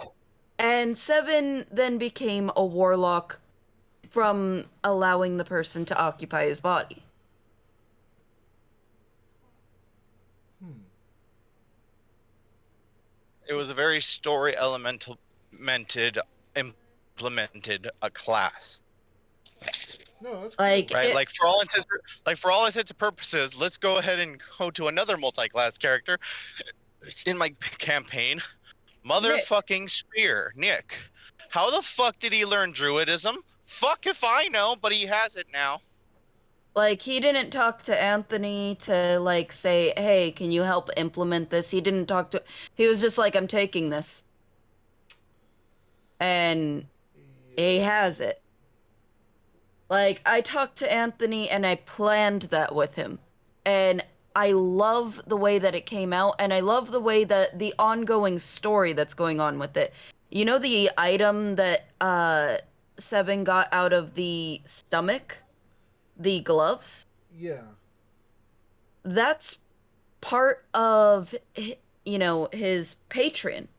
And Seven then became a warlock from allowing the person to occupy his body. It was a very story implemented a class. No, that's Like cool. Right? it, Like for all intents and purposes, let's go ahead and go to another multi-class character in my campaign. Motherfucking Spear, Nick. How the fuck did he learn druidism? Fuck if I know, but he has it now. Like, he didn't talk to Anthony to, like, say, hey, can you help implement this? He didn't talk to... He was just like, I'm taking this. And he Yeah. has it. Like, I talked to Anthony and I planned that with him. And I love the way that it came out, and I love the way that the ongoing story that's going on with it. You know the item that Seven got out of the stomach? The gloves? Yeah. That's part of, his patron.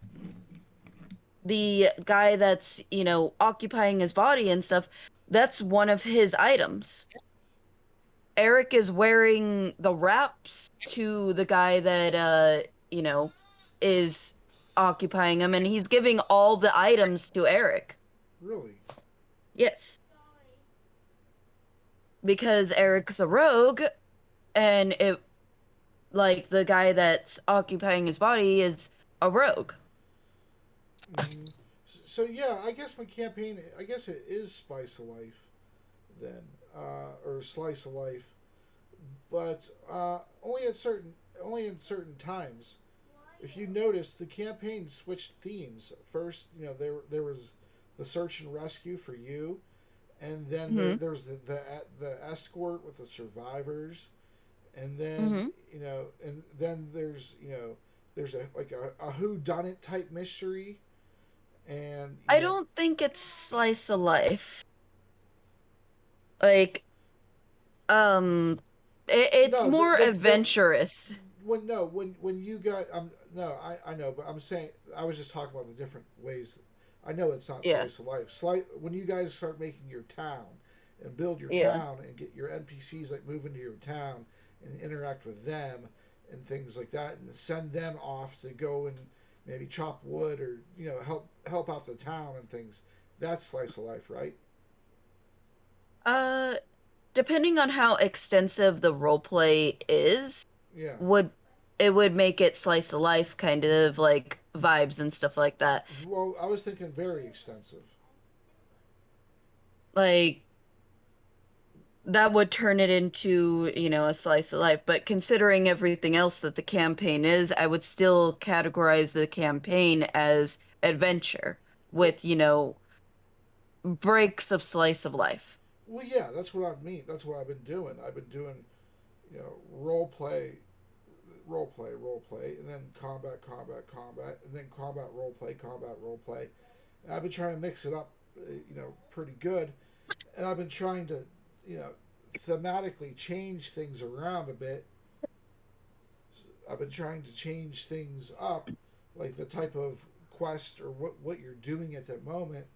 The guy that's, occupying his body and stuff, that's one of his items. Eric is wearing the wraps to the guy that is occupying him, and he's giving all the items to Eric. Really? Yes. Because Eric's a rogue, and the guy that's occupying his body is a rogue. So yeah, I guess my campaign. I guess it is spice of life, then, or slice of life, but only in certain times. If you notice, the campaign switched themes. First, there was the search and rescue for you, and then there was the escort with the survivors, and then and then there's a who done it type mystery, and I don't think it's slice of life. Like, it's no more adventurous. When you got no I know, but I'm saying I was just talking about the different ways. I know it's not Yeah. slice of life. When you guys start making your town and build your Yeah. town and get your NPCs like move into your town and interact with them and things like that, and send them off to go and maybe chop wood or help out the town and things. That's slice of life, right? Uh, Depending on how extensive the roleplay is, Yeah. would it would make it slice of life kind of like vibes and stuff like that. Well, I was thinking very extensive. Like, that would turn it into, a slice of life. But considering everything else that the campaign is, I would still categorize the campaign as adventure with, breaks of slice of life. Well, yeah, that's what I mean. That's what I've been doing. I've been doing, role play, role play, and then combat, and then combat, role play. And I've been trying to mix it up, pretty good. And I've been trying to, thematically change things around a bit. I've been trying to change things up, like the type of quest or what you're doing at that moment,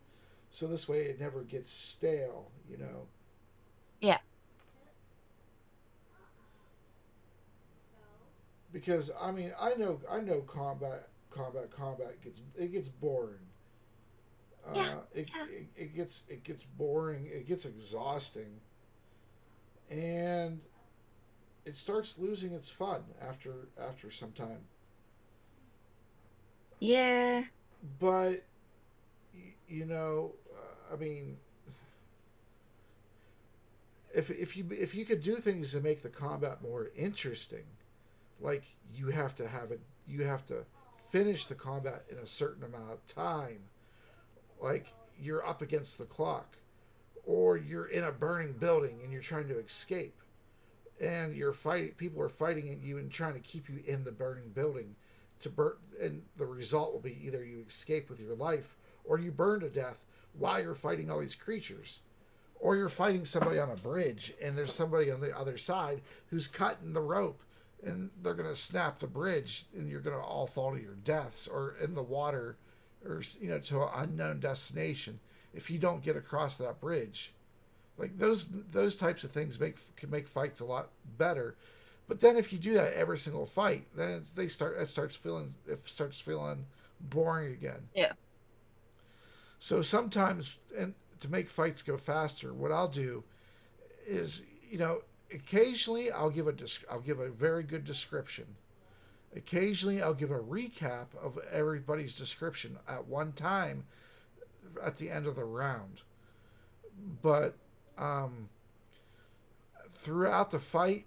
so this way it never gets stale. Yeah. Because I mean, I know combat gets boring. Yeah. It gets boring. It gets exhausting, and it starts losing its fun after some time. Yeah. But I mean, if you could do things to make the combat more interesting, like you have to finish the combat in a certain amount of time, like you're up against the clock, or you're in a burning building and you're trying to escape, and people are fighting at you and trying to keep you in the burning building and the result will be either you escape with your life or you burn to death while you're fighting all these creatures, or you're fighting somebody on a bridge and there's somebody on the other side who's cutting the rope and they're going to snap the bridge and you're going to all fall to your deaths or in the water, or to an unknown destination if you don't get across that bridge. Like those types of things can make fights a lot better. But then if you do that every single fight, then it starts feeling boring again. Yeah. So sometimes, and to make fights go faster, what I'll do is, occasionally I'll give a very good description. Occasionally I'll give a recap of everybody's description at one time at the end of the round. but um, throughout the fight,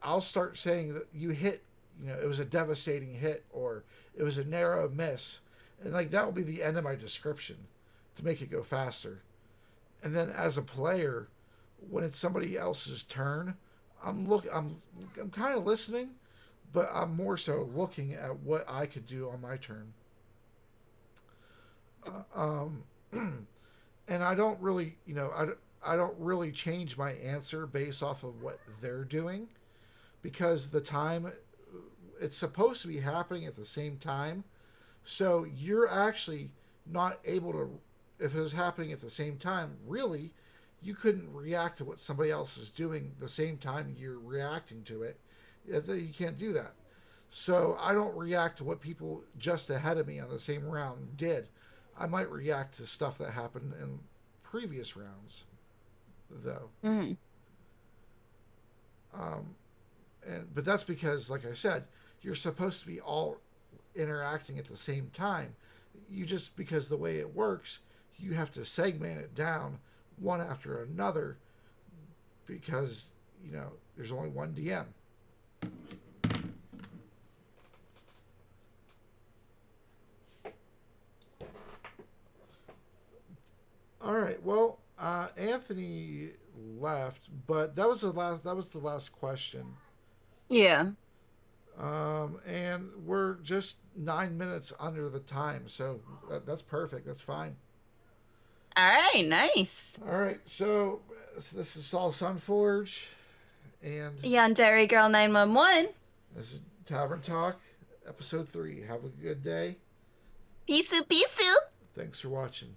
I'll start saying that you hit, it was a devastating hit or it was a narrow miss. And like that will be the end of my description to make it go faster. And then as a player, when it's somebody else's turn, I'm kind of listening, but I'm more so looking at what I could do on my turn. And I don't really, I don't really change my answer based off of what they're doing because the time it's supposed to be happening at the same time. So you're actually not able to, if it was happening at the same time, really, you couldn't react to what somebody else is doing the same time you're reacting to it. You can't do that. So I don't react to what people just ahead of me on the same round did. I might react to stuff that happened in previous rounds, though. Mm-hmm. But that's because, like I said, you're supposed to be all interacting at the same time. You just, because the way it works, you have to segment it down one after another because, there's only one DM. All right. Well, Anthony left, but that was the last question. Yeah. And we're just 9 minutes under the time, so that's perfect. That's fine. All right, nice. All right, so this is Saul Sunforge, and Yandere Girl 911. this is Tavern Talk, episode 3. Have a good day. Pisu pisu. Thanks for watching.